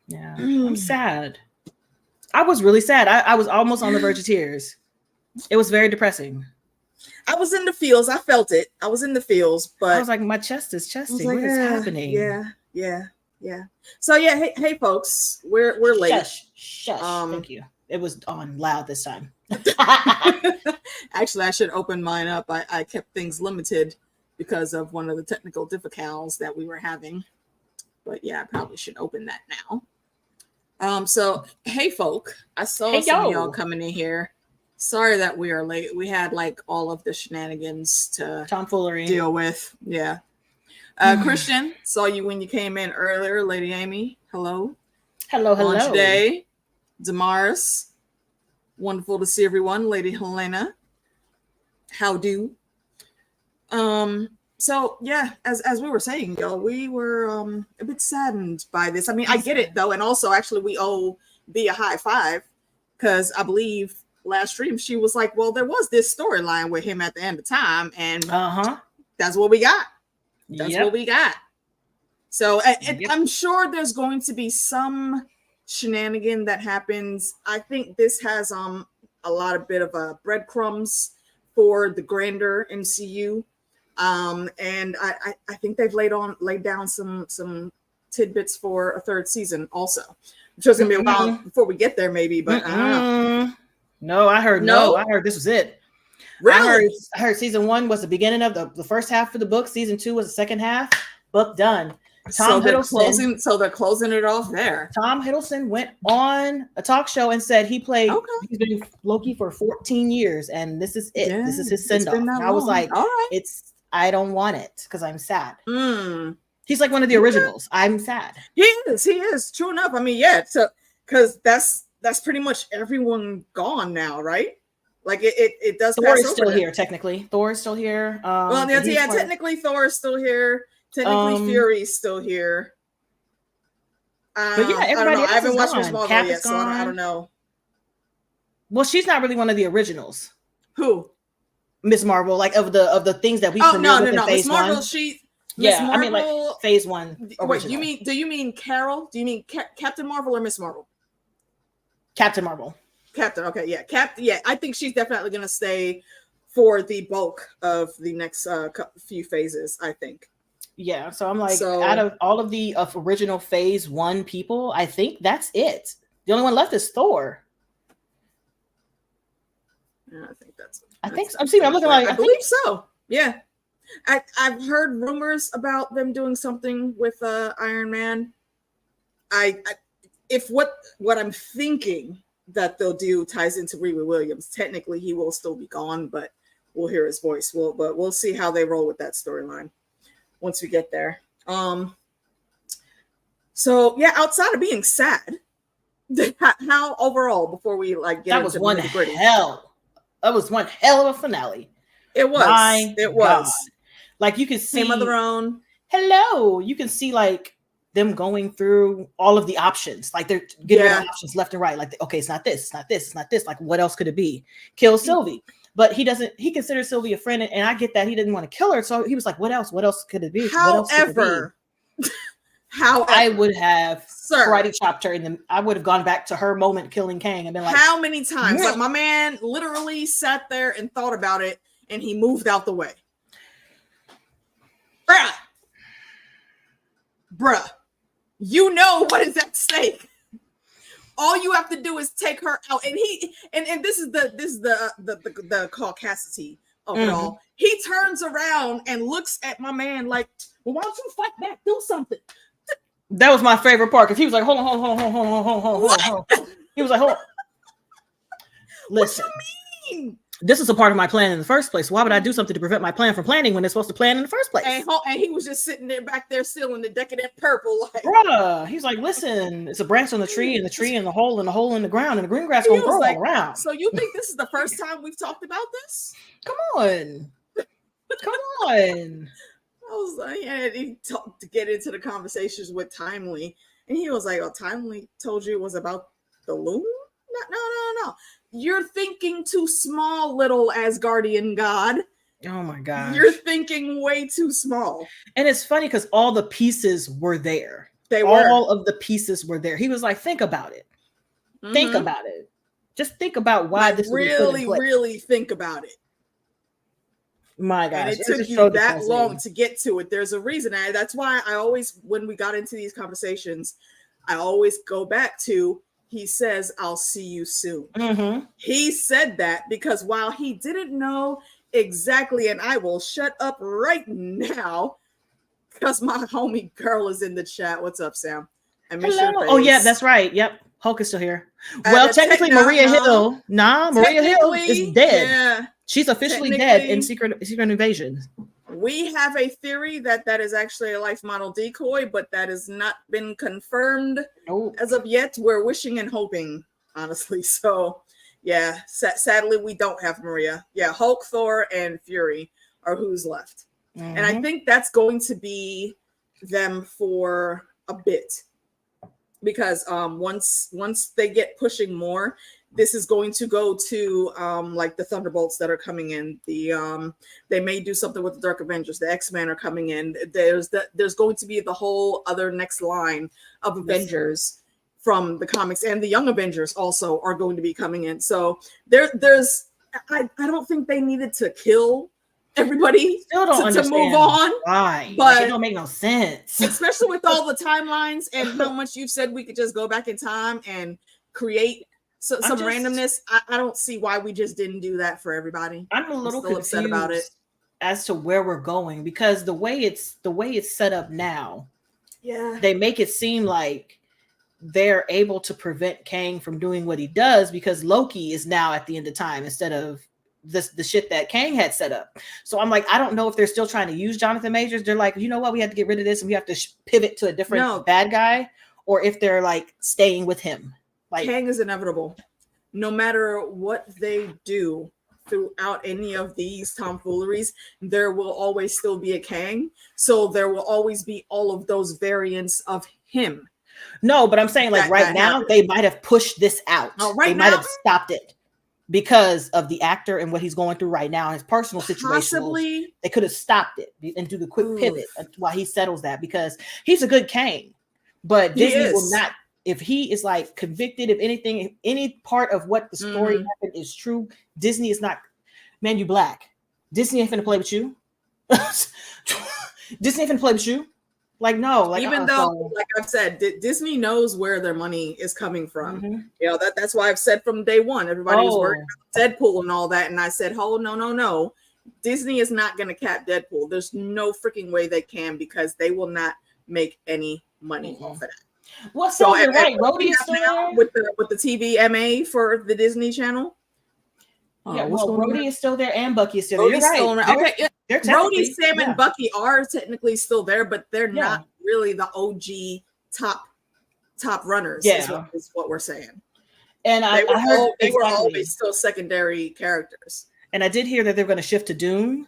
Yeah, I'm sad. I was really sad. I was almost on the verge of tears. It was very depressing. I was in the feels. I felt it. I was in the feels, but I was like, my chest is chesting. Like, what is happening? Yeah. So yeah, hey folks, we're late. Shush. Thank you. It was on loud this time. Actually, I should open mine up. I kept things limited because of one of the technical difficulties that we were having. But yeah, I probably should open that now. So hey folk, I saw some of y'all coming in here. Sorry that we are late. We had like all of the shenanigans to tomfoolery deal with. Yeah. Christian, saw you when you came in earlier. Lady Amy, hello. Hello. Launch Day. Damaris, wonderful to see everyone. Lady Helena, how do? So yeah, as we were saying, y'all, we were a bit saddened by this. I mean, I get it though, and also actually we owe B a high five because I believe last stream she was like, well, there was this storyline with him at the end of time, and that's what we got. That's what we got. So I'm sure there's going to be some shenanigan that happens. I think this has a lot of bit of breadcrumbs for the grander MCU. And I think they've laid down some tidbits for a third season also. I'm sure it's gonna be a while before we get there, maybe, but I don't know. No, I heard I heard this was it. Really? I heard season 1 was the beginning of the first half of the book. Season 2 was the second half. Book done. So they're closing it off there. Tom Hiddleston went on a talk show and said he's been Loki for 14 years and this is it. Yeah, this is his send off. I was like, all right. I don't want it because I'm sad. He's like one of the originals. I'm sad. He is. True enough. I mean, yeah. So because that's pretty much everyone gone now, right? Like it does. Thor is still here, technically. Thor is still here. Technically Thor is still here. Technically Fury's still here. But yeah, everybody else I haven't watched Miss Marvel yet, so I don't know. Well, she's not really one of the originals. Who? Miss Marvel, like of the things that we premiered in phase Miss Marvel, one. Marvel, I mean like phase 1. Wait, do you mean Carol? Do you mean Captain Marvel or Miss Marvel? Captain Marvel. Captain, okay, yeah. Yeah, I think she's definitely gonna stay for the bulk of the next few phases, I think. Yeah, so I'm like, out of all of the original phase 1 people, I think that's it. The only one left is Thor. Yeah, I think that's. I'm looking like. I believe so. Yeah, I've heard rumors about them doing something with Iron Man. If what I'm thinking that they'll do ties into Riri Williams, technically he will still be gone, but we'll hear his voice. But we'll see how they roll with that storyline once we get there. So yeah, outside of being sad, how overall before we like get that was one hell. That was one hell of a finale. It was. It was. God. Like you can see Same of their own. Hello. You can see like them going through all of the options. Like they're getting options left and right. Like, okay, it's not this, it's not this, it's not this. Like, what else could it be? Kill Sylvie. But he considers Sylvie a friend, and I get that he didn't want to kill her. So he was like, what else? What else could it be? However, I would have karate chopped her, and I would have gone back to her moment killing Kang and been like, how many times? Like my man literally sat there and thought about it, and he moved out the way. Bruh, you know what is at stake. All you have to do is take her out, and this is the caucasity of it all. He turns around and looks at my man like, well, why don't you fight back? Do something. That was my favorite part because he was like, hold on. He was like, hold on. Listen, what you mean? This is a part of my plan in the first place. Why would I do something to prevent my plan from planning when it's supposed to plan in the first place? And he was just sitting there back there still in the decadent purple. Like, bruh, he's like, listen, it's a branch on the tree and the tree and the hole in the ground and the green grass gonna grow all around. So you think this is the first time we've talked about this? Come on. I was like, yeah, he talked to get into the conversations with Timely, and he was like, "Oh, Timely told you it was about the loom? No. You're thinking too small, little Asgardian god. Oh my god, you're thinking way too small." And it's funny because all the pieces were there. All of the pieces were there. He was like, think about it. Think about it. Just think about why this really think about it. My gosh. And it took you that long to get to it. There's a reason. That's why I always, when we got into these conversations, I always go back to, he says, I'll see you soon. He said that because while he didn't know exactly, and I will shut up right now because my homie girl is in the chat. What's up, Sam? Hello. Oh, yeah, that's right. Yep. Hulk is still here. Well, technically, Maria Hill. Maria Hill is dead. Yeah, she's officially dead in Secret Invasion. We have a theory that is actually a life model decoy, but that has not been confirmed as of yet. We're wishing and hoping, honestly. So, yeah, sadly, we don't have Maria. Yeah, Hulk, Thor, and Fury are who's left. And I think that's going to be them for a bit. Because once they get pushing more, this is going to go to like the Thunderbolts that are coming in. They may do something with the Dark Avengers. The X-Men are coming in. There's going to be the whole other next line of Avengers from the comics, and the Young Avengers also are going to be coming in. So I don't think they needed to kill everybody still don't to move on. Why? But like, it don't make no sense. Especially with all the timelines and how much you've said we could just go back in time and create some randomness. I don't see why we just didn't do that for everybody. I'm a little confused upset about it as to where we're going, because the way it's set up now, they make it seem like they're able to prevent Kang from doing what he does because Loki is now at the end of time instead of the shit that Kang had set up. So I'm like, I don't know if they're still trying to use Jonathan Majors. They're like, you know what, we have to get rid of this and we have to pivot to a different bad guy, or if they're like staying with him. Like, Kang is inevitable. No matter what they do throughout any of these tomfooleries, there will always still be a Kang. So there will always be all of those variants of him. No, but I'm saying like right now, they might have pushed this out. They might have stopped it because of the actor and what he's going through right now, his personal situation. Possibly. They could have stopped it and do the quick pivot while he settles that, because he's a good Kang. But Disney will not, if he is like convicted, if anything, if any part of what the story happened is true, Disney is not, man, you black. Disney ain't finna play with you. Disney ain't finna play with you. Like, no, like, even though, like I've said, Disney knows where their money is coming from. You know, that's why I've said from day one, everybody was worried about Deadpool and all that. And I said, oh, no. Disney is not going to cap Deadpool. There's no freaking way they can, because they will not make any money off of that. Well, so you're right. Rhodey is still there with the TV MA for the Disney Channel. Yeah, well, Rhodey is still there and Bucky is still there. You're right. Okay, Rhodey, Sam, and Bucky are technically still there, but they're not really the OG top runners. Is what we're saying. And I heard they were always still secondary characters. And I did hear that they're going to shift to Doom,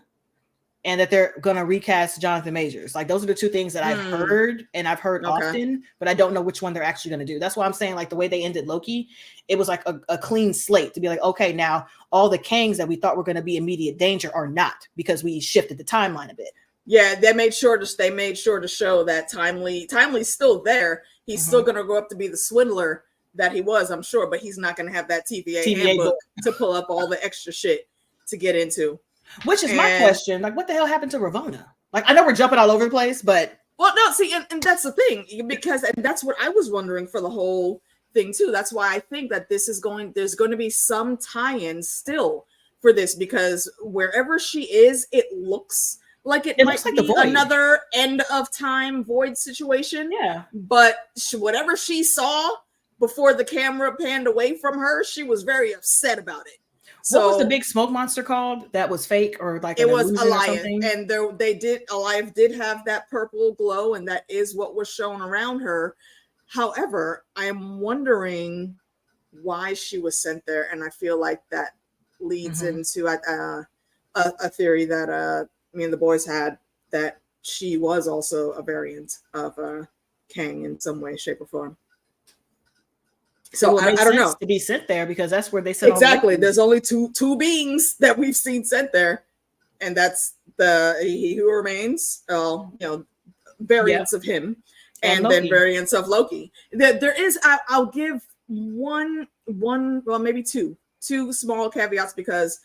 and that they're going to recast Jonathan Majors. Like, those are the two things that I've heard, and I've heard often, but I don't know which one they're actually going to do. That's why I'm saying, like, the way they ended Loki, it was like a clean slate to be like, okay, now all the Kangs that we thought were going to be immediate danger are not, because we shifted the timeline a bit. Yeah, they made sure to show that Timely's still there. He's still going to grow up to be the swindler that he was, I'm sure, but he's not going to have that TVA handbook to pull up all the extra shit to get into. Which is my question. Like, what the hell happened to Ravonna? Like, I know we're jumping all over the place, but... Well, no, see, and that's the thing, because and that's what I was wondering for the whole thing, too. That's why I think that there's going to be some tie-in still for this, because wherever she is, it looks like it might be another end of time Void situation. Yeah. But whatever she saw before the camera panned away from her, she was very upset about it. So, what was the big smoke monster called that was fake, or like it was Elliott, and Elliott did have that purple glow, and that is what was shown around her. However, I am wondering why she was sent there, and I feel like that leads into a theory that me and the boys had, that she was also a variant of Kang in some way, shape, or form. So I don't know, to be sent there, because that's where they sent exactly. There's only two beings that we've seen sent there, and that's the He Who Remains. Variants of him, and then variants of Loki. There is, I'll give one, well, maybe two small caveats, because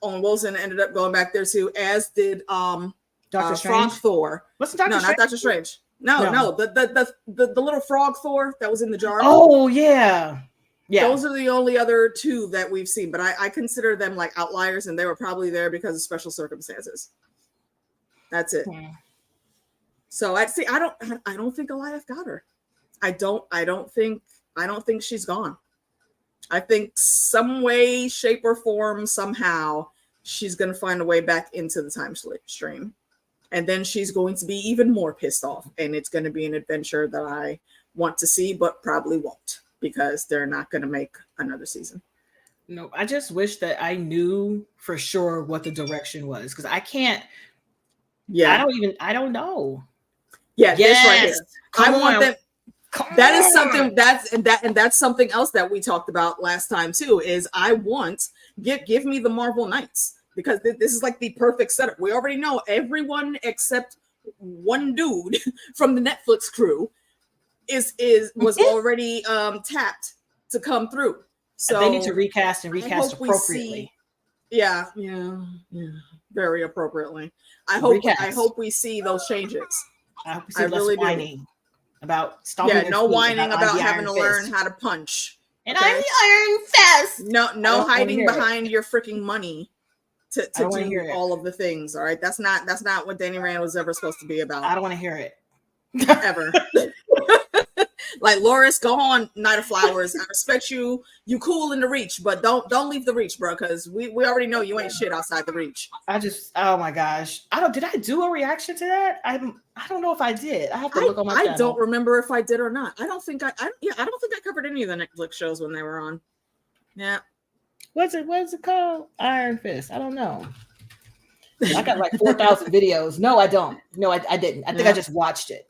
Owen Wilson ended up going back there too, as did Doctor Frog Thor. What's Doctor Strange? Not Doctor Strange. No, the little frog Thor that was in the jar. Oh yeah. Those are the only other two that we've seen, but I consider them like outliers, and they were probably there because of special circumstances. That's it. So I'd say I don't think Goliath got her. I don't think she's gone. I think some way, shape, or form, somehow she's gonna find a way back into the time stream. And then she's going to be even more pissed off. And it's going to be an adventure that I want to see, but probably won't, because they're not going to make another season. No, I just wish that I knew for sure what the direction was, because I can't. Yeah. I don't know. Yeah. Yes. This right here. I want them. That is something that's something else that we talked about last time too, is I want, give me the Marvel Knights. Because this is like the perfect setup. We already know everyone except one dude from the Netflix crew was already tapped to come through. So they need to recast appropriately. Yeah, very appropriately. I hope we see those changes. I hope we see less whining about stomping. Yeah, no whining about having to learn how to punch. And I learn fast. No hiding behind your freaking money. To do all of the things, all right? That's not what Danny Rand was ever supposed to be about. I don't want to hear it. Ever. Like, Loris, go on Night of Flowers. I respect you. You cool in the Reach, but don't leave the Reach, bro, because we already know you ain't shit outside the Reach. Oh my gosh. Did I do a reaction to that? I don't know if I did. I have to look on my channel. I don't remember if I did or not. I don't think I covered any of the Netflix shows when they were on. Yeah. What's it called? Iron Fist. I don't know. I got like 4,000 videos. No, I don't. No, I didn't. I think I just watched it.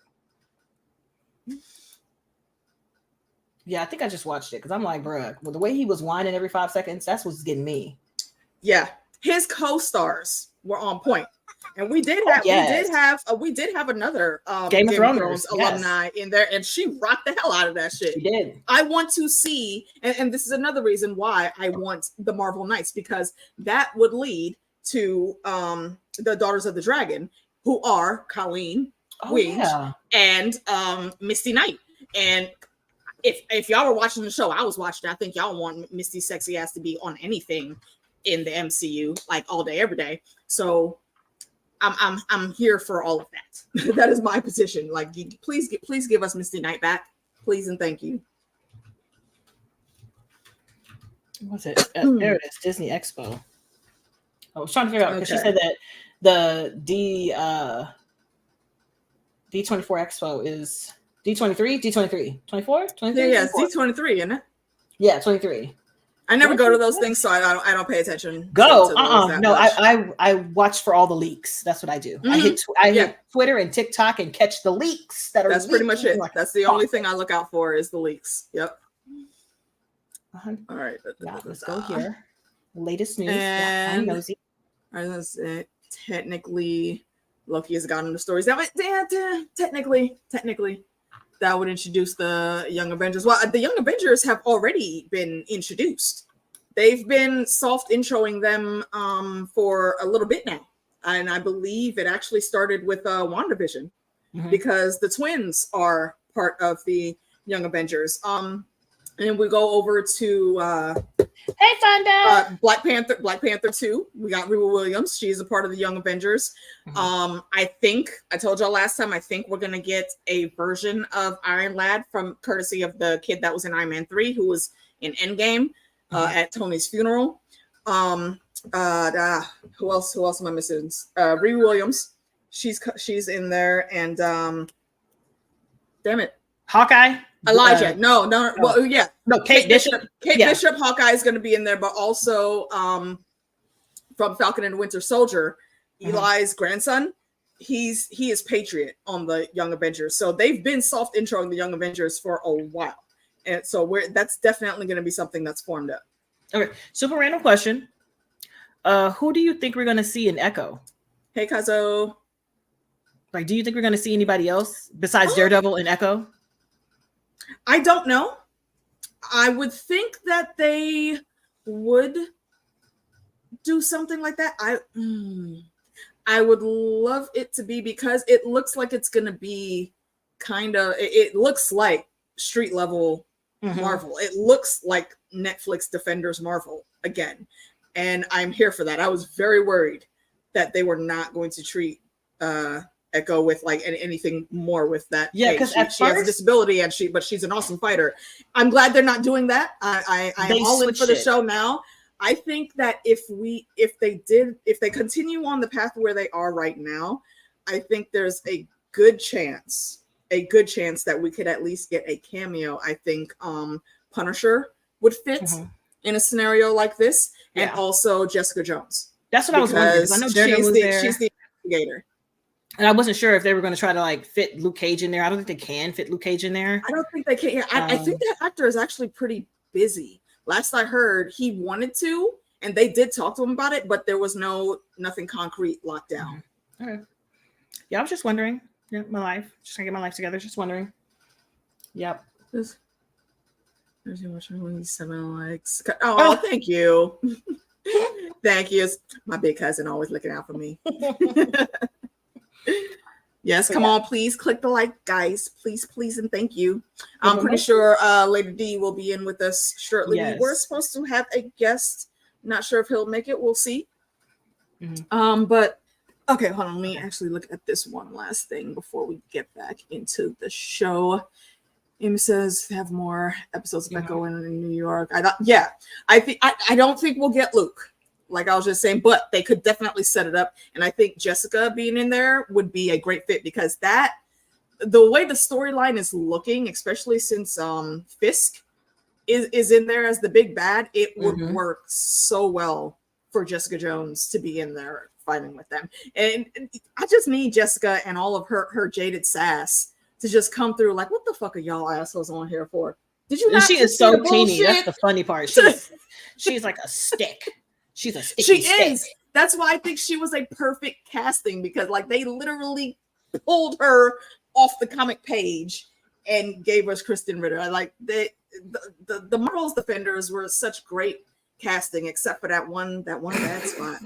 Yeah, I think I just watched it because I'm like, bruh, the way he was whining every 5 seconds, that's what's getting me. Yeah, his co-stars were on point, and we did have another Game of Thrones alumni in there, and she rocked the hell out of that shit. She did. I want to see, and this is another reason why I want the Marvel Knights, because that would lead to the Daughters of the Dragon, who are Colleen, Winge, and Misty Knight. And if y'all were watching the show, I was watching. I think y'all want Misty sexy ass to be on anything in the MCU, like all day, every day. So I'm here for all of that. That is my position. Like, please give us Misty Knight back, please and thank you. What's it? There it is. Disney Expo. I was trying to figure out because she said that the D24 Expo is D23, 24, 23. Yeah, it's D23, isn't it? Yeah, 23. I never go to those things, so I don't pay attention. No, I watch for all the leaks. That's what I do. Mm-hmm. I hit Twitter and TikTok and catch the leaks that are. That's pretty much it. That's the only thing I look out for is the leaks. Yep. All right. Let's go here. Latest news. And I'm nosy. All right, technically, Loki has gotten the stories. That technically, that would introduce the Young Avengers. Well, the Young Avengers have already been introduced. They've been soft introing them for a little bit now. And I believe it actually started with WandaVision, because the twins are part of the Young Avengers. And we go over to hey Funda, Black Panther 2. We got Riri Williams. She's a part of the Young Avengers. I think I told y'all last time, I think we're gonna get a version of Iron Lad from courtesy of the kid that was in Iron Man 3, who was in Endgame at Tony's funeral. Who else am I missing? Riri Williams. She's in there, and damn it, Hawkeye. Elijah. No. Well, yeah. No, Kate Bishop. Bishop. Hawkeye is going to be in there, but also from Falcon and Winter Soldier, Eli's grandson. He is Patriot on the Young Avengers. So they've been soft introing the Young Avengers for a while, and so that's definitely going to be something that's formed up. Okay, super random question. Who do you think we're going to see in Echo? Hey, Kazo. Like, do you think we're going to see anybody else besides Daredevil and Echo? I don't know. I would think that they would do something like that. I would love it to be, because it looks like it's going to be kind of, it looks like street level Marvel. It looks like Netflix Defenders Marvel again. And I'm here for that. I was very worried that they were not going to treat Echo with like anything more with that. Yeah, because she has a disability and she's an awesome fighter. I'm glad they're not doing that. I am all in for the show now. I think that if they continue on the path where they are right now, I think there's a good chance that we could at least get a cameo. I think Punisher would fit in a scenario like this, and also Jessica Jones. That's what I was wondering. I know Daredevil was there. She's the investigator. And I wasn't sure if they were going to try to like fit Luke Cage in there. I don't think they can fit Luke Cage in there. I don't think they can. Yeah, I think that actor is actually pretty busy. Last I heard, he wanted to, and they did talk to him about it, but there was nothing concrete locked down. Okay. Yeah, I was just wondering. Yeah, my life. Just trying to get my life together. Just wondering. Yep. There's 7 likes. Oh, thank you. Thank you. My big cousin always looking out for me. Yes, come on, please click the like, guys. Please, and thank you. I'm pretty sure Lady D will be in with us shortly. Yes. We're supposed to have a guest. Not sure if he'll make it. We'll see. But okay, hold on. Let me actually look at this one last thing before we get back into the show. Amy says have more episodes of Echo in New York. I don't think we'll get Luke. Like I was just saying, but they could definitely set it up. And I think Jessica being in there would be a great fit, because the way the storyline is looking, especially since Fisk is in there as the big bad, it would work so well for Jessica Jones to be in there fighting with them. And I just need Jessica and all of her jaded sass to just come through like, what the fuck are y'all assholes on here for? Did you? And she is so teeny. That's the funny part. She's like a stick. She's a sticky stick. She is. That's why I think she was a perfect casting, because like they literally pulled her off the comic page and gave us Kristen Ritter. Like the Marvel's Defenders were such great casting, except for that one bad spot.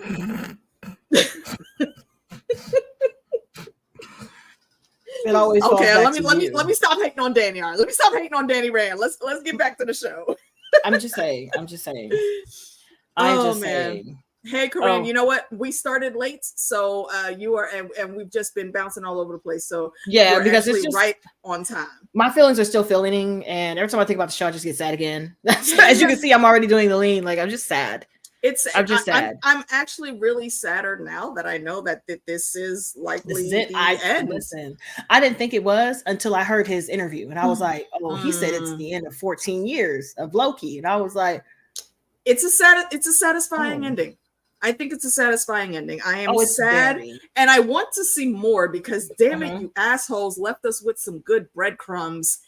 It always okay. Let me stop hating on Danny. Let me stop hating on Danny Rand. Let's get back to the show. I'm just saying. Hey, Corinne, you know what? We started late, so you are, and we've just been bouncing all over the place. So yeah, because it's just right on time. My feelings are still feeling, and every time I think about the show, I just get sad again. As you can see, I'm already doing the lean. Like I'm just sad. I'm just sad. I'm actually really sadder now that I know that this is likely the end. Listen, I didn't think it was until I heard his interview, and I was like, "Oh, he said it's the end of 14 years of Loki," and I was like, "It's a satisfying ending." I think it's a satisfying ending. I am sad, and I want to see more, because damn it, you assholes left us with some good breadcrumbs,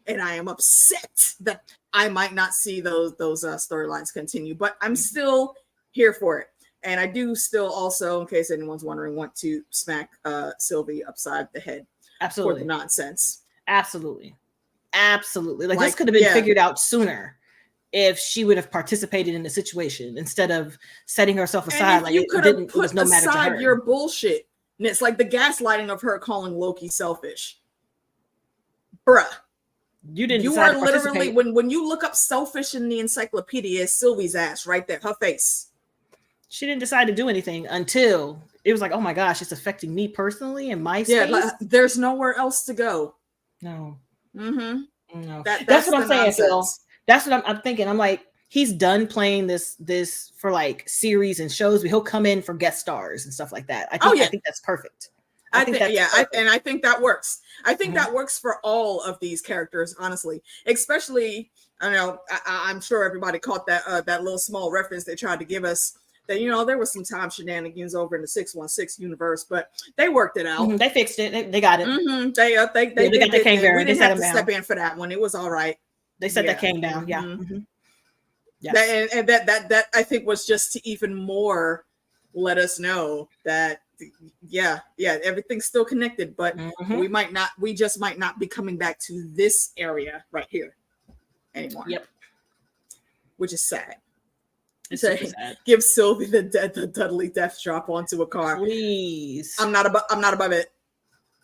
and I am upset that I might not see those storylines continue, but I'm still here for it. And I do still also, in case anyone's wondering, want to smack Sylvie upside the head for the nonsense. Absolutely. Like this could have been figured out sooner if she would have participated in the situation instead of setting herself aside. Like you could have put aside your bullshit. And it's like the gaslighting of her calling Loki selfish. Bruh. You are literally, when you look up selfish in the encyclopedia, it's Sylvie's ass right there, her face. She didn't decide to do anything until it was like, oh my gosh, it's affecting me personally and my space. Yeah, there's nowhere else to go. No. No. That's what I'm saying, Phil. That's what I'm thinking. I'm like, he's done playing this for like series and shows, but he'll come in for guest stars and stuff like that. I think that's perfect. I think that works. I think that works for all of these characters, honestly. Especially, I know I'm sure everybody caught that little small reference they tried to give us. That there was some time shenanigans over in the 616 universe, but they worked it out. They fixed it. They got it. They got the King variant. We didn't have to step in for that one. It was all right. They set that came down. Yeah. Yes. And that I think was just to even more let us know that yeah, everything's still connected, but we just might not be coming back to this area right here anymore. Yep. Which is sad. It's super sad. Give Sylvie the Dudley death drop onto a car. Please. I'm not above it.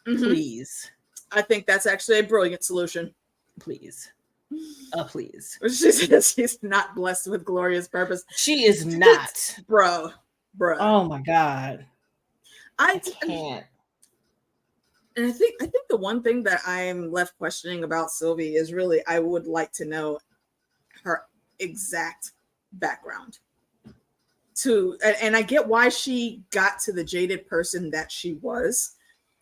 Please. I think that's actually a brilliant solution. Please. Please. She's not blessed with glorious purpose. She is not. Bro. Oh my God. I can't. And I think the one thing that I'm left questioning about Sylvie is really, I would like to know her exact background. And I get why she got to the jaded person that she was,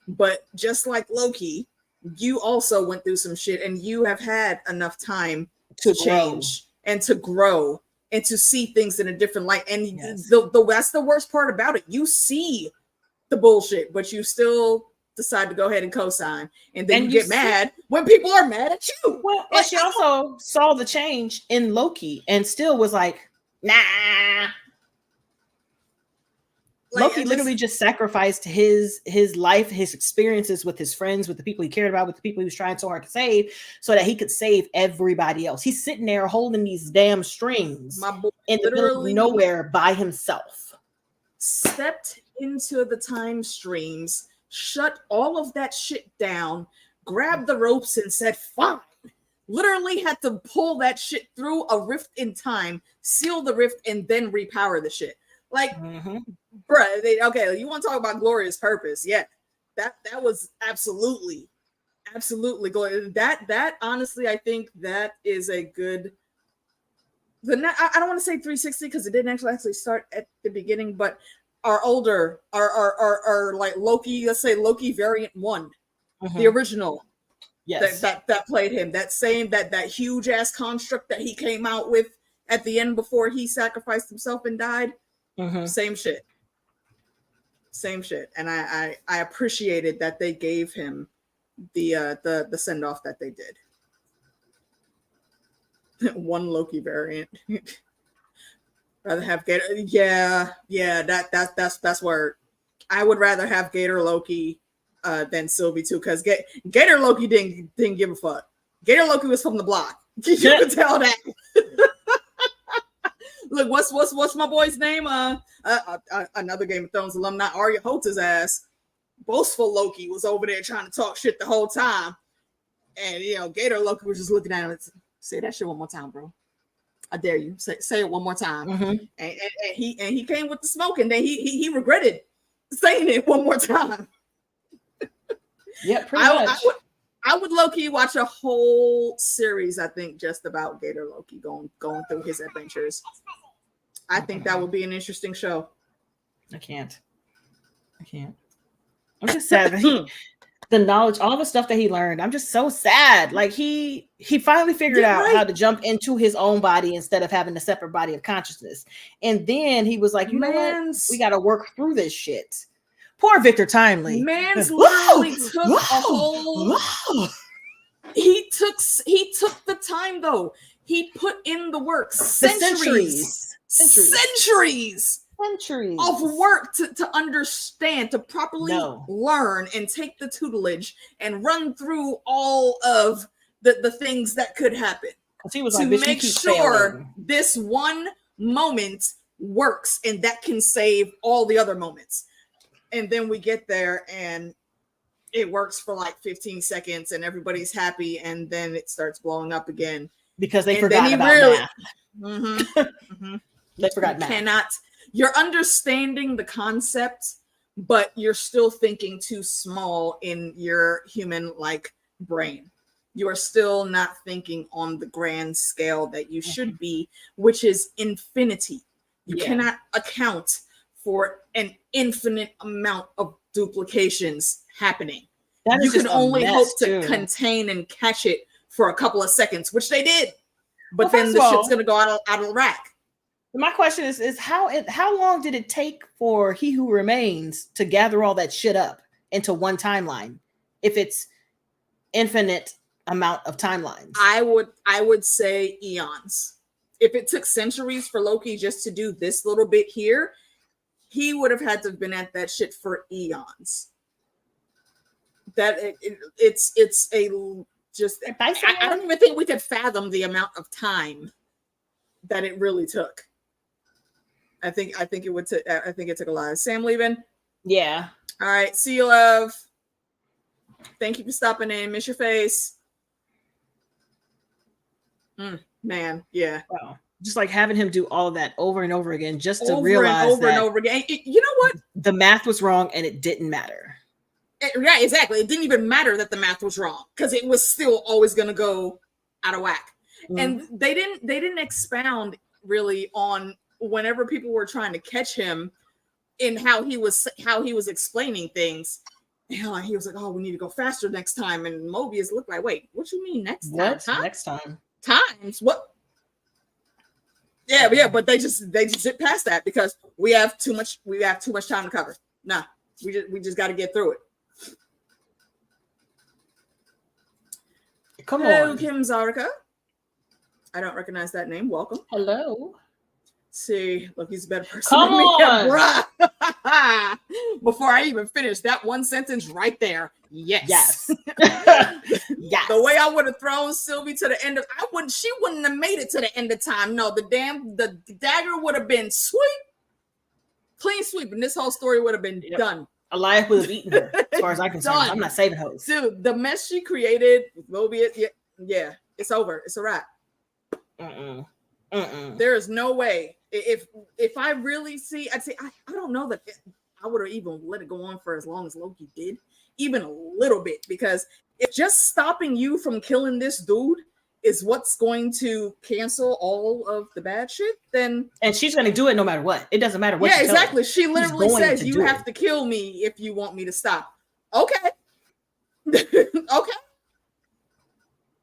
but just like Loki, you also went through some shit, and you have had enough time to change and to grow and to see things in a different light. And that's the worst part about it. You see the bullshit, but you still decide to go ahead and co-sign, and then you get mad when people are mad at you. Well, and she also saw the change in Loki and still was like, nah. Loki literally just sacrificed his life, his experiences with his friends, with the people he cared about, with the people he was trying so hard to save, so that he could save everybody else. He's sitting there holding these damn strings in the middle of nowhere by himself. Stepped into the time streams, shut all of that shit down, grabbed the ropes and said, fine. Literally had to pull that shit through a rift in time, seal the rift, and then repower the shit. Like, bruh, okay, you want to talk about glorious purpose? Yeah, that was absolutely glorious. That honestly, I think that is a good. I don't want to say 360 because it didn't actually start at the beginning, but our like Loki, let's say Loki variant 1, the original, yes, that played him, that huge ass construct that he came out with at the end before he sacrificed himself and died. Same shit. And I appreciated that they gave him the send off that they did. One Loki variant. Rather have Gator. Yeah. That's where I would rather have Gator Loki than Sylvie too, because Gator Loki didn't give a fuck. Gator Loki was from the block. You can tell that. Look, what's my boy's name? Another Game of Thrones alumni, Arya Holt's ass. Boastful Loki was over there trying to talk shit the whole time, and Gator Loki was just looking at him and say that shit one more time, bro. I dare you. Say it one more time. And he came with the smoke, and then he regretted saying it one more time. Yeah, pretty much. I would low-key watch a whole series, I think, just about Gator Loki going through his adventures. I think that would be an interesting show. I can't. I'm just sad that the knowledge, all the stuff that he learned. I'm just so sad. Like he finally figured out how to jump into his own body instead of having a separate body of consciousness. And then he was like, you know what? We got to work through this shit. Poor Victor Timely. Man's literally took a whole. He took the time though. He put in the work. Centuries of work to understand, to properly learn and take the tutelage and run through all of the things that could happen. He was to like, make sure this one moment works and that can save all the other moments. And then we get there and it works for like 15 seconds and everybody's happy, and then it starts blowing up again. Because they forgot about math. They forgot math. You're understanding the concept, but you're still thinking too small in your human-like brain. You are still not thinking on the grand scale that you should be, which is infinity. You cannot account for an infinite amount of duplications happening. You can only hope to contain and catch it for a couple of seconds, which they did. But then the shit's going to go out of the rack. My question is how long did it take for He Who Remains to gather all that shit up into one timeline? If it's infinite amount of timelines, I would say eons. If it took centuries for Loki just to do this little bit here, he would have had to have been at that shit for eons. That it's a just I don't even think we could fathom the amount of time that it really took. I think it would I think it took a lot. Sam leaving? Yeah. All right. See you, love. Thank you for stopping in. Miss your face. Man, yeah. Wow. Just like having him do all of that over and over again, just to over realize and over and over again. You know what? The math was wrong and it didn't matter. Yeah, exactly. It didn't even matter that the math was wrong because it was still always going to go out of whack. And they didn't expound really on whenever people were trying to catch him in how he was explaining things. He was like, "Oh, we need to go faster next time." And Mobius looked like, "Wait, what you mean next time? What? Huh? Next time? Times what?" Yeah, but they just zip past that because we have too much time to cover. Nah, we just got to get through it. Come Hello, on, Kim Zarka. I don't recognize that name. Welcome. Hello. See, look, he's a better person Come than me, on. bruh. Before I even finished that one sentence right there. Yes. Yes. The way I would have thrown Sylvie to the end of she wouldn't have made it to the end of time. No, the dagger would have been clean sweep, and this whole story would have been done. Elias would have eaten her, as far as I'm concerned. I'm not saving hoes. Dude, the mess she created with Mobius, yeah, it's over. It's a wrap. There is no way. If I really see, I'd say I don't know that I would have even let it go on for as long as Loki did, even a little bit, because if just stopping you from killing this dude is what's going to cancel all of the bad shit, then and she's going to do it no matter what. It doesn't matter what. Yeah, exactly. She literally says you have it. to kill me if you want me to stop. Okay. Okay.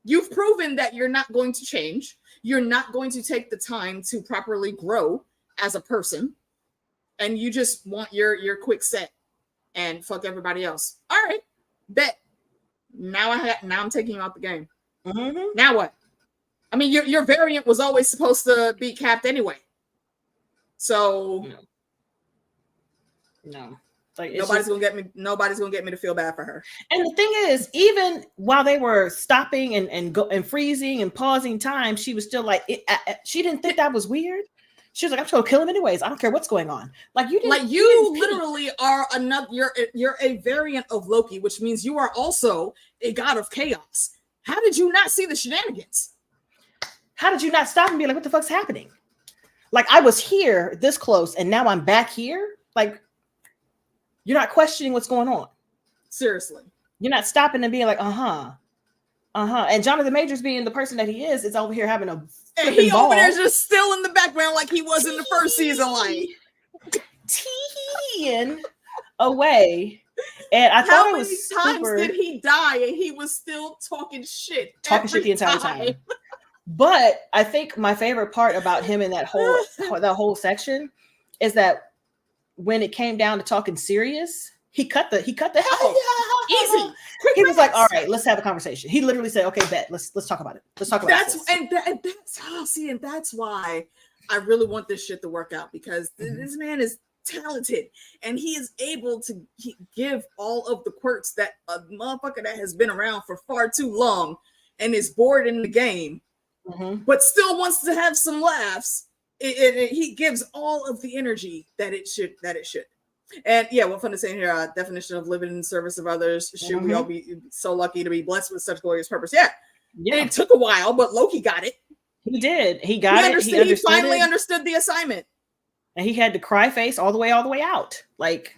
You've proven that you're not going to change. You're not going to take the time to properly grow as a person. And you just want your quick set and fuck everybody else. All right. Bet. Now I'm taking you out the game. Now what? I mean, your variant was always supposed to be capped anyway. So no. Like, nobody's gonna get me to feel bad for her. And the thing is, even while they were stopping and freezing and pausing time, she was still like, she didn't think that was weird. She was like, I'm just gonna kill him anyways. I don't care what's going on. Like you literally are another. You're a variant of Loki, which means you are also a god of chaos. How did you not see the shenanigans? How did you not stop and be like, what the fuck's happening? Like I was here this close, and now I'm back here. Like. You're not questioning what's going on. Seriously. You're not stopping and being like, And Jonathan Majors, being the person that he is over here having a and he over there just still in the background like he was in the first season, like teeing away. And I thought it was how many times did he die and he was still talking shit the entire time. But I think my favorite part about him in that whole section is that when it came down to talking serious, he cut the hell easy. He was like, "All right, let's have a conversation." He literally said, "Okay, bet. Let's talk about it. Let's talk about this." And that's why I really want this shit to work out, because this man is talented and he is able to give all of the quirks that a motherfucker that has been around for far too long and is bored in the game, but still wants to have some laughs. He gives all of the energy that it should. And yeah, what Funda saying here, definition of living in service of others. Should we all be so lucky to be blessed with such glorious purpose? Yeah. It took a while, but Loki got it. He did. He got it. He finally understood the assignment. And he had to cry face all the way out. Like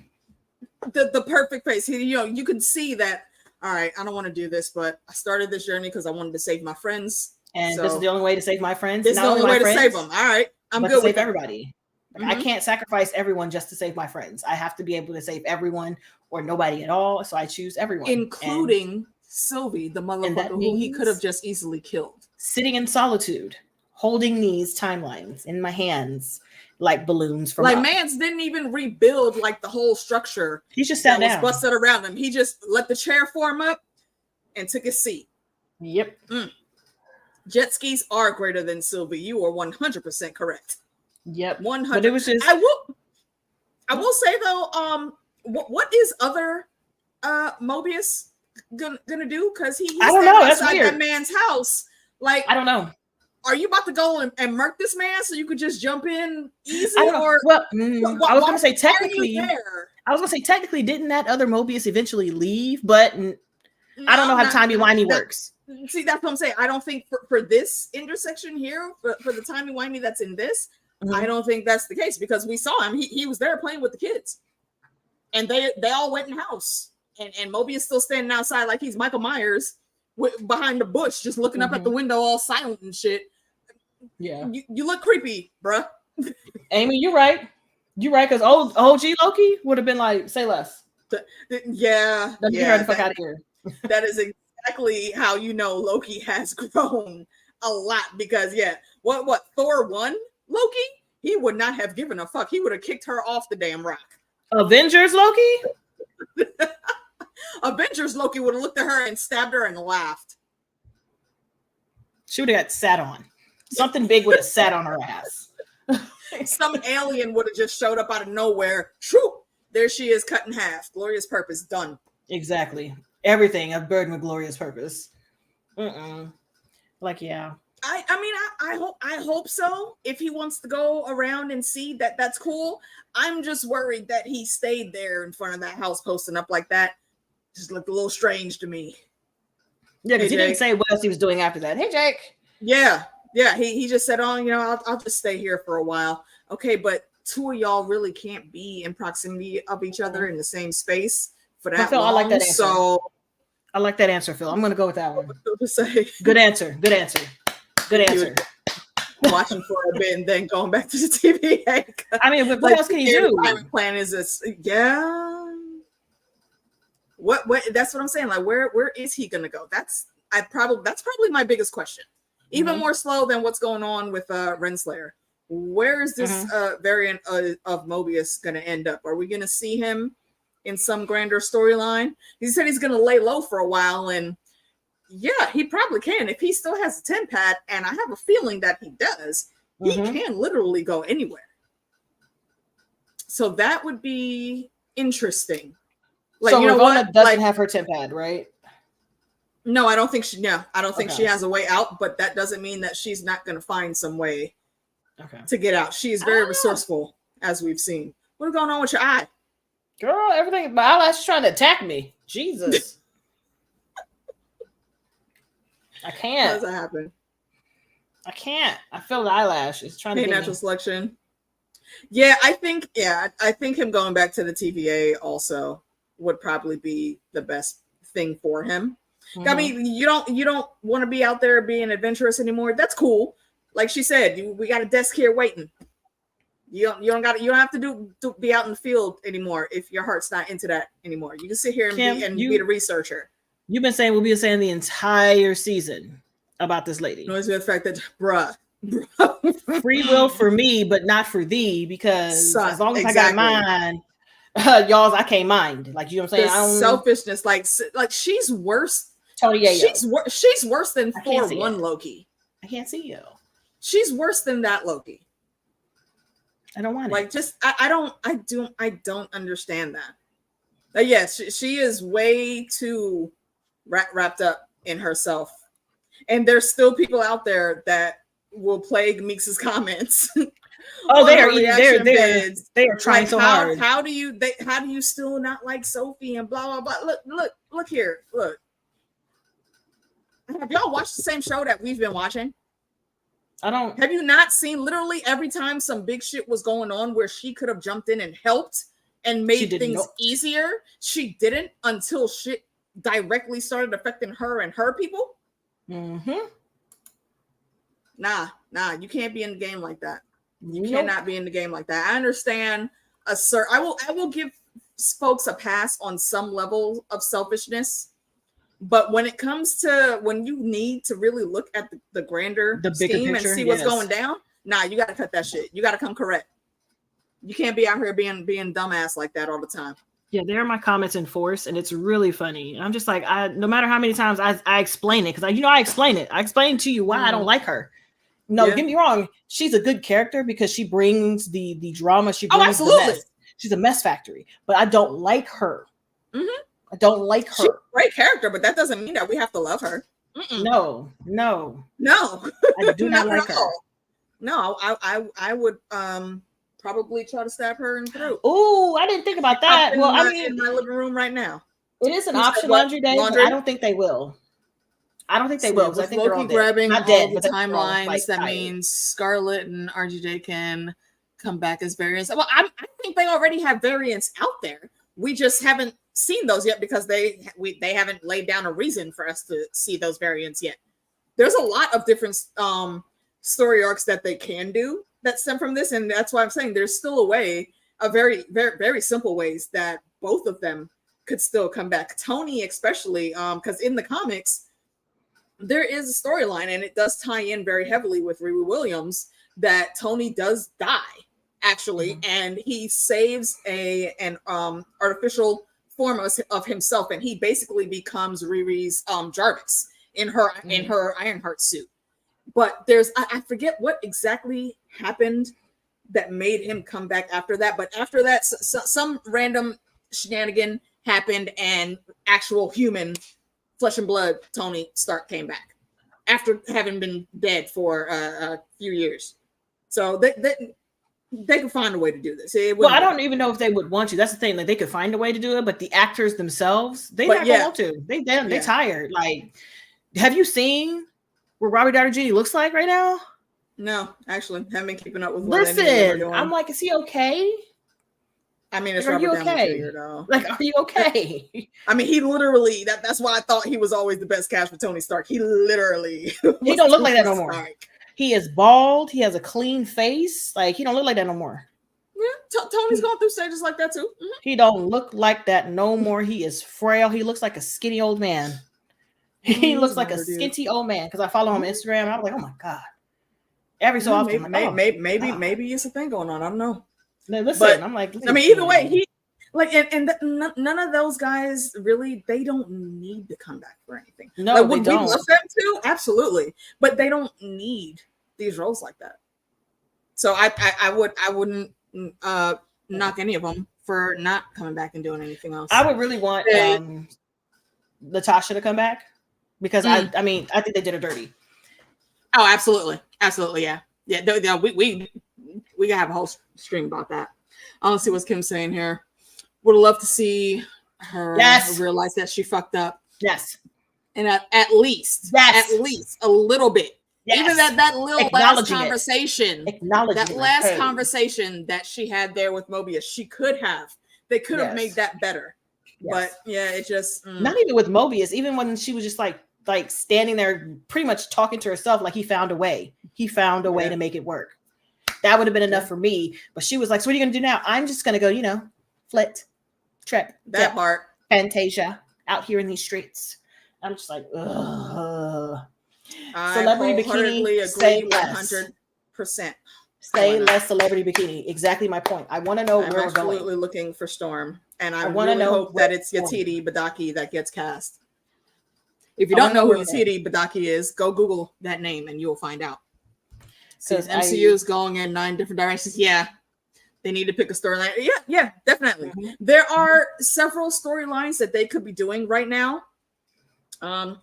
the perfect face. You could see that, all right, I don't want to do this, but I started this journey because I wanted to save my friends. And this is the only way to save my friends. This is the only way to save them. All right. I'm good with everybody. I can't sacrifice everyone just to save my friends. I have to be able to save everyone or nobody at all. So I choose everyone. Including Sylvie, the motherfucker who he could have just easily killed. Sitting in solitude, holding these timelines in my hands like balloons from Mance didn't even rebuild like the whole structure. He just sat down. Was busted around him. He just let the chair form up and took his seat. Yep. Jet skis are greater than Sylvie. You are 100% correct. Yep. 100. But it was just I will say though, what is other Mobius gonna do? Because he's I don't know. That's outside weird. that man's house. Like, I don't know. Are you about to go and murk this man so you could just jump in easy? I don't know. Or well, I was gonna say technically. I was gonna say technically, didn't that other Mobius eventually leave? But I don't know how timey-wimey works. See, that's what I'm saying. I don't think for this intersection here, for the timey-wimey that's in this, I don't think that's the case, because we saw him. He was there playing with the kids, and they all went in house, and Mobius still standing outside like he's Michael Myers behind the bush, just looking up at the window, all silent and shit. Yeah, you look creepy, bruh. Amy, you're right. You're right, because OG Loki would have been like, say less. Yeah, get her the fuck out of here. That is exactly how you know Loki has grown a lot, because what Thor 1 Loki, he would not have given a fuck. He would have kicked her off the damn rock. Avengers Loki? Avengers Loki would have looked at her and stabbed her and laughed. She would have got sat on. Something big would have sat on her ass. Some alien would have just showed up out of nowhere. Shoo! There she is, cut in half. Glorious purpose, done. Exactly. Everything a burden with glorious purpose. Like, yeah. I hope so. If he wants to go around and see that, that's cool. I'm just worried that he stayed there in front of that house posting up like that. Just looked a little strange to me. Yeah, because he didn't say what else he was doing after that. Hey, Jake. Yeah. He just said, "Oh, I'll just stay here for a while." Okay, but two of y'all really can't be in proximity of each other in the same space for that Phil, long. I like that answer. So I like that answer, Phil. I'm going to go with that one. To say. Good answer. Good answer. Good answer. Watching for a bit and then going back to the TVA. I mean, what else can he do? The plan is this. Yeah. What? That's what I'm saying. Like, where is he gonna go? That's probably my biggest question. Even more slow than what's going on with Renslayer. Where is this variant of Mobius gonna end up? Are we gonna see him in some grander storyline? He said he's gonna lay low for a while, and yeah, he probably can. If he still has a 10-pad, and I have a feeling that he does, he can literally go anywhere. So that would be interesting. Like, so Ravonna doesn't like, have her 10-pad, right? No, I don't think she. No, I don't think she has a way out. But that doesn't mean that she's not going to find some way to get out. She is very resourceful, as we've seen. What's going on with your eye, girl? Everything. My eyelash is trying to attack me. Jesus, I can't. How does that happen? I can't. I feel the eyelash. It's trying to natural selection. Yeah, I think him going back to the TVA also would probably be the best thing for him. I mean, you don't want to be out there being adventurous anymore. That's cool. Like she said, we got a desk here waiting. You don't have to be out in the field anymore if your heart's not into that anymore. You can sit here and be the researcher. We've been saying the entire season about this lady. Noise the fact that bruh. Free will for me, but not for thee, because as long as I got mine, y'all's I can't mind. Like, you know what I'm saying? Selfishness, like she's worse. Tony, she's worse than Thor 1 Loki. I can't see you. She's worse than that Loki. I don't want it. Like, just I don't understand that. But yes, she is way too wrapped up in herself, and there's still people out there that will plague Meeks' comments. Oh, they are trying like, so hard. How do you still not like Sophie and blah blah blah? Look here. Look. Have y'all watched the same show that we've been watching? I don't. Have you not seen literally every time some big shit was going on where she could have jumped in and helped and made things easier? She didn't until shit directly started affecting her and her people. Nah, you can't be in the game like that. You cannot be in the game like that. I understand I will give folks a pass on some level of selfishness, but when it comes to when you need to really look at the grander scheme and see what's going down, nah, you got to cut that shit. You got to come correct. You can't be out here being dumbass like that all the time. Yeah, there are my comments in force, and it's really funny. I'm just like, no matter how many times I explain it, because I explain it. I explain to you why I don't like her. No, get me wrong. She's a good character because she brings the drama. She brings the mess. She's a mess factory, but I don't like her. Mm-hmm. I don't like her. She's a great character, but that doesn't mean that we have to love her. No. I do not like her. No, I would probably try to stab her in the throat. Oh, I didn't think about that. Well, I mean, in my living room right now. It is an option laundry day, but I don't think they will. I don't think they will. I think Loki they're all grabbing not dead, all the timelines. like, that means Scarlet and RGJ can come back as variants. Well, I think they already have variants out there. We just haven't seen those yet because they haven't laid down a reason for us to see those variants yet. There's a lot of different story arcs that they can do that stem from this, and that's why I'm saying there's still a way, a very, very, very simple ways that both of them could still come back. Tony, especially, because in the comics, there is a storyline, and it does tie in very heavily with Riri Williams, that Tony does die, actually, and he saves an artificial form of himself, and he basically becomes Riri's Jarvis in her Ironheart suit. But there's I forget what exactly happened that made him come back after that, but after that, some random shenanigan happened, and actual human flesh and blood Tony Stark came back after having been dead for a few years. So they could find a way to do this. Well, I don't even know if they would want to. That's the thing. Like, they could find a way to do it, but the actors themselves, they not want to. They tired. Like, have you seen what Robert Downey Jr. looks like right now? No, actually, haven't been keeping up with. Listen, I'm like, is he okay? I mean, it's like, Robert Downey Jr. though. Like, are you okay? I mean, he literally. That's why I thought he was always the best cast for Tony Stark. He literally. He don't look like that no more. He is bald. He has a clean face. Like, he don't look like that no more. Yeah, Tony's going through stages like that too. Mm-hmm. He don't look like that no more. He is frail. He looks like a skinny old man. He looks like a skinty old man, because I follow him on Instagram. And I'm like, oh my god. Every so often, maybe it's a thing going on. I don't know. No, listen, I'm like, I mean, either way, he like, and none of those guys really, they don't need to come back for anything. No, like, they would don't. we love them to? Absolutely, but they don't need these roles like that. So I wouldn't knock any of them for not coming back and doing anything else. I would really want Natasha to come back, because I mean, I think they did her dirty. Oh, absolutely, yeah. We gotta have a whole stream about that. Let's see what Kim's saying here. Would love to see her realize that she fucked up. Yes, and at least a little bit. Yes. Even that little last conversation, conversation that she had there with Mobius, they could have made that better. Yes. But yeah, it just not even with Mobius. Even when she was just like standing there, pretty much talking to herself, like he found a way. He found a way to make it work. That would have been enough for me. But she was like, "So what are you gonna do now?" I'm just gonna go, flit, trip, that part, Fantasia out here in these streets. I'm just like, ugh. Celebrity bikini, say less. 100%. Say less celebrity bikini. Exactly my point. I want to know where we're going. I'm absolutely looking for Storm, and I want to hope that it's Yetiri Badaki that gets cast. If you don't know who Yetiri Badaki is, go Google that name and you'll find out. Because MCU is going in 9 different directions. Yeah, they need to pick a storyline. Yeah, definitely. Mm-hmm. There are several storylines that they could be doing right now. Gotta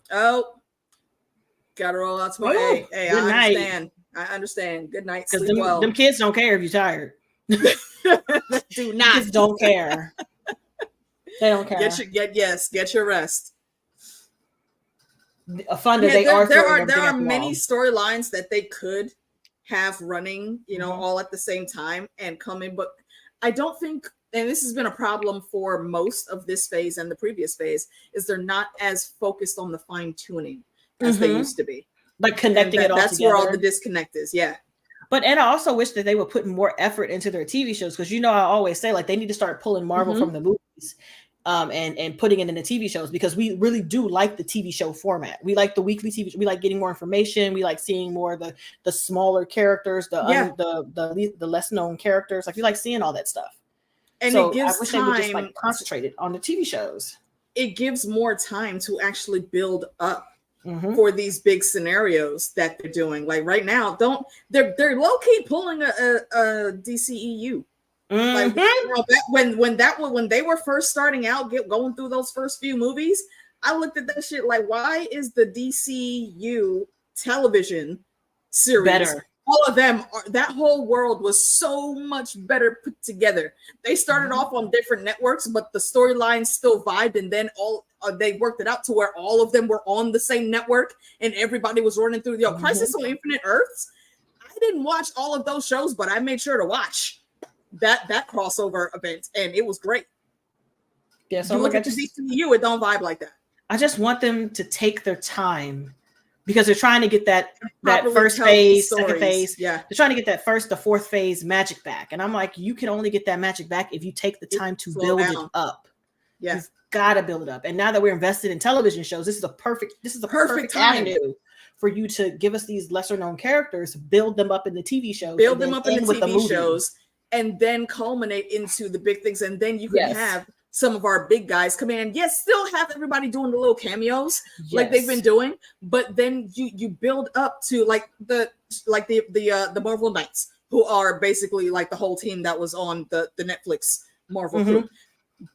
roll out tomorrow. Hey, I understand. Good night. Because them kids don't care if you're tired. Do not. Kids don't care. They don't care. Get your rest. Funda, there are many storylines that they could have running, all at the same time and come in, but I don't think, and this has been a problem for most of this phase and the previous phase, is they're not as focused on the fine tuning as they used to be. Like connecting it all that's together. Where all the disconnect is, yeah. But and I also wish that they would put more effort into their TV shows, because I always say, like, they need to start pulling Marvel from the movies and putting it in the TV shows, because we really do like the TV show format. We like the weekly TV. We like getting more information. We like seeing more of the smaller characters, the less known characters. Like, we like seeing all that stuff. And so it gives I wish time. They would just concentrate on the TV shows. It gives more time to actually build up for these big scenarios that they're doing. Like right now, they're low key pulling a DCEU. Like, when they were first starting out, going through those first few movies, I looked at that shit like, why is the DCU television series better? All of them that whole world was so much better put together. They started off on different networks, but the storylines still vibed, and then they worked it out to where all of them were on the same network, and everybody was running through the Crisis on Infinite Earths. I didn't watch all of those shows, but I made sure to watch that crossover event, and it was great. Yeah, so look at the DCU, it don't vibe like that. I just want them to take their time, because they're trying to get that first phase, second phase. Yeah, they're trying to get that first, the fourth phase magic back, and I'm like, you can only get that magic back if you take the time to build it up. Yeah, you've got to build it up. And now that we're invested in television shows, this is a perfect avenue for you to give us these lesser known characters, build them up in the TV shows, build them up in the TV shows, and then culminate into the big things, and then you can have some of our big guys come in. Yes, still have everybody doing the little cameos like they've been doing, but then you build up to like the Marvel Knights, who are basically like the whole team that was on the Netflix Marvel group.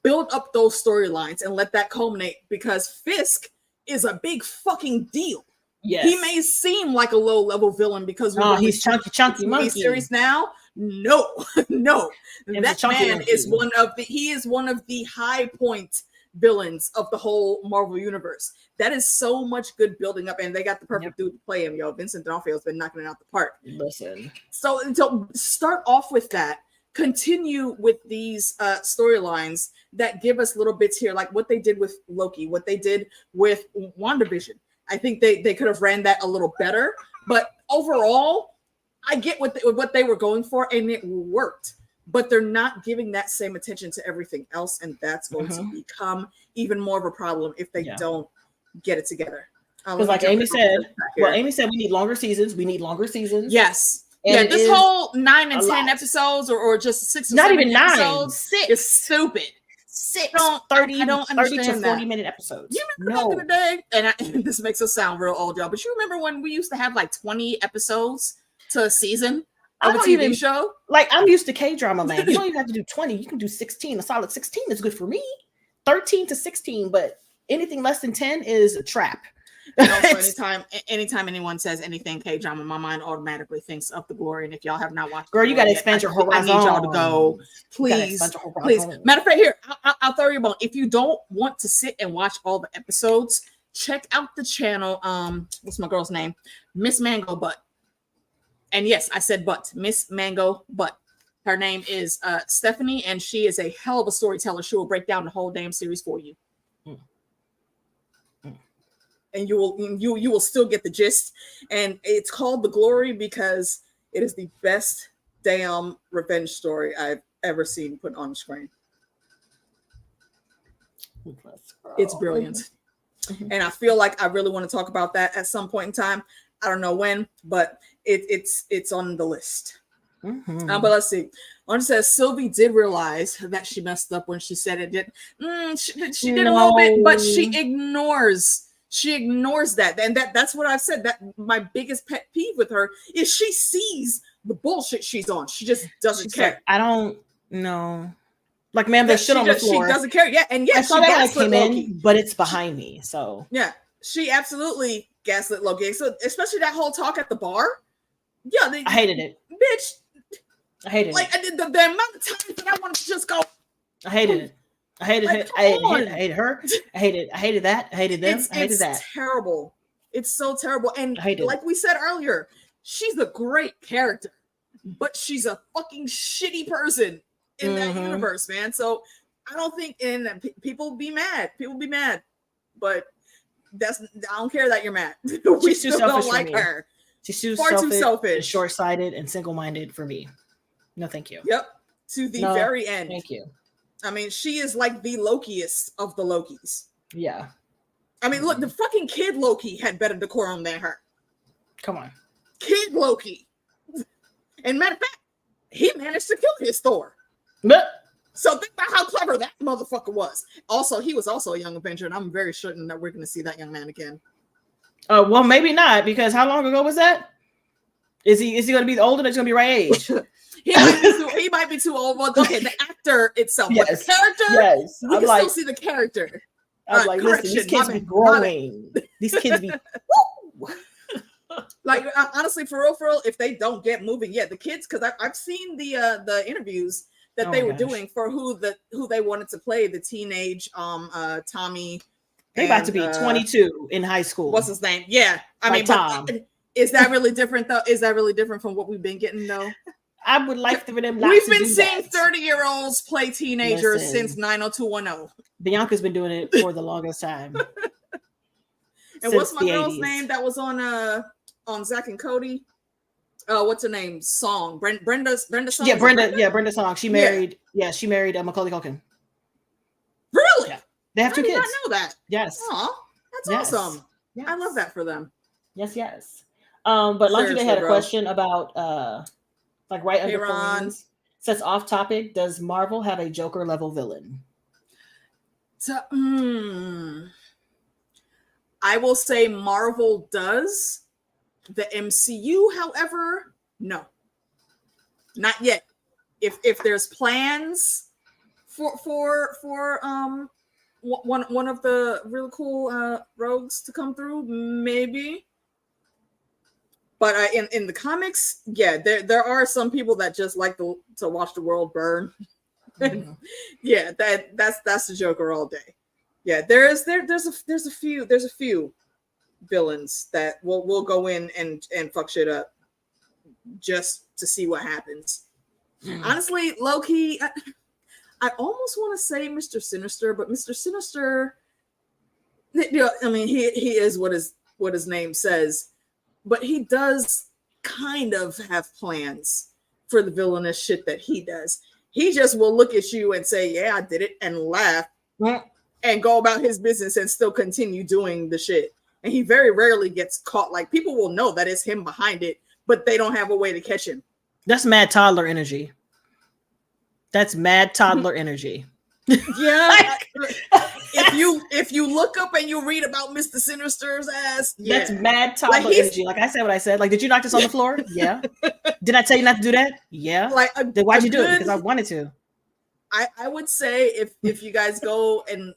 Build up those storylines and let that culminate, because Fisk is a big fucking deal. Yes. He may seem like a low level villain because he's chunky monkey series now. No, that man is one of the high point villains of the whole Marvel universe. That is so much good building up, and they got the perfect dude to play him. Yo, Vincent D'Onofrio's been knocking it out the park. Listen, so start off with that. Continue with these storylines that give us little bits here, like what they did with Loki, what they did with WandaVision. I think they could have ran that a little better, but overall, I get what they were going for, and it worked. But they're not giving that same attention to everything else, and that's going to become even more of a problem if they don't get it together. Because like Amy said, we need longer seasons. We need longer seasons. Yes. And this whole 9 and 10 episodes, or just 6 or not 7 even 9 episodes, 6 is stupid. 6 I don't 30 to 40 that. minute episodes. You remember back in the day, and this makes us sound real old, y'all, but you remember when we used to have like 20 episodes to a season of a TV show? Like, I'm used to K-drama, man. You don't even have to do 20. You can do 16. A solid 16 is good for me. 13 to 16, but anything less than 10 is a trap. And also, anytime anyone says anything K-drama, my mind automatically thinks of The Glory. And if y'all have not watched, girl, you gotta expand your horizon. I need y'all to go, please. Matter of fact, here, I'll throw you a bone. If you don't want to sit and watch all the episodes, check out the channel. What's my girl's name? Miss Mango Butt. And yes, I said butt. Miss Mango Butt. Her name is Stephanie, and she is a hell of a storyteller. She will break down the whole damn series for you. And you will still get the gist. And it's called The Glory because it is the best damn revenge story I've ever seen put on screen. It's brilliant. And I feel like I really want to talk about that at some point in time. I don't know when, but it's on the list. But let's see. One says Sylvie did realize that she messed up when she said it did. She did a little bit, but she ignores that. And that's what I've said. That my biggest pet peeve with her is she sees the bullshit she's on. She just doesn't care. I don't know. Like, man, there's shit on the floor. She doesn't care. Yeah, and yeah, I saw that when I came in, but it's behind me. So yeah, she absolutely gaslit Loki. So especially that whole talk at the bar. Yeah, I hated it, bitch. I hated it. I did the amount of times that I wanted to just go. I hated it. I hated it. I hated her. I hated that. I hated them. I hated that. It's terrible. It's so terrible. And like we said earlier, she's a great character, but she's a fucking shitty person in that universe, man. So I don't think, and people be mad. People be mad, but I don't care that you're mad. We still don't like her. She's too selfish, short-sighted, and single-minded for me. No, thank you. Yep. To the very end. Thank you. I mean, she is like the Lokiest of the Lokis. Yeah. I mean, look, the fucking kid Loki had better decorum than her. Come on. Kid Loki. And matter of fact, he managed to kill his Thor. So think about how clever that motherfucker was. Also, he was also a young Avenger, and I'm very certain that we're going to see that young man again. Well, maybe not, because how long ago was that? Is he going to be older? That's going to be right age. He might be too old. Well, okay, the actor itself, but the character, yes, we can still see the character. I'm like, listen, these kids be growing. These kids be like honestly, for real, if they don't get moving, the kids, because I've seen the interviews that they were doing for who they wanted to play the teenage Tommy. They about to be 22 in high school. What's his name? Yeah, I mean, Tom. Is that really different though? Is that really different from what we've been getting though? I would like for them not We've to been do seeing that. 30-year-olds play teenagers since 90210. Bianca's been doing it for the longest time. And what's my girl's name that was on Zach and Cody? What's her name? Song. Brenda Song. Yeah, Brenda Song. She married Macaulay Culkin. Really? Yeah. They have 2 kids. I did not know that. Yes. Aw, that's awesome. Yes. I love that for them. Yes. But Lucky Day had a question about like right under Feline's. Says off topic, does Marvel have a Joker level villain? So, I will say Marvel does. The MCU, however, no. Not yet. If there's plans for one of the really cool rogues to come through, maybe. But in the comics, there are some people that just like to watch the world burn. Mm-hmm. That's the Joker all day. Yeah, there's a few villains that will go in and fuck shit up just to see what happens. Honestly, Loki, I almost want to say Mr. Sinister, but Mr. Sinister, I mean, he is what his name says. But he does kind of have plans for the villainous shit that he does. He just will look at you and say, yeah, I did it, and laugh and go about his business and still continue doing the shit. And he very rarely gets caught. Like, people will know that it's him behind it, but they don't have a way to catch him. That's mad toddler energy. That's mad toddler energy. Yeah. If you look up and you read about Mr. Sinister's ass, that's mad toddler energy. Like I said what I said. Like, did you knock this on the floor? Yeah. Did I tell you not to do that? Yeah. Like, then why'd you do it? Because I wanted to. I would say if you guys go and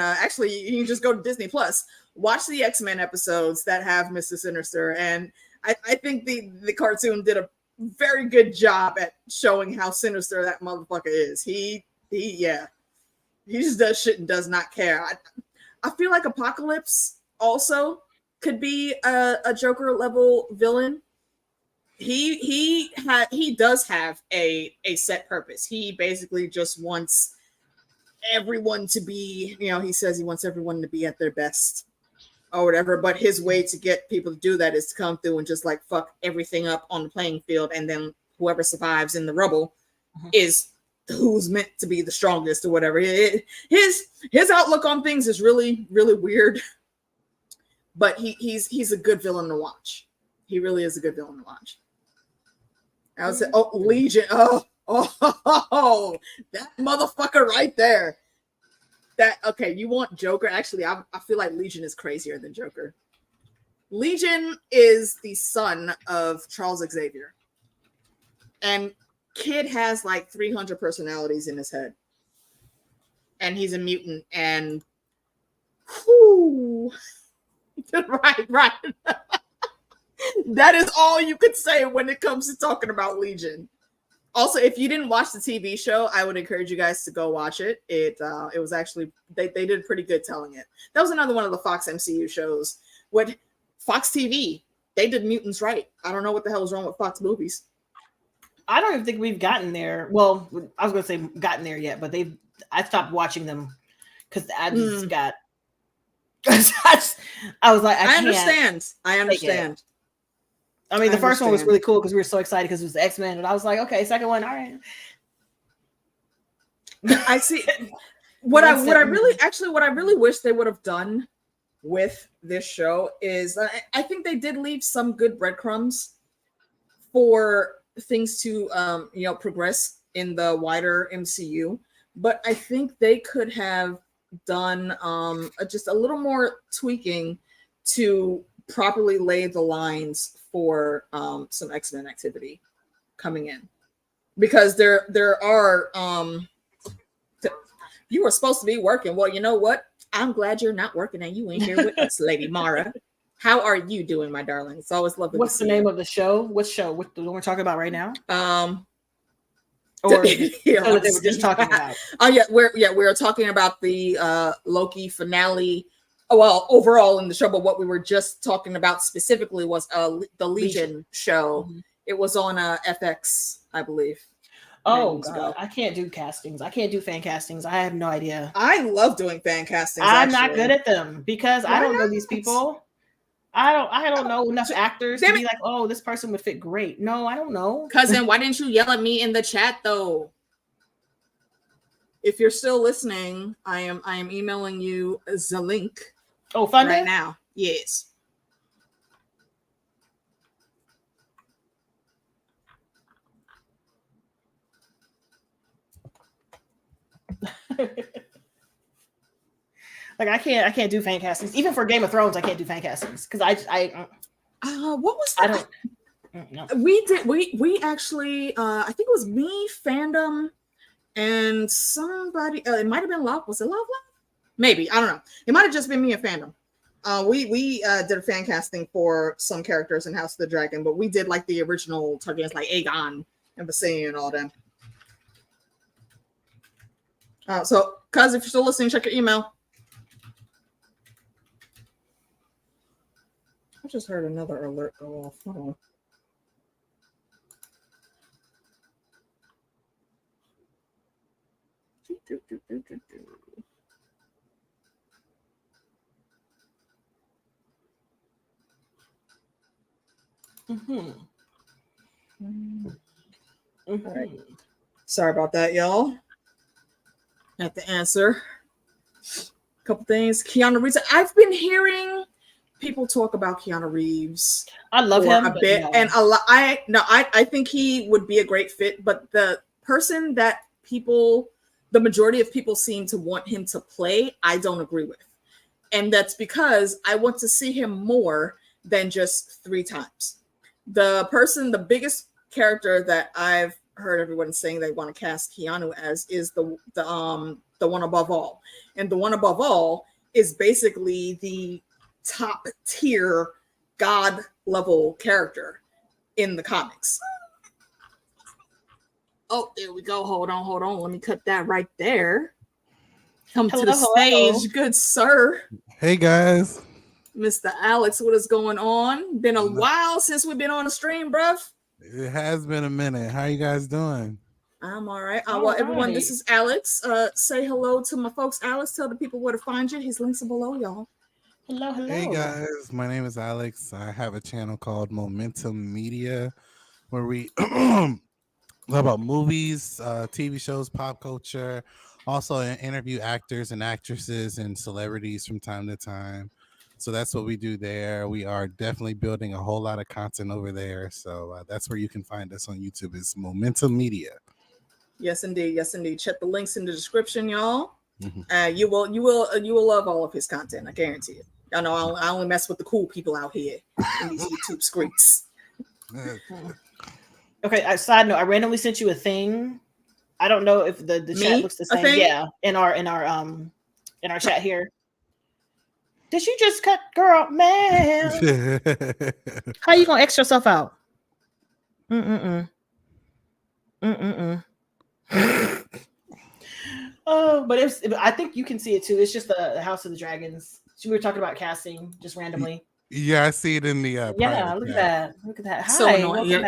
actually you can just go to Disney Plus, watch the X-Men episodes that have Mr. Sinister, and I think the cartoon did a very good job at showing how sinister that motherfucker is. He just does shit and does not care. I feel like Apocalypse also could be a Joker level villain. He does have a set purpose. He basically just wants everyone to be, he says he wants everyone to be at their best or whatever, but his way to get people to do that is to come through and just like fuck everything up on the playing field, and then whoever survives in the rubble is who's meant to be the strongest or whatever. His outlook on things is really, really weird, but he's a good villain to watch. He really is a good villain to watch. I would say, Legion. Oh, that motherfucker right there. You want Joker? Actually, I feel like Legion is crazier than Joker. Legion is the son of Charles Xavier. And kid has like 300 personalities in his head. And he's a mutant, and whoo. Right. That is all you could say when it comes to talking about Legion. Also, if you didn't watch the TV show, I would encourage you guys to go watch it. It was actually, they did pretty good telling it. That was another one of the Fox MCU shows. With Fox TV, they did mutants right. I don't know what the hell is wrong with Fox movies. I don't even think we've gotten there. Well, I was going to say gotten there yet, but I stopped watching them because I just got, I was like, I understand. I mean, the first one was really cool because we were so excited because it was the X-Men, and I was like, okay, second one, all right. I see. What I really wish they would have done with this show is I think they did leave some good breadcrumbs for things to progress in the wider MCU, but I think they could have done just a little more tweaking to properly lay the lines for some X-Men activity coming in, because there are you were supposed to be working. Well, you know what? I'm glad you're not working and you ain't here with us, Lady Mara. How are you doing, my darling? It's always lovely. What's the name of the show? What show? What the one we're talking about right now? Or yeah, they were just talking about. Oh yeah, we're talking about the Loki finale. Oh, well, overall in the show, but what we were just talking about specifically was the Legion show. Mm-hmm. It was on FX, I believe. Oh God, I can't do castings. I can't do fan castings. I have no idea. I love doing fan castings. I'm not good at them because I don't know these people. I don't know enough actors to be like, oh, this person would fit great. No, I don't know. Cousin, why didn't you yell at me in the chat though? If you're still listening, I am emailing you the link. Oh, Funda? Right now. Yes. Like I can't do fan castings. Even for Game of Thrones, I can't do fan castings because what was that? I don't know. We actually I think it was me, Fandom, and somebody. It might have been Love. Was it Love? Maybe, I don't know. It might have just been me and Fandom. We did a fan casting for some characters in House of the Dragon, but we did like the original Targaryens, like Aegon and Viserion and all them. So, cuz if you're still listening, check your email. I just heard another alert go off. Hold on. Mm-hmm. All right. Sorry about that, y'all. I have to answer a couple things. Keanu Reeves. I've been hearing people talk about Keanu Reeves. I love him a bit, no. And a lot. I think he would be a great fit, but the person that the majority of people seem to want him to play, I don't agree with, and that's because I want to see him more than just 3 times. The biggest character that I've heard everyone saying they want to cast Keanu as is the One Above All, and the One Above All is basically the top tier god level character in the comics. Oh, there we go. Hold on. Let me cut that right there. Come to the stage, good sir. Hey guys. Mr. Alex, what is going on? Been a while since we've been on the stream, bruv. It has been a minute. How you guys doing? I'm all right. Well, everyone, this is Alex. Say hello to my folks. Alex, tell the people where to find you. His links are below, y'all. Hello. Hey guys, my name is Alex. I have a channel called Momentum Media where we talk about movies, TV shows, pop culture. Also interview actors and actresses and celebrities from time to time. So that's what we do there. We are definitely building a whole lot of content over there. So that's where you can find us on YouTube. Is Momentum Media. Yes, indeed. Check the links in the description, y'all. Mm-hmm. You will love all of his content. I guarantee it. I know I only mess with the cool people out here in these YouTube streets. Okay. Side note: I randomly sent you a thing. I don't know if the chat looks the same. Yeah, in our chat here. Did you just cut, girl, man? How you gonna X yourself out? Oh, but I think you can see it too. It's just the House of the Dragons. We were talking about casting just randomly. Yeah, I see it in the yeah. Look at that. Hi, so annoying.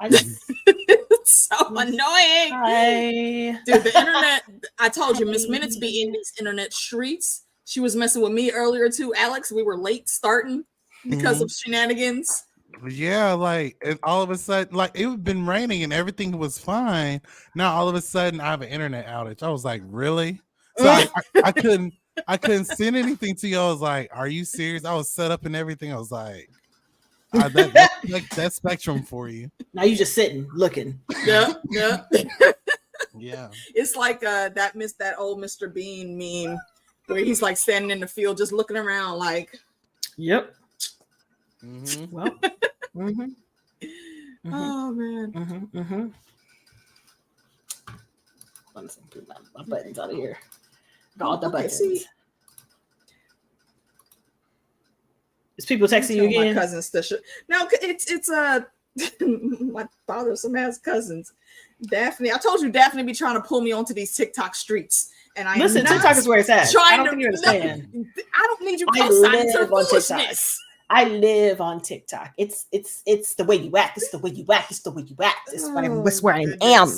It's so annoying. Hi, dude. The internet. I told you, Miss Minutes be in these internet streets. She was messing with me earlier too, Alex. We were late starting because of shenanigans. Yeah, like all of a sudden, like it had been raining and everything was fine. Now all of a sudden, I have an internet outage. I was like, really? So I couldn't send anything to you. I was like, are you serious? I was set up and everything. I was like, that's Spectrum for you. Now you just sitting, looking. Yeah. Yeah. It's like that old Mr. Bean meme. Where he's like standing in the field, just looking around, like, yep. Mm-hmm. Well, mm-hmm. Oh man. Mm-hmm. Let me put my buttons out of here. All the buttons. See, is people texting you again? My cousins to no, it's my bothersome ass cousins. Daphne, I told you Daphne be trying to pull me onto these TikTok streets. And I listen, TikTok is where it's at. I don't think you understand. I don't need you co-signing to the foolishness. I live on TikTok. It's the way you act. It's the way you act. It's the way you act. It's where I am.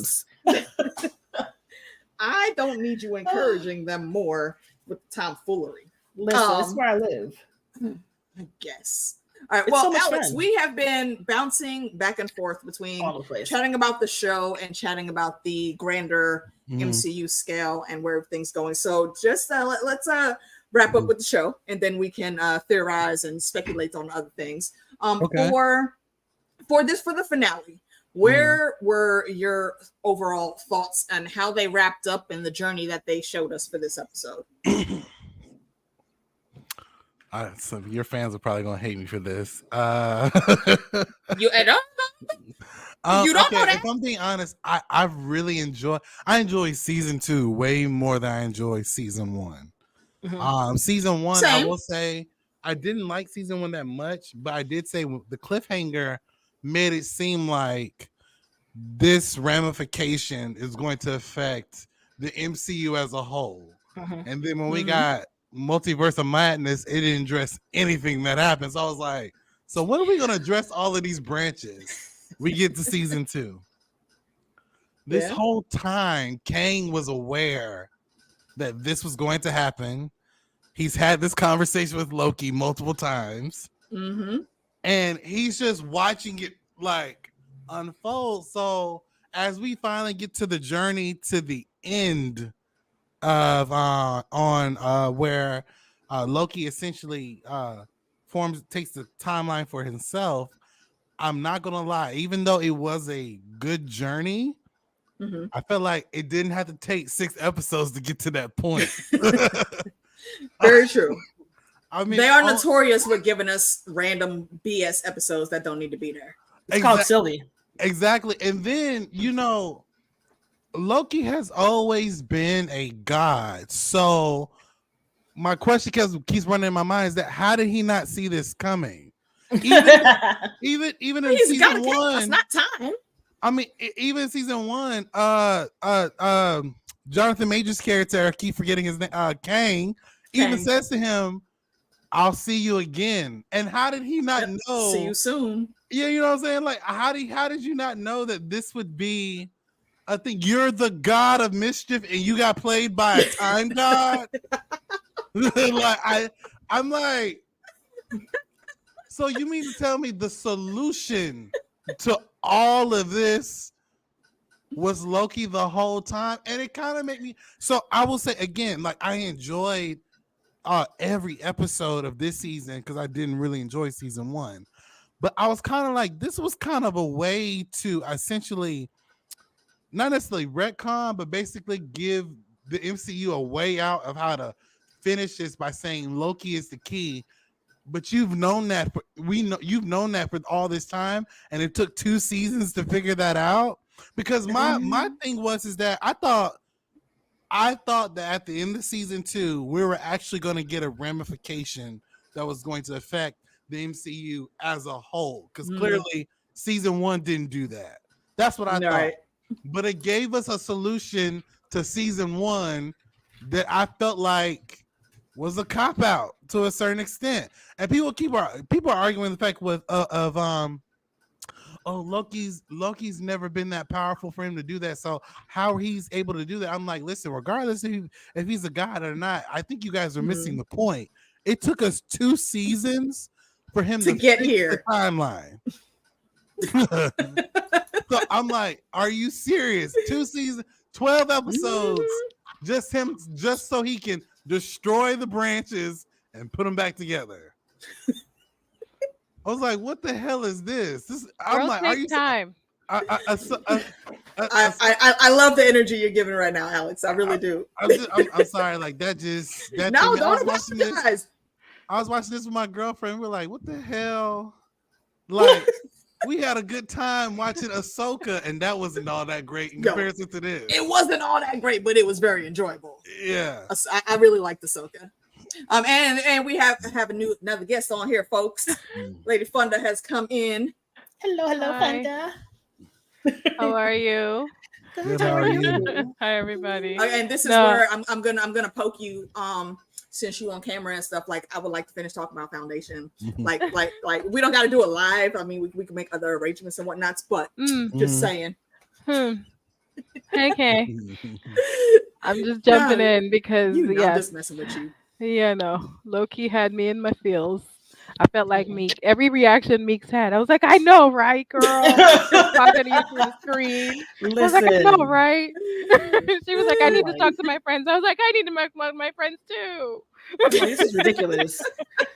I don't need you encouraging them more with tomfoolery. Listen, that's where I live. I guess. All right. Well, so Alex, we have been bouncing back and forth between chatting about the show and chatting about the grander MCU scale and where everything's going. So just let's wrap up with the show, and then we can theorize and speculate on other things. For the finale, where were your overall thoughts on how they wrapped up in the journey that they showed us for this episode? So your fans are probably gonna hate me for this. You don't know that. If I'm being honest, I really enjoy season 2 way more than I enjoy season 1. Mm-hmm. Season 1, Same. I will say I didn't like season 1 that much, but I did say the cliffhanger made it seem like this ramification is going to affect the MCU as a whole. Mm-hmm. And then when we got Multiverse of Madness, it didn't address anything that happened. So I was like, so when are we going to address all of these branches? We get to season 2. This whole time, Kang was aware that this was going to happen. He's had this conversation with Loki multiple times. Mm-hmm. And he's just watching it like unfold. So as we finally get to the journey to the end of where Loki essentially takes the timeline for himself, I'm not gonna lie, even though it was a good journey, I felt like it didn't have to take 6 episodes to get to that point. Very true. I mean, they are notorious for giving us random BS episodes that don't need to be there. It's called Sylvie. Exactly. And then, Loki has always been a god. So my question keeps running in my mind is that how did he not see this coming? Even in season 1, it's not time. I mean, even in season 1, Jonathan Major's character, I keep forgetting his name, Kang, even says to him, "I'll see you again." And how did he not know? See you soon. Yeah, you know what I'm saying? Like, how did you not know that this would be? I think you're the god of mischief, and you got played by a time god. I'm like, so you mean to tell me the solution to all of this was Loki the whole time? And it kind of made me. So I will say again, like I enjoyed every episode of this season because I didn't really enjoy season 1, but I was kind of like, this was kind of a way to essentially not necessarily retcon, but basically give the MCU a way out of how to finish this by saying Loki is the key. But you've known that you've known that for all this time, and it took 2 seasons to figure that out. Because my thing is that I thought that at the end of season 2, we were actually going to get a ramification that was going to affect the MCU as a whole. Because clearly season 1 didn't do that. That's what I thought. But it gave us a solution to season 1 that I felt like was a cop out to a certain extent. And people are arguing the fact Loki's never been that powerful for him to do that. So how he's able to do that, I'm like, listen, regardless if he's a god or not, I think you guys are missing the point. It took us 2 seasons for him to get here. The timeline. So I'm like, are you serious? 2 seasons, 12 episodes, just so he can destroy the branches and put them back together. I was like, what the hell is this? I'm like, are you time? I love the energy you're giving right now, Alex. I really do. I'm sorry, like that no, don't apologize. I was watching this with my girlfriend. We're like, what the hell? Like, we had a good time watching Ahsoka, and that wasn't all that great in comparison to this. It wasn't all that great, but it was very enjoyable. Yeah. I really liked Ahsoka. And we have another guest on here, folks. Lady Funda has come in. Hello, Hi. Funda. How are you? Good, how are you? Hi, everybody. And this is where I'm gonna poke you. Since you on camera and stuff, like I would like to finish talking about Foundation. like we don't got to do it live. I mean, we can make other arrangements and whatnots, but just saying. Okay. I'm just jumping in because I'm just messing with you. Yeah, no. Loki had me in my feels. I felt like Meek. Every reaction Meeks had, I was like, I know, right, girl? Talking to you through the screen. I was like, I know, right? She was like, I need to talk to my friends. I was like, I need to make my friends too. This is ridiculous.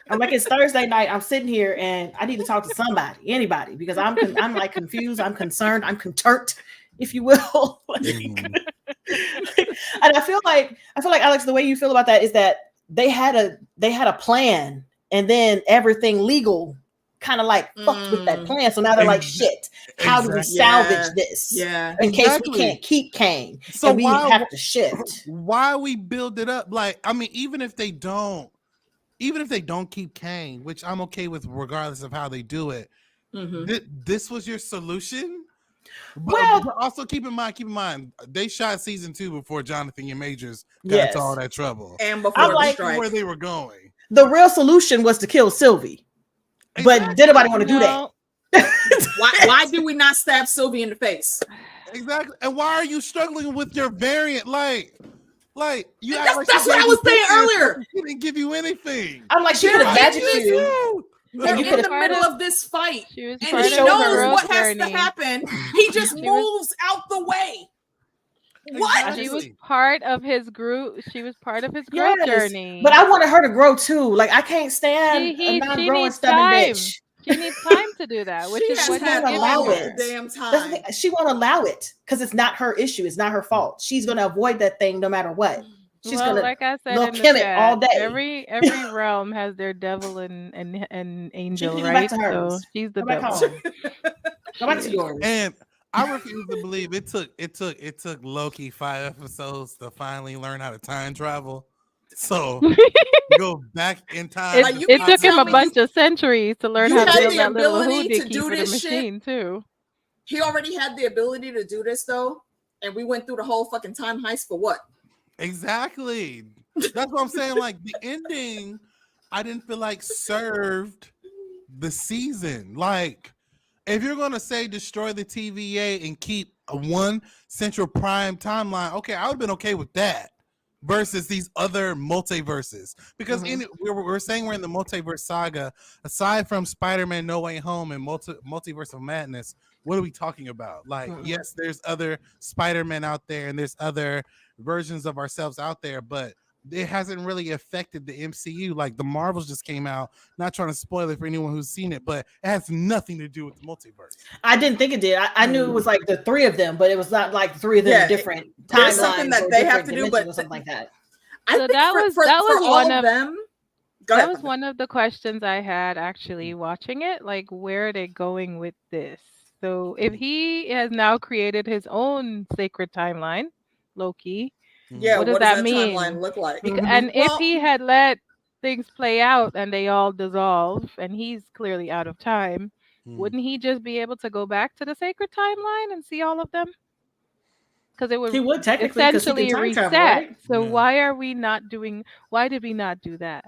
I'm like, it's Thursday night. I'm sitting here and I need to talk to somebody, anybody, because I'm like confused. I'm concerned. I'm content, if you will. And I feel like Alex, the way you feel about that is that they had a plan. And then everything legal kind of like fucked with that plan. So now they're like, shit, how do we salvage this? Yeah. In case we can't keep Kane. So we have to shift. Why we build it up? Like, I mean, even if they don't keep Kane, which I'm okay with regardless of how they do it, this was your solution? But also keep in mind, they shot season 2 before Jonathan and Majors got into all that trouble. And before where they were going. The real solution was to kill Sylvie, but did nobody want to do that? Why do we not stab Sylvie in the face? Exactly. And why are you struggling with your variant? Like you. That's what I was saying earlier. She didn't give you anything. I'm like, she could have magic you. They're in the middle of this fight, and he knows what has to happen. He just moves out the way. What? She was part of his group. She was part of his growth journey. But I wanted her to grow too. Like I can't stand a non-growing stubborn bitch. She needs time to do that, which is what she's allow it. Damn time. She won't allow it because it's not her issue. It's not her fault. She's gonna avoid that thing no matter what. She's gonna, like I said, in the chat, all day. Every realm has their devil and angel, right? So she's the devil. Go back to yours. And I refuse to believe it took Loki 5 episodes to finally learn how to time travel. So go back in time. It took him a bunch of centuries to learn how to build that little hoodie for the machine too. He already had the ability to do this though, and we went through the whole fucking time heist for what? Exactly. That's what I'm saying. Like the ending, I didn't feel like served the season. Like, if you're gonna say destroy the TVA and keep one central prime timeline, okay, I would have been okay with that. Versus these other multiverses, because we're saying we're in the multiverse saga. Aside from Spider-Man: No Way Home and Multiverse of Madness, what are we talking about? Like, yes, there's other Spider-Man out there, and there's other versions of ourselves out there, but it hasn't really affected the MCU. Like the Marvels just came out, not trying to spoil it for anyone who's seen it, but it has nothing to do with the multiverse. I didn't think it did. I knew it was like the 3 of them, but it was not like 3 of them different timelines. Something that they have to do, but something like that. So that was one of them. That was one of the questions I had actually watching it. Like, where are they going with this? So if he has now created his own sacred timeline, Loki. Yeah, what does that mean? Timeline look like? And if he had let things play out and they all dissolve, and he's clearly out of time, wouldn't he just be able to go back to the sacred timeline and see all of them? Because it would, essentially reset. Travel, right? So why are we not doing? Why did we not do that?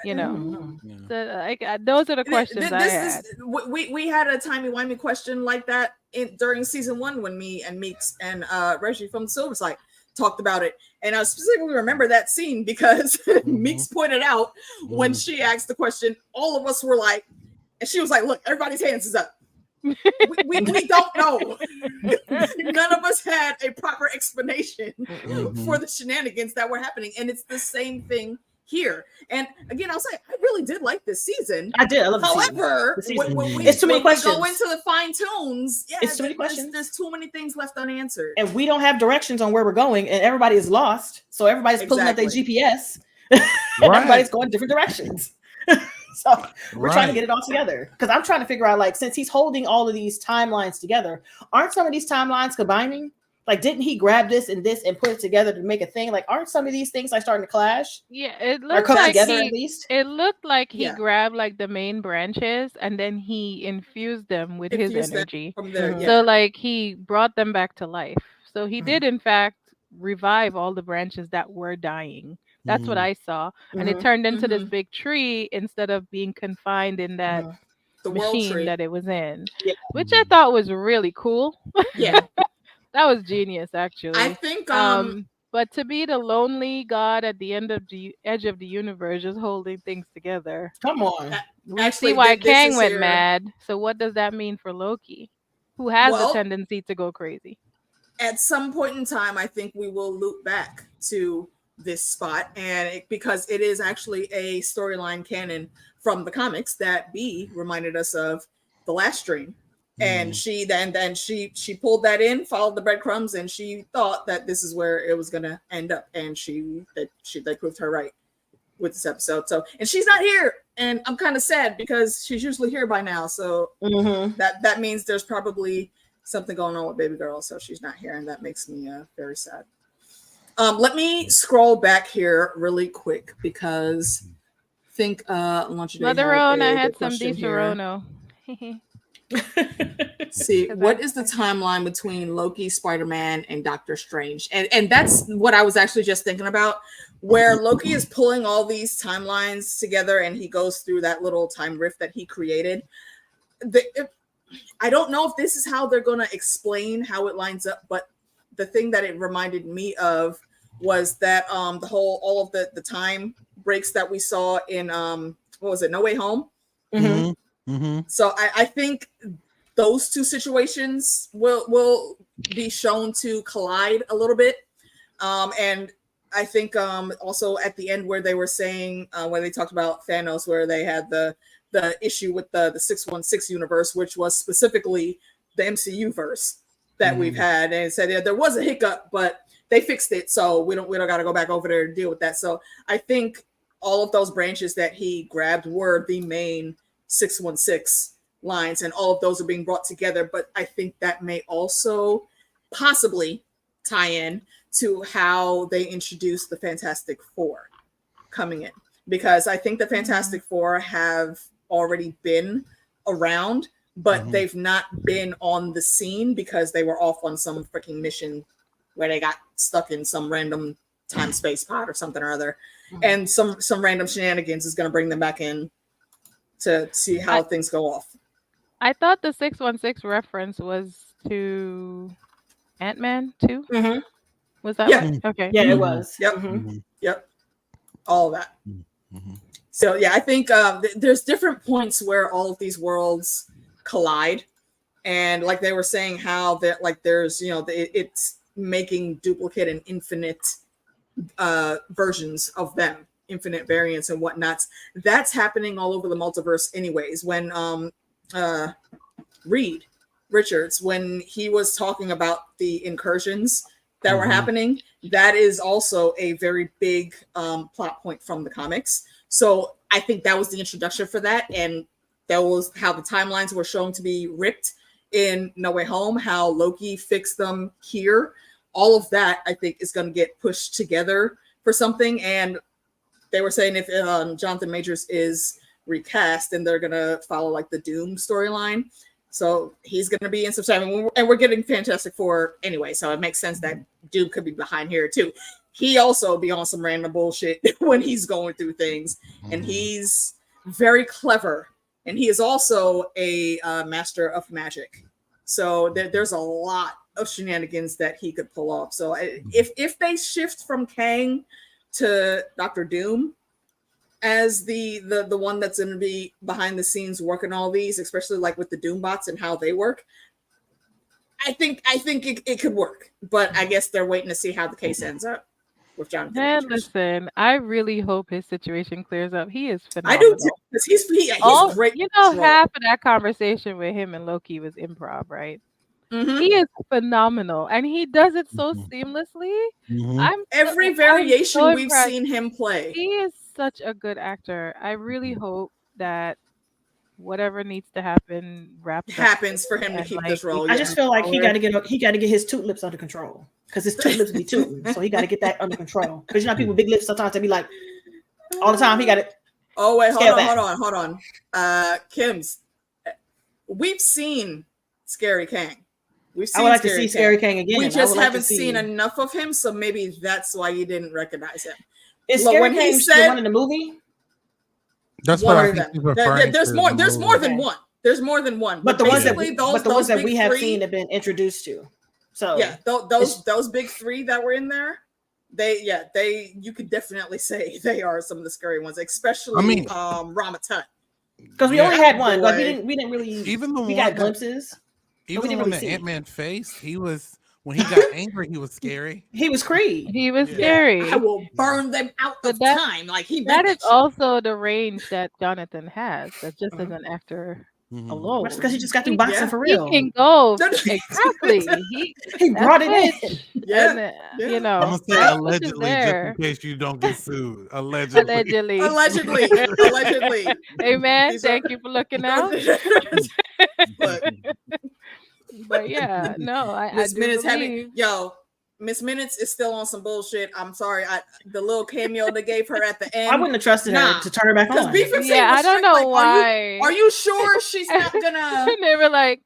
You know, so, those are the questions I had. We had a timey-wimey question like that during season 1 when me and Meeks and Reggie from Silver Side talked about it, and I specifically remember that scene because Meeks pointed out when she asked the question, all of us were like, and she was like, "Look, everybody's hands is up. we don't know." None of us had a proper explanation for the shenanigans that were happening, and it's the same thing here. And again, I'll say I really did like this season. I did. I love However, it's too many questions. We go into the fine tunes. Yeah, it's too many questions. There's too many things left unanswered, and we don't have directions on where we're going, and everybody is lost. So everybody's pulling up their GPS. Everybody's going different directions. So we're trying to get it all together because I'm trying to figure out, like, since he's holding all of these timelines together, aren't some of these timelines combining? Like, didn't he grab this and put it together to make a thing? Like, aren't some of these things like starting to clash? Yeah, it Or looks come like together at least? it looked like he Yeah. grabbed like the main branches and then he infused them with his Infuse them energy. from there. Mhm. Yeah. So like he brought them back to life. So he did in fact revive all the branches that were dying. That's what I saw. And it Mhm. turned into this big tree instead of being confined in that Mhm. The world machine tree. that it was in, Yeah. which I thought was really cool. Yeah. That was genius, actually. I think But to be the lonely god at the end of the edge of the universe, just holding things together, Come on. we actually see why this Kang is went here. mad. So what does that mean for Loki, who has a Well, tendency to go crazy? at some point in time, I think we will loop back to this spot, and because it is actually a storyline canon from the comics that B reminded us of the last stream. And she then she pulled that in, followed the breadcrumbs, and she thought that this is where it was gonna end up, and they proved her right with this episode. So, and she's not here, and I'm kind of sad because she's usually here by now. So that means there's probably something going on with baby girl, so she's not here, and that makes me very sad. Let me scroll back here really quick because I think Mother Rona had some Di Serono. See, what is the timeline between Loki, Spider-Man, and Doctor Strange? And that's what I was actually just thinking about, where Loki is pulling all these timelines together and he goes through that little time rift that he created. I don't know if this is how they're going to explain how it lines up, but the thing that it reminded me of was that all of the time breaks that we saw in what was it, No Way Home? So I think those two situations will be shown to collide a little bit, and I think also at the end where they were saying when they talked about Thanos, where they had the issue with the 616 universe, which was specifically the MCU verse that we've had, and said there was a hiccup, but they fixed it, so we don't got to go back over there and deal with that. So I think all of those branches that he grabbed were the main 616 lines, and all of those are being brought together. But I think that may also possibly tie in to how they introduced the Fantastic Four coming in, because I think the Fantastic Four have already been around, but they've not been on the scene because they were off on some freaking mission where they got stuck in some random time space pod or something or other, and some random shenanigans is going to bring them back in to see how things go off. I thought the 616 reference was to Ant-Man too. Was that one? Okay? Yeah, it was. Yep, all of that. So yeah, I think there's different points where all of these worlds collide, and like they were saying, how that like there's it's making duplicate and infinite versions of them, infinite variants and whatnots. That's happening all over the multiverse anyways. When Reed Richards, when he was talking about the incursions that were happening, that is also a very big plot point from the comics. So I think that was the introduction for that, and that was how the timelines were shown to be ripped in No Way Home, how Loki fixed them here. All of that, I think, is going to get pushed together for something. And they were saying if Jonathan Majors is recast, and they're going to follow like the Doom storyline. So he's going to be in some time. And we're getting Fantastic Four anyway. So it makes sense that Doom could be behind here too. He also be on some random bullshit when he's going through things. And he's very clever. And he is also a master of magic. So there's a lot of shenanigans that he could pull off. So if they shift from Kang to Dr. Doom as the one that's going to be behind the scenes working all these, especially like with the Doom bots and how they work, I think it could work. But I guess they're waiting to see how the case ends up with Jonathan. And listen, I really hope his situation clears up. He is I phenomenal. do too, because he's great. Half of that conversation with him and Loki was improv, right? He is phenomenal, and he does it so seamlessly. Every variation we've seen him play. He is such a good actor. I really hope that whatever needs to happen happens for him to and, keep like, this role. I just feel like he got to get his toot lips under control because his toot lips be tooting, so he got to get that under control. Because you know, people with big lips sometimes they be like all the time. He got it. Oh wait, hold on. Kim's. We've seen Scary Kang. I would like to see Scary Kang again. We just haven't seen enough of him, so maybe that's why you didn't recognize him. Is Scary Kang the one in the movie? That's one what of I them. think. There's more than one. There's more than one. But the ones that we have seen have been introduced to. So yeah, those big three that were in there, you could definitely say they are some of the scary ones, especially Rama Tut. Because we only had one, but we didn't really we got glimpses. Even when the Ant-Man faced, when he got angry, he was scary. He was Creed. He was scary. I will burn them out of time. Like that is also the range that Jonathan has. That's just as an actor alone. That's because he just got through boxing for real. He can go exactly. He brought it in. Yeah. You know, I'm gonna say allegedly, just in case you don't get sued. Allegedly. Amen. Thank you for looking out. But yeah, no, Miss Minutes Miss Minutes is still on some bullshit. I'm sorry. The little cameo they gave her at the end. I wouldn't have trusted her to turn her back on. I don't know why. Are you sure she's not gonna? They were like,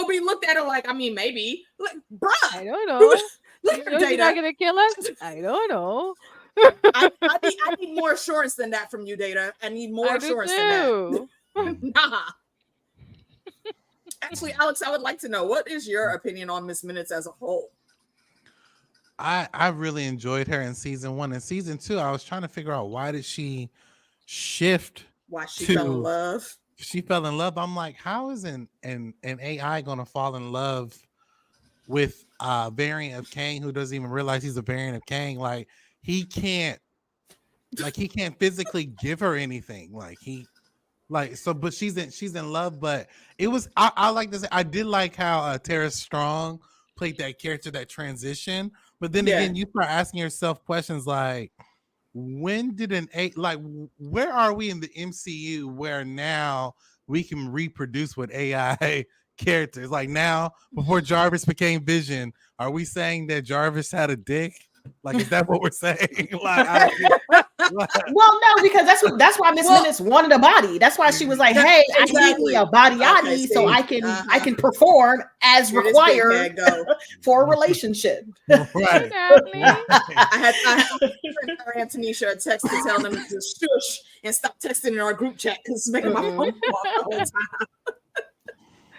we looked at her like, I mean, maybe. Like, bruh. I don't know. You're not gonna kill us? I don't know. I need more assurance than that from you, Data. I need more assurance than that. Nah. Actually, Alex, I would like to know, what is your opinion on Miss Minutes as a whole? I really enjoyed her in season 1. In season 2, I was trying to figure out why did she shift. Why she fell in love. She fell in love. I'm like, how is an AI gonna fall in love with a variant of Kang who doesn't even realize he's a variant of Kang? Like he can't physically give her anything. But she's in love. But it was I like this. I did like how Tara Strong played that character, that transition. But then again, you start asking yourself questions like, when did where are we in the MCU where now we can reproduce with AI characters? Like now, before Jarvis became Vision, are we saying that Jarvis had a dick? Like, is that what we're saying? Well, no, because that's why Miss Minutes wanted a body. That's why she was like, "Hey, I need a body so I can perform as required for a relationship." Right. I had Antonisha a text to tell them to shush and stop texting in our group chat because it's making my phone fall the whole time.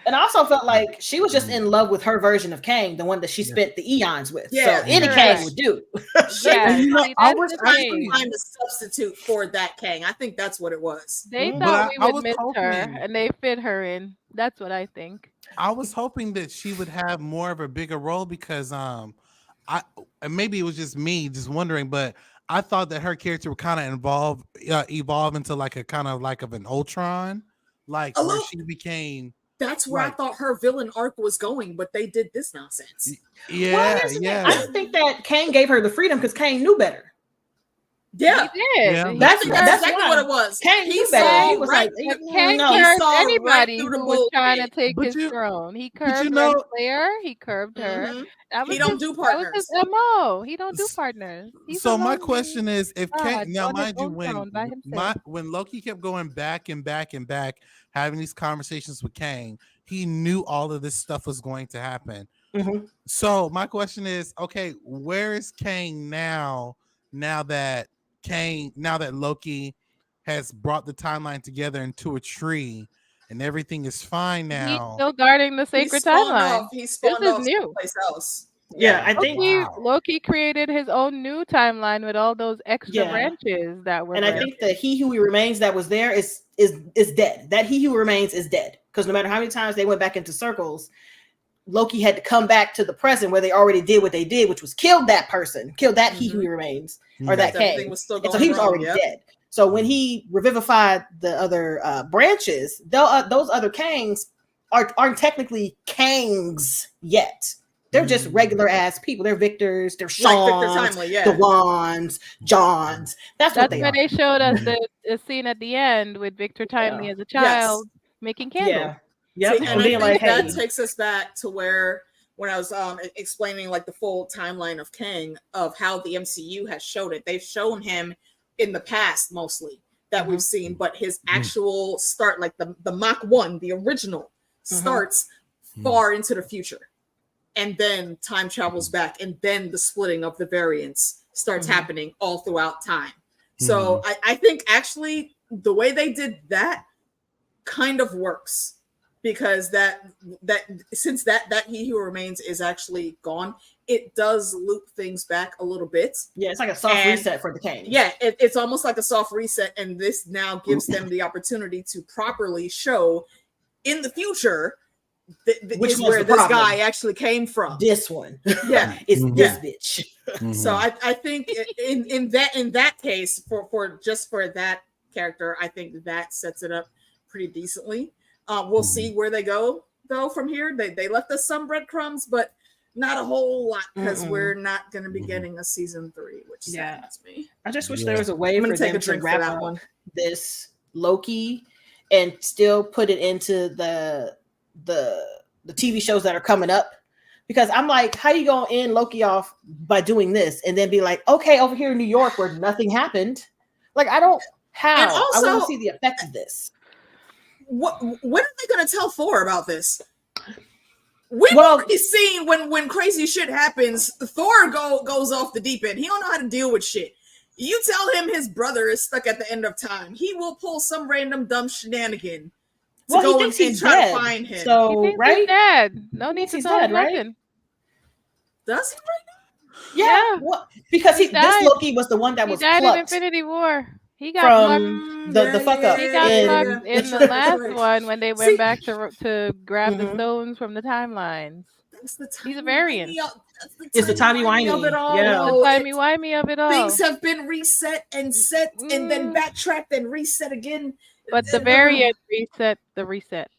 And I also felt like she was just in love with her version of Kang, the one that she spent the eons with. So any Kang would do. I was trying to find a substitute for that Kang. I think that's what it was. They thought we would miss her, and they fit her in. That's what I think. I was hoping that she would have more of a bigger role because and maybe it was just me just wondering, but I thought that her character would kind of evolve into like a kind of like of an Ultron, like where she became. That's where I thought her villain arc was going, but they did this nonsense. Yeah. I just think that Kang gave her the freedom because Kang knew better. Yeah, he did. Yeah. That's exactly what it was. Kang knew better. He was like, Kang curbed anybody who was trying to take his throne. He curbed Claire. He curbed her. He don't do partners. That was his MO. He don't do partners. So my question is, if Kang, now mind you, when Loki kept going back and back and back, having these conversations with Kang, he knew all of this stuff was going to happen. Mm-hmm. So my question is, okay, where is Kang now? Now that Loki has brought the timeline together into a tree and everything is fine now. He's still guarding the sacred timeline. He's spawned this off is new. Someplace else. Yeah, I think Loki created his own new timeline with all those extra branches that were. And I think the He Who Remains that was there is dead. That He Who Remains is dead because no matter how many times they went back into circles, Loki had to come back to the present where they already did what they did, which was kill that person, kill that He Who Remains, or that Kang. And so he was already dead. So when he revivified the other branches, those other Kangs aren't technically Kangs yet. They're just regular ass people. They're Victors, they're Seans, the Wands, Johns. That's what they why are. they showed us the scene at the end with Victor Timely as a child making candles. Yeah. See, and I think that takes us back to where when I was explaining like the full timeline of Kang, of how the MCU has showed it. They've shown him in the past mostly that we've seen, but his actual start, like the Mach 1, the original, starts far into the future. And then time travels back, and then the splitting of the variants starts happening all throughout time. So I think actually the way they did that kind of works, because that since that He Who Remains is actually gone, it does loop things back a little bit. Yeah, it's like a soft reset for the Kang. Yeah, it's almost like a soft reset, and this now gives them the opportunity to properly show in the future which is where this guy actually came from. This one, is this bitch. So I think in that case, for that character, I think that sets it up pretty decently. We'll see where they go though from here. They left us some breadcrumbs, but not a whole lot, because we're not going to be getting a season 3, which saddens me. I just wish there was a way for them to wrap up this Loki and still put it into the TV shows that are coming up, because I'm like, how you gonna end Loki off by doing this and then be like, okay, over here in New York where nothing happened? Like, I don't how. And also, I want to see the effect of this. When are they gonna tell Thor about this? We've already seen when crazy shit happens, Thor goes off the deep end. He don't know how to deal with shit. You tell him his brother is stuck at the end of time, he will pull some random dumb shenanigan. Well, he thinks he's dead. To find him. So, he thinks he's dead. No need to tell him right? nothing. Does he right now? Yeah. Well, because this Loki was the one that was died plucked in Infinity War. He got from the fuck up. He got plucked in the last one when they went back to grab the stones from the timelines. He's a variant. It's the timey-wimey of it all. Yeah. The timey-wimey of it all. Things have been reset and set and then backtracked and reset again. But the variant reset the reset.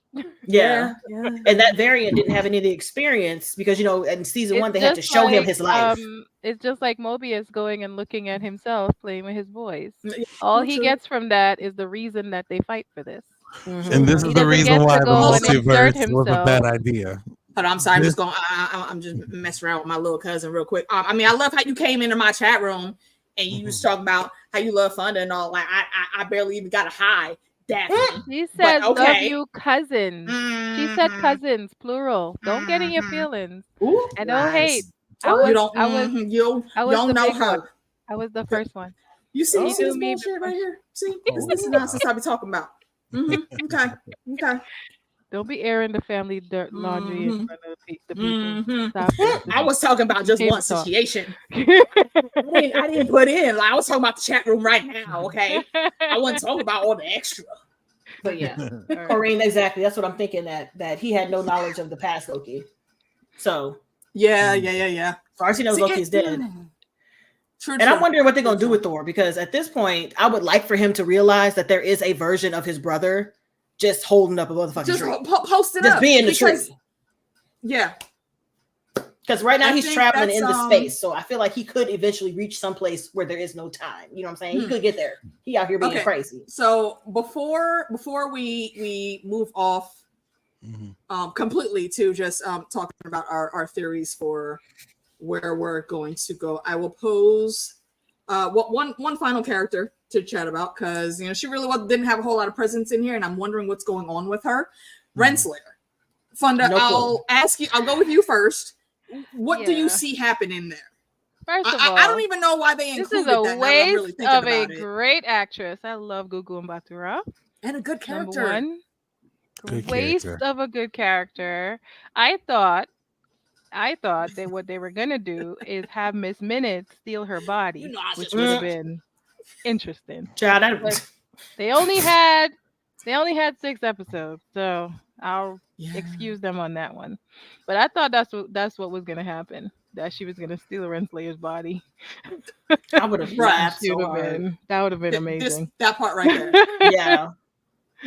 Yeah. And that variant didn't have any of the experience, because in season 1 they had to show him his life. It's just like Mobius going and looking at himself playing with his boys. All he gets from that is the reason that they fight for this. And this is the reason why the multiverse was a bad idea. But I'm sorry, I'm just messing around with my little cousin real quick. I mean, I love how you came into my chat room and you was talking about how you love Funda and all. Like, I barely even got a hi. She said, love you cousins. She said cousins, plural. Don't get in your feelings. And don't hate. You don't know her. One. I was the first one. You see this bullshit right here? See? This is nonsense I be talking about. Okay. Don't be airing the family dirt laundry in front of the people. Stop it. I was talking about just one situation. I didn't put in. Like, I was talking about the chat room right now, okay? I wasn't talking about all the extra. But yeah. Corrine, exactly. That's what I'm thinking, that he had no knowledge of the past Loki. So. Yeah. So I knows Loki's dead. True. I'm wondering what they're going to do with Thor, because at this point, I would like for him to realize that there is a version of his brother just holding up a motherfucking tree. Post it just up. Being the tree. Yeah. Because right now he's traveling into space. So I feel like he could eventually reach someplace where there is no time. You know what I'm saying? He could get there. He out here being crazy. So before we move off completely to just talking about our theories for where we're going to go, I will pose one final character to chat about, because she really didn't have a whole lot of presence in here, and I'm wondering what's going on with her. Renslayer. Funda, I'll ask you. I'll go with you first. What do you see happening there? First of all, I don't even know why they included that. This is a waste of a great actress. I love Gugu Mbatha-Raw. And a good character. Number one, waste of a good character. I thought that what they were gonna do is have Miss Minute steal her body, which would have been interesting. They only had 6 episodes, so I'll excuse them on that one. But I thought that's what was gonna happen. That she was gonna steal Renslayer's body. I would have laughed so hard. That would have been amazing. That part right there. Yeah.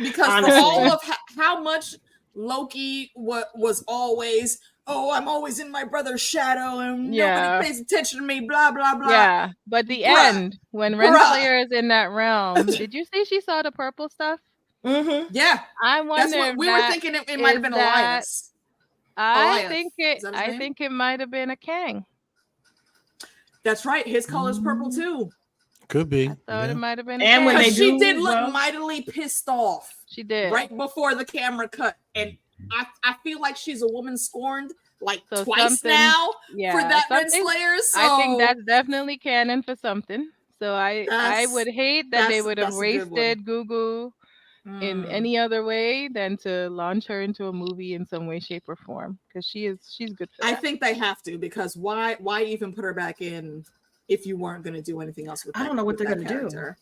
Because for all of how much Loki was always oh, I'm always in my brother's shadow and Yeah. nobody pays attention to me, blah, blah, blah. Yeah, but the end, when Renslayer is in that realm, did you see she saw the purple stuff? Mm-hmm. Yeah. I wonder That's what if we were thinking it might have been Elias. I Elias. think Is that his I name? think it might have been a Kang. That's right. His color's purple too. Could be. I thought it might have been a And Kang. when they Because she do, did look well- mightily pissed off. She did. Right before the camera cut. And I feel like she's a woman scorned like So twice something- now Yeah, for that something- Renslayer. So I think that's definitely canon for something. So I would hate that they would have that's a good one. wasted Gugu in any other way than to launch her into a movie in some way, shape, or form, because she's good for that. I think they have to, because why even put her back in if you weren't going to do anything else with that? I don't know what they're going gonna to do.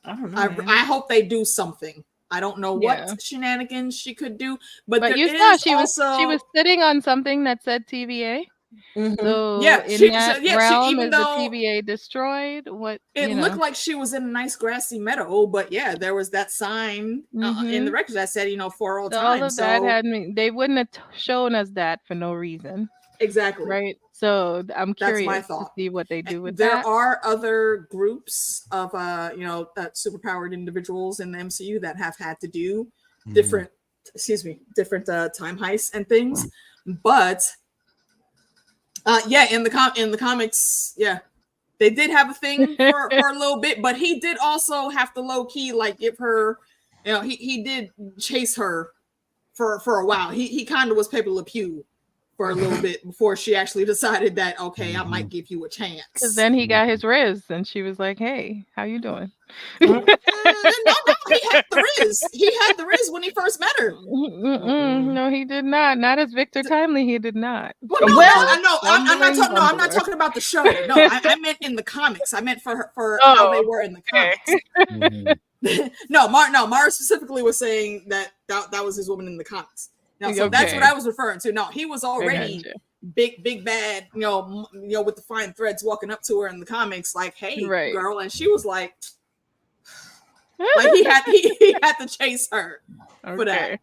I don't know. I hope they do something. I don't know Yeah. what shenanigans she could do, but But there you saw is she also, was sitting on something that said TVA. Mhm. So Yeah, in she- that so, yeah, she- realm, even is the though TVA destroyed? What it you know? looked like she was in a nice grassy meadow, but yeah, there was that sign in Mhm. the records that said, for all So time. all of that had me. They wouldn't have shown us that for no reason, exactly right? So I'm That's my curious to thought. see what they do with there that. are other groups of superpowered individuals in the MCU that have had to do different time heists and things, but in the comics, yeah, they did have a thing for a little bit, but he did also have to low-key like give her, he did chase her for a while. He kind of was Pepe Le Pew for a little bit before she actually decided that, okay, I might give you a chance. Because then he got his Riz, and she was like, "Hey, how you doing?" No, he had the Riz. He had the Riz when he first met her. No, he did not. Not as Victor Timely, he did not. I'm not talking about the show. No, I meant in the comics. I meant for how they were in the comics. No, Mara specifically was saying that was his woman in the comics. No, so that's what I was referring to. No, he was already big bad, with the fine threads walking up to her in the comics, like, "Hey, girl," and she was like he had to chase her for that.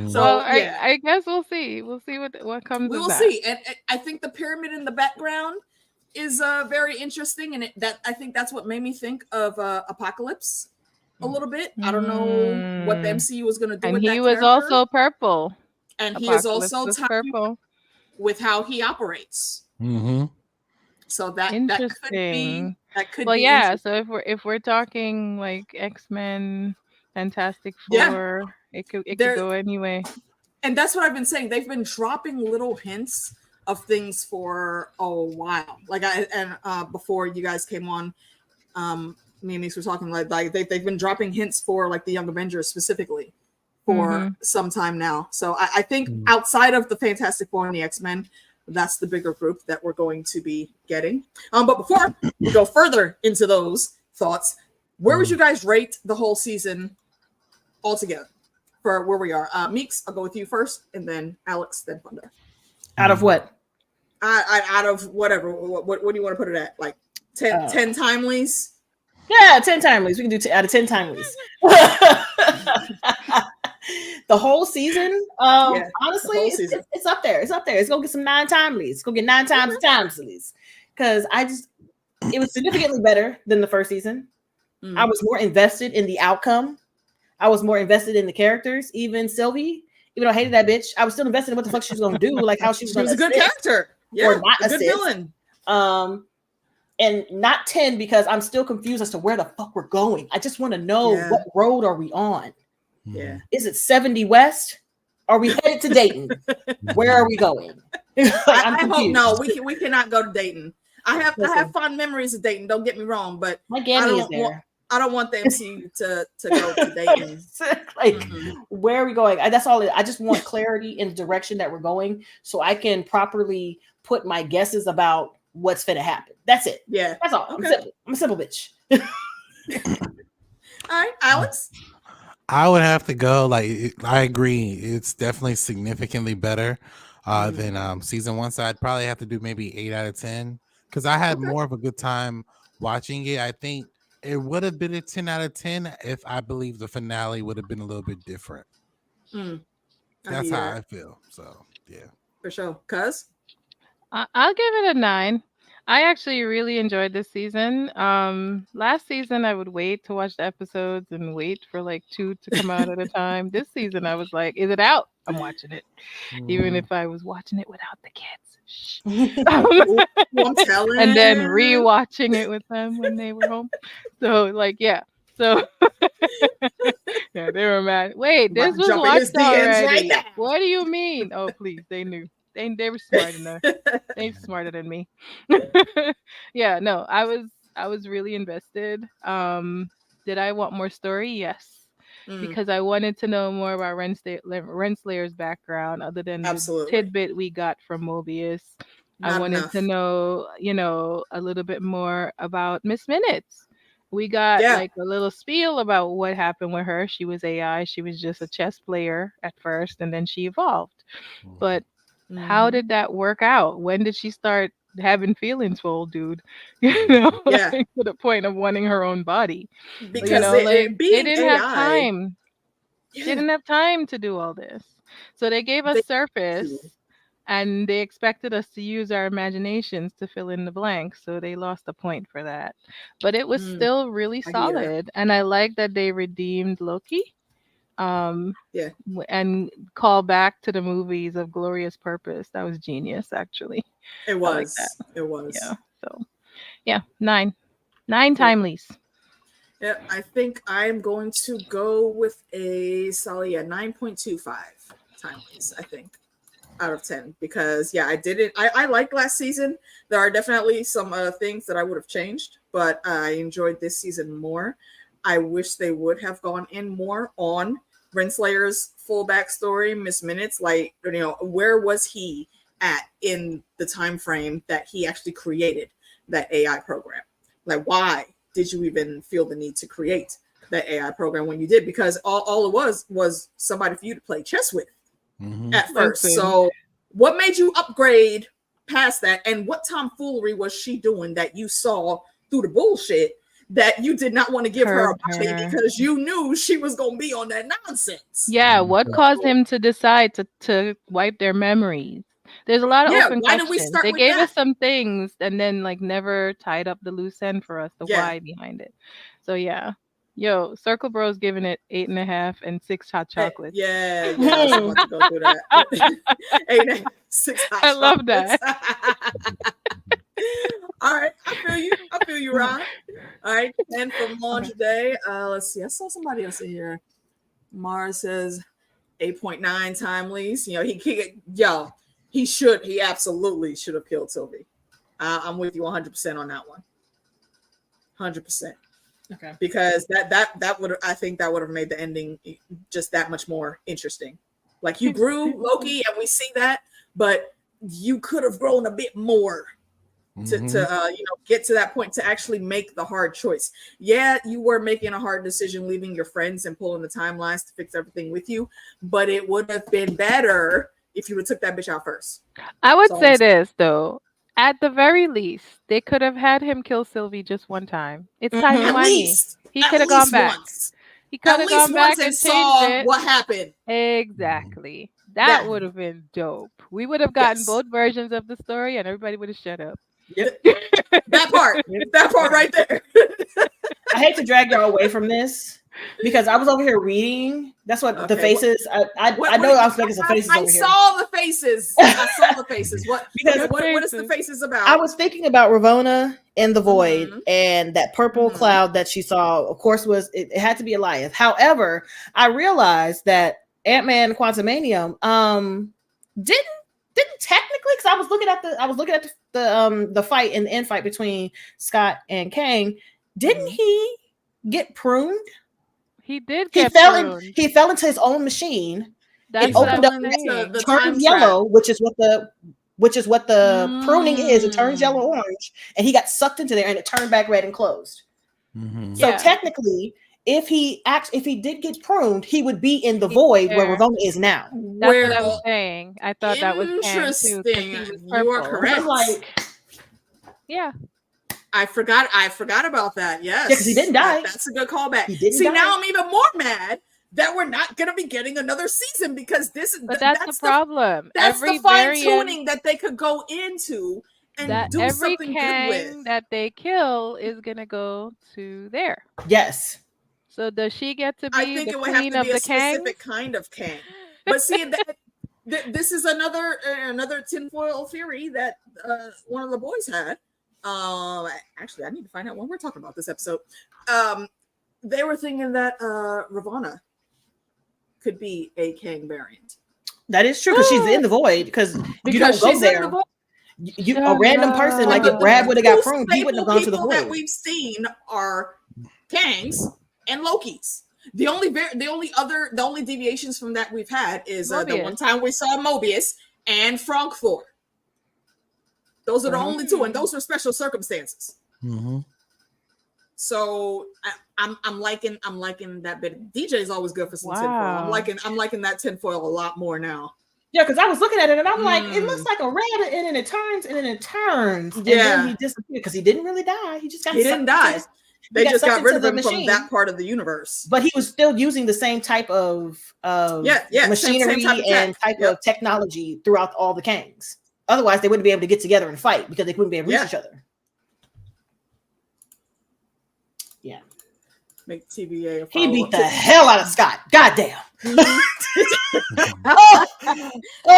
So I guess we'll see. We'll see what comes. We will see, and I think the pyramid in the background is very interesting, and I think that's what made me think of Apocalypse a little bit. I don't know what the MCU was going to do. And with he that was character. also purple, and he is Apocalypse also was tied purple with how he operates. So that could be. Well, yeah. So if we're talking like X-Men, Fantastic Four, it could go anyway. And that's what I've been saying. They've been dropping little hints of things for a while. Like before you guys came on, me and Meeks were talking like they've been dropping hints for like the Young Avengers specifically for some time now. So I think outside of the Fantastic Four and the X-Men, that's the bigger group that we're going to be getting. But before we go further into those thoughts, where would you guys rate the whole season altogether for where we are? Meeks, I'll go with you first, and then Alex, then Funda. Out of what? Out of whatever. What do you want to put it at? Like 10 timelies? Yeah, 10 timelies. We can do out of 10 timelies. The whole season, honestly, it's up there. It's up there. It's gonna get some 9 timelies. It's gonna get 9 times timelies. Because it was significantly better than the first season. I was more invested in the outcome. I was more invested in the characters. Even Sylvie, even though I hated that bitch, I was still invested in what the fuck she was gonna do, like how she was a good character. Yeah, or not a good villain. And not 10 because I'm still confused as to where the fuck we're going. I just want to know what road are we on? Yeah. Is it 70 West? Are we headed to Dayton? Where are we going? I hope no. We cannot go to Dayton. I have fond memories of Dayton. Don't get me wrong, but my Gammy is there. I don't want the MCU to go to Dayton. Where are we going? That's all. I just want clarity in the direction that we're going, so I can properly put my guesses about what's finna happen. That's it. Yeah, that's all. Okay. I'm a simple bitch. All right, Alex. I would have to go. I agree. It's definitely significantly better than season 1. So I'd probably have to do maybe 8 out of 10 because I had more of a good time watching it. I think it would have been a 10 out of 10 if I believe the finale would have been a little bit different. That's how I feel. So yeah. For sure. Cuz? I'll give it a 9. I actually really enjoyed this season. Last season I would wait to watch the episodes and wait for like 2 to come out at a time. This season I was like, is it out? I'm watching it. Even if I was watching it without the kids. Shh. I'm telling. And then rewatching it with them when they were home. So like, yeah. So yeah, they were mad. Wait, this was watched already. Right now. What do you mean? Oh, please, they knew. They were smart enough. They're smarter than me. Yeah, no, I was really invested. Did I want more story? Yes. Because I wanted to know more about Renslayer's background other than the tidbit we got from Mobius. I wanted to know, a little bit more about Miss Minutes. We got like a little spiel about what happened with her. She was AI. She was just a chess player at first, and then she evolved. But how did that work out? When did she start having feelings for old dude? Like, to the point of wanting her own body. Because they didn't have time. They didn't have time to do all this. So they gave us surface. And they expected us to use our imaginations to fill in the blanks, so they lost a point for that. But it was still really solid, and I like that they redeemed Loki. And call back to the movies of Glorious Purpose. That was genius, actually. It was. It was. Yeah. So, yeah, 9 timelies. Yeah, I think I'm going to go with a solid 9.25 timelies. I think. Out of 10, because I liked last season. There are definitely some things that I would have changed, but I enjoyed this season more. I wish they would have gone in more on Renslayer's full backstory. Miss Minutes, like, where was he at in the time frame that he actually created that AI program? Like, why did you even feel the need to create that AI program when you did? Because all it was somebody for you to play chess with. At first. So what made you upgrade past that? And what tomfoolery was she doing that you saw through the bullshit that you did not want to give her a body because you knew she was going to be on that nonsense? Yeah. What caused him to decide to wipe their memories? There's a lot of open questions. They gave us some things and then like never tied up the loose end for us, the why behind it. So yeah. Yo, Circle Bros giving it 8.5 and 6 hot chocolates. Yeah, I was about to go through that. 8.5, 6 hot chocolates. I love that. All right, I feel you, Ron. All right, and from launch day, let's see. I saw somebody else in here. Mara says 8.9 timelies. He absolutely should have killed Sylvie. I'm with you 100% on that one. 100%. Okay. Because that would, I think that would have made the ending just that much more interesting. Like, you grew, Loki, and we see that, but you could have grown a bit more to get to that point to actually make the hard choice. Yeah, you were making a hard decision leaving your friends and pulling the timelines to fix everything with you, but it would have been better if you would have took that bitch out first. I would say this though. At the very least, they could have had him kill Sylvie just one time. It's time and money. He could have gone back. He could have gone back and saw what happened. Exactly. That would have been dope. We would have gotten both versions of the story, and everybody would have shut up. Yep. that part right there. I hate to drag y'all away from this because I was over here reading. That's what the faces. I know I was making some faces over here. I saw the faces. What is the faces about? I was thinking about Ravonna in the void, and that purple cloud that she saw. Of course, it had to be Elias. However, I realized that Ant-Man Quantumanium didn't technically, because I was looking at the fight and the end fight between Scott and Kang. Didn't he get pruned? He did. He fell into his own machine. It opened up, the turned yellow, which is what the pruning is. It turns yellow orange, and he got sucked into there, and it turned back red and closed. So technically, if he did get pruned, he would be in the void where Ravonna is now. That's what I was saying. I thought that was interesting. You are correct. Yeah. I forgot about that. Yes. Yeah, because he didn't die. That's a good callback. See, now I'm even more mad that we're not going to be getting another season because that's the problem. That's every the fine variant, tuning that they could go into and do every something good Kang with. that they kill is gonna go to there. Yes. So does she get to be I think the it would have queen to of be a the Kangs? specific kind of Kang. But see, this is another tinfoil theory that one of the boys had. Actually, I need to find out when we're talking about this episode. They were thinking that Ravonna could be a Kang variant. That is true because she's in the void because you don't go she's in there. the void. A random person like if Brad would have got pruned, he wouldn't have gone to the people void. that we've seen are Kangs and Lokis. The only deviations from that we've had is the one time we saw Mobius and Frankfurt. Those are the only two, and those were special circumstances. Mm-hmm. So I'm liking that bit. DJ is always good for some tinfoil. I'm liking that tinfoil a lot more now. Yeah, because I was looking at it and I'm like, it looks like a red, and then it turns, and then he disappeared because he didn't really die. He didn't die. They just got rid of him from that part of the universe. But he was still using the same type of machinery and type of technology throughout all the Kangs. Otherwise, they wouldn't be able to get together and fight because they wouldn't be able to reach each other. Yeah. Make TVA. He beat the hell out of Scott. Goddamn. I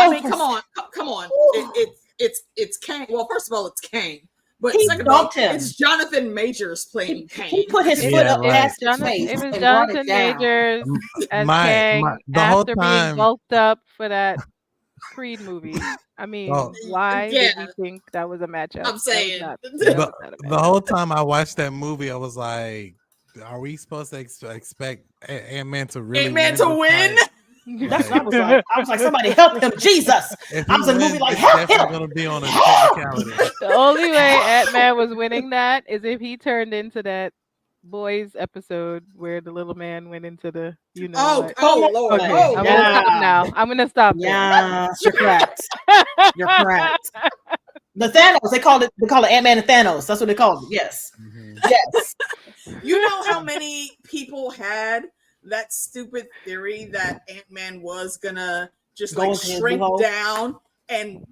mean, come on. It's Kang. Well, first of all, it's Kang. But second of all, it's Jonathan Majors playing Kang. He put his foot up past his face. It was Jonathan Majors as Kang after being bulked up for that Creed movie. I mean, why did you think that was a matchup? I'm saying. The whole time I watched that movie, I was like, are we supposed to expect Ant-Man to really win? That's what I was like. I was like, somebody help him, Jesus! I was in a movie like, help him! Gonna be on a technicality. The only way Ant-Man was winning that is if he turned into that Boys episode where the little man went into the, Lord. Okay, I'm gonna stop now. I'm gonna stop. Yeah, you're correct. You're correct. The Thanos, they call it Ant-Man and Thanos. That's what they call it. Yes. Mm-hmm. Yes. You know how many people had that stupid theory that Ant-Man was gonna just like shrink down and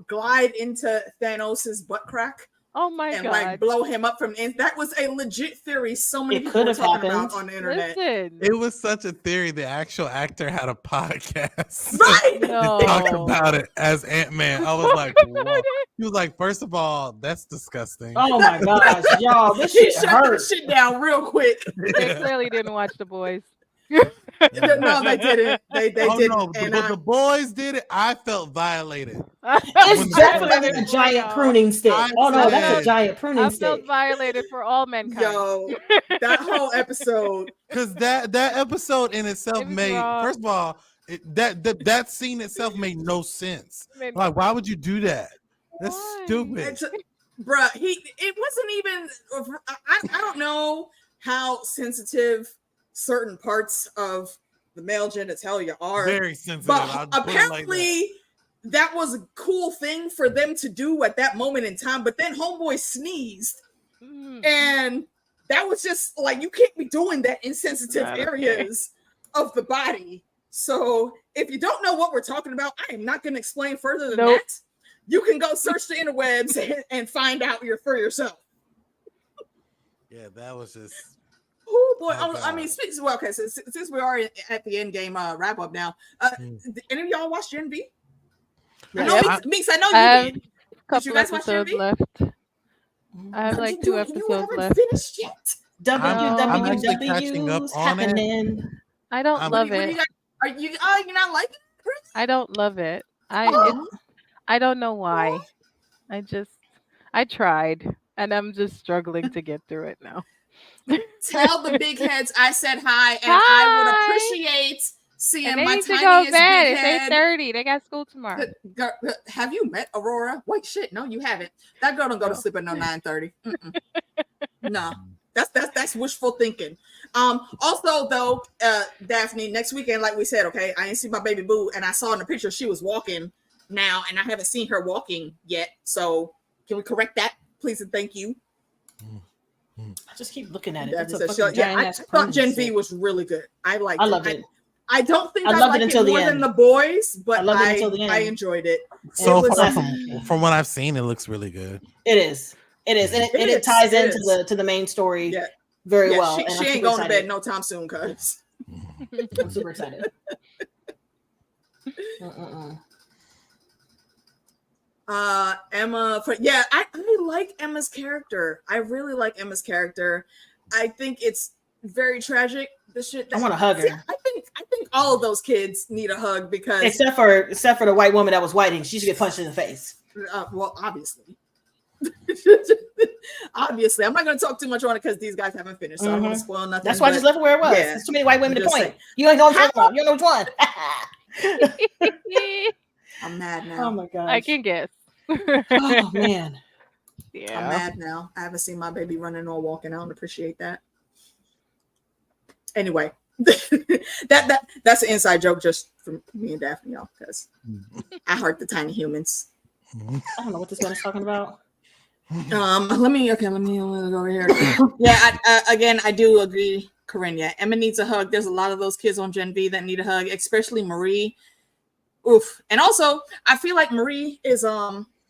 glide into Thanos's butt crack? Oh my god! And like blow him up from in. That was a legit theory. So many people were talking about on the internet. Listen. It was such a theory. The actual actor had a podcast, right? Talked about it as Ant-Man. I was like, whoa. He was like, first of all, that's disgusting. Oh my gosh, y'all, this shit hurt. Shut shit down real quick. They clearly didn't watch The Boys. No, they didn't. They didn't. No, but the boys did it. I felt violated. It's definitely a giant pruning stick. Oh no, that's a giant pruning stick. I felt violated for all mankind. Yo, that whole episode. Because that episode in itself made, first of all, that scene itself made no sense. Like, why would you do that? That's stupid. Bruh, it wasn't even, I don't know how sensitive certain parts of the male genitalia are. Very sensitive. But apparently that was a cool thing for them to do at that moment in time. But then homeboy sneezed. And that was just like, you can't be doing that in sensitive areas of the body. So if you don't know what we're talking about, I am not going to explain further than that. You can go search the interwebs and find out for yourself. Yeah, that was just... Oh boy! I mean, since we are at the end game wrap up now, any of y'all watch Gen V? Meeks, I know you did. Did you guys watch Gen V? Left. I have like 2 episodes left. Finished yet? WWW's happening. I don't love it. Are you not liking it? I don't love it. I don't know why. I tried, and I'm just struggling to get through it now. Tell the big heads I said hi, and I would appreciate seeing my tiniest big head. It's 8:30. They got school tomorrow. Have you met Aurora? Wait, shit, no, you haven't. That girl don't go to sleep at no 9:30. No, that's wishful thinking. Also, though, Daphne, next weekend, like we said, okay, I didn't see my baby boo, and I saw in the picture she was walking now, and I haven't seen her walking yet. So, can we correct that, please and thank you? I just keep looking at it. That's It's a fucking yeah, I giant ass thought Gen permanent V set. was really good. I liked I it. loved it. I don't think I I loved liked it until it more the than end. the boys, but I loved it until the I end. enjoyed it. So It was far classic. from what I've seen, it looks really good. It is. And it ties into the main story very well. She, and she ain't going to bed no time soon, cuz. I'm super excited. Emma, I like Emma's character. I really like Emma's character. I think it's very tragic. The shit that, I want to hug her. I think all of those kids need a hug because except for the white woman that was whiting, she should get punched in the face. Well, obviously. Obviously, I'm not going to talk too much on it because these guys haven't finished, so I don't want to spoil nothing. That's why I just left it where it was. Yeah, There's too many white women to point. Saying. You ain't going to one. You don't know which one. I'm mad now. Oh my god! I can guess. Oh man. Yeah. I'm mad now. I haven't seen my baby running or walking. I don't appreciate that. Anyway, that's an inside joke just from me and Daphne, y'all, because I heart the tiny humans. I don't know what this one is talking about. Let me go over here. Yeah, I do agree, Corinne. Yeah, Emma needs a hug. There's a lot of those kids on Gen V that need a hug, especially Marie. Oof. And also, I feel like Marie is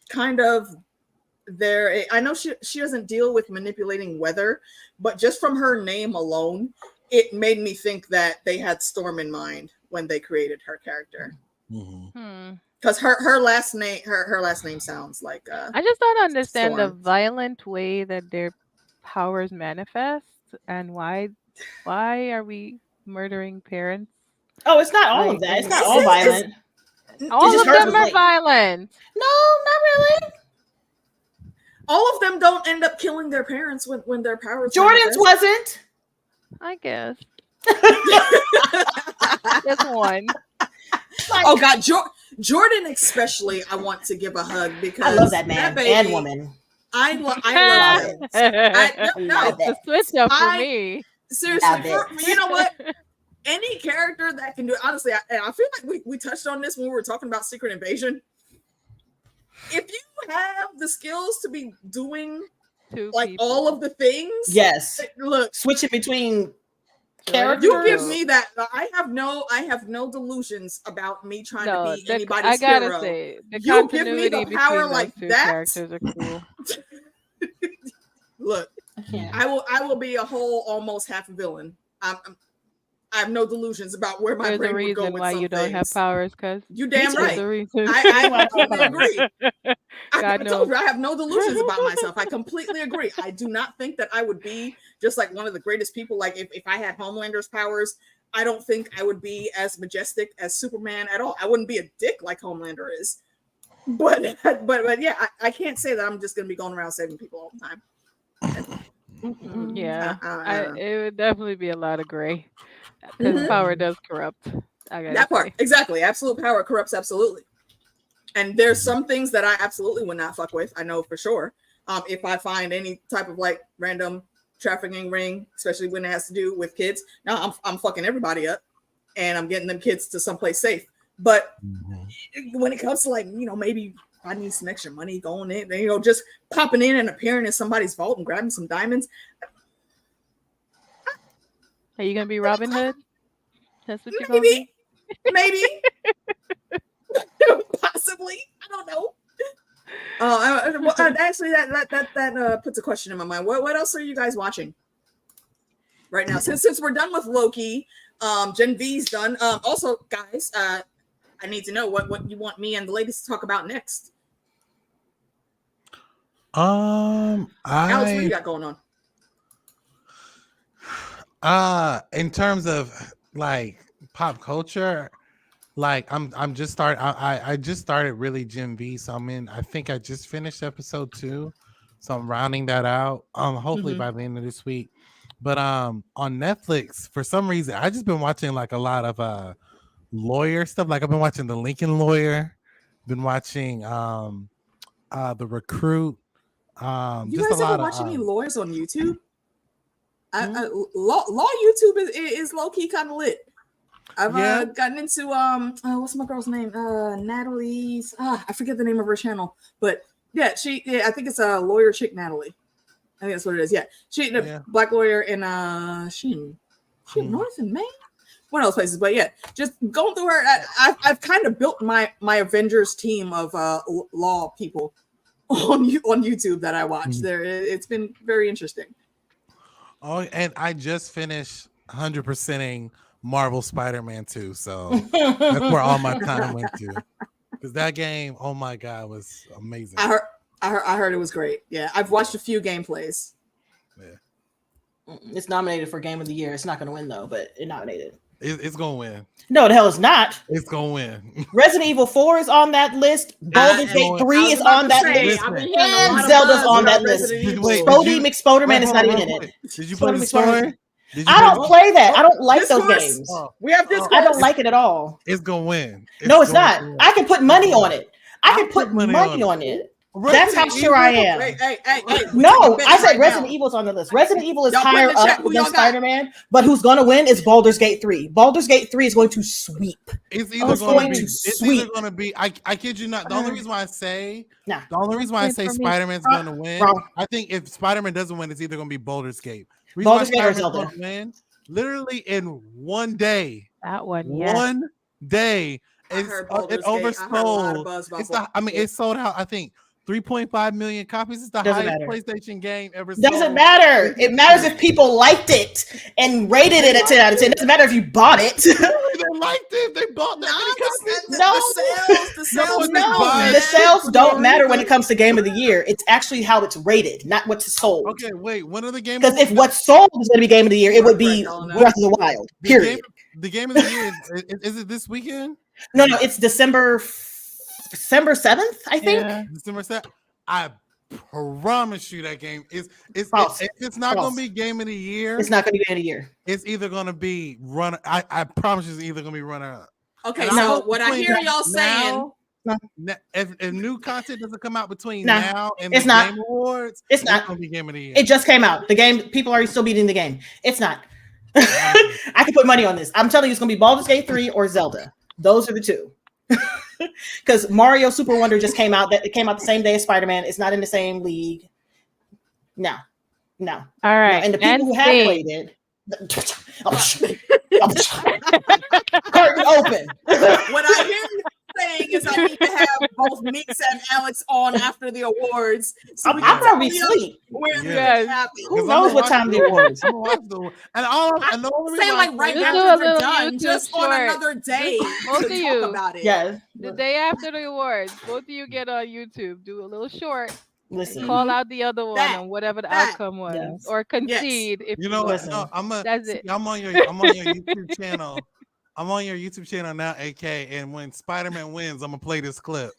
kind of there. I know she doesn't deal with manipulating weather, but just from her name alone, it made me think that they had Storm in mind when they created her character. Because her last name sounds like I just don't understand Storm. the violent way that their powers manifest and why are we murdering parents? Oh, it's not all of that. It's not all violent. All of them are violent. No, not really. All of them don't end up killing their parents when their powers. Jordan's wasn't. I guess. Just one. Oh God, Jordan especially. I want to give a hug because I love that man baby, and woman. I love it. It's a switch up for me. Seriously, you know what? Any character that can do it, honestly, I feel like we touched on this when we were talking about Secret Invasion. If you have the skills to be doing all of the things, yes. Look, switching between characters. You give me that. I have no delusions about me trying to be anybody's hero. I gotta say, you give me the power like that. Characters are cool. Look, I will be a whole almost half villain. I have no delusions about where my brain would go with why some you don't have powers, cuz you damn right. Reason. I completely agree. I knows. I have no delusions about myself. I completely agree. I do not think that I would be just like one of the greatest people. Like if I had Homelander's powers, I don't think I would be as majestic as Superman at all. I wouldn't be a dick like Homelander is. But yeah, I can't say that I'm just gonna be going around saving people all the time. Yeah, it would definitely be a lot of gray. Because power does corrupt. That part, exactly. Absolute power corrupts absolutely. And there's some things that I absolutely would not fuck with. I know for sure. If I find any type of like random trafficking ring, especially when it has to do with kids, now I'm fucking everybody up, and I'm getting them kids to someplace safe. But when it comes to like maybe I need some extra money going in, just popping in and appearing in somebody's vault and grabbing some diamonds. Are you gonna be Robin Hood? That's what you're gonna be? Maybe. Possibly. I don't know. Actually, that puts a question in my mind. What else are you guys watching right now? Since we're done with Loki, Gen V's done. Also, guys, I need to know what you want me and the ladies to talk about next. Alex, what do you got going on? In terms of like pop culture, like I'm just started. I just started really Gen V, so I think I just finished episode 2, so I'm rounding that out. Hopefully by the end of this week. But on Netflix, for some reason, I just been watching like a lot of lawyer stuff. Like I've been watching The Lincoln Lawyer, been watching The Recruit. You just guys a lot ever watch of any lawyers on YouTube? Law YouTube is low key kind of lit. I've gotten into what's my girl's name? Natalie's I forget the name of her channel, but yeah, I think it's a lawyer chick, Natalie. I think that's what it is. Yeah, she black lawyer in she North and Maine, one of those places. But yeah, just going through her. I've kind of built my Avengers team of law people on YouTube that I watch. There, it's been very interesting. Oh, and I just finished 100%ing Marvel Spider-Man 2, so that's where all my time went to. Because that game, oh my god, was amazing. I heard it was great. Yeah, I've watched a few gameplays. Yeah, it's nominated for Game of the Year. It's not going to win though, but it nominated. It's gonna win. No, the hell it's not. It's gonna win. Resident Evil 4 is on that list. Baldur's Gate 3 is on that list. And Zelda's on that list. Spody McSpoderman is not even in it. Did you play the story? I don't play that. I don't like those games. We have this. I don't like it at all. It's gonna win. No, it's not. I can put money on it. I can put money on it. That's how sure I am. Hey, no, I said Resident Evil's on the list. Resident Evil is higher up than Spider-Man, but who's going to win is Baldur's Gate 3. Baldur's Gate 3 is going to sweep. It's either going to be. I kid you not. The only reason why I say Spider-Man's going to win, I think if Spider-Man doesn't win, it's either going to be Baldur's Gate. Baldur's Gate or Zelda. Win, literally in one day. That one, yeah. One day. It oversold. It sold out, I think, 3.5 million copies. It's the highest PlayStation game ever sold. Doesn't matter. It matters if people liked it and rated it a 10 out of 10. It doesn't matter if you bought it. They liked it. They bought that many copies. The sales don't matter when it comes to Game of the Year. It's actually how it's rated, not what's sold. Okay, wait. When are the games? Because if what's sold is going to be Game of the Year, it would be Breath of the Wild. Period. The Game of the Year is it this weekend? No, it's December 7th, I think. Yeah. December 7th. I promise you that game is if it's not going to be Game of the Year. It's not going to be Game of the Year. It's either going to be run. I promise you, it's either going to be runner up. Okay, so what I hear y'all saying. If new content doesn't come out between now and the Game Awards, it's not going to be Game of the Year. It just came out. The game, people are still beating the game. It's not. I can put money on this. I'm telling you, it's going to be Baldur's Gate 3 or Zelda. Those are the two. Because Mario Super Wonder just came out. It came out the same day as Spider-Man. It's not in the same league. No. All right. No. And the people who have played it. Curtain open. What I hear you saying is I need to have both Meeks and Alex on after the awards. So I'm probably asleep. Who knows what time the awards? And the only say like right after they're done, just on another day. Both of you about it. Yeah. The day after the awards, both of you get on YouTube, do a little short. Listen. Call out the other one and whatever the outcome was, or concede. If you know what? No, I'm on your YouTube channel. I'm on your YouTube channel now, AK, and when Spider-Man wins, I'm gonna play this clip.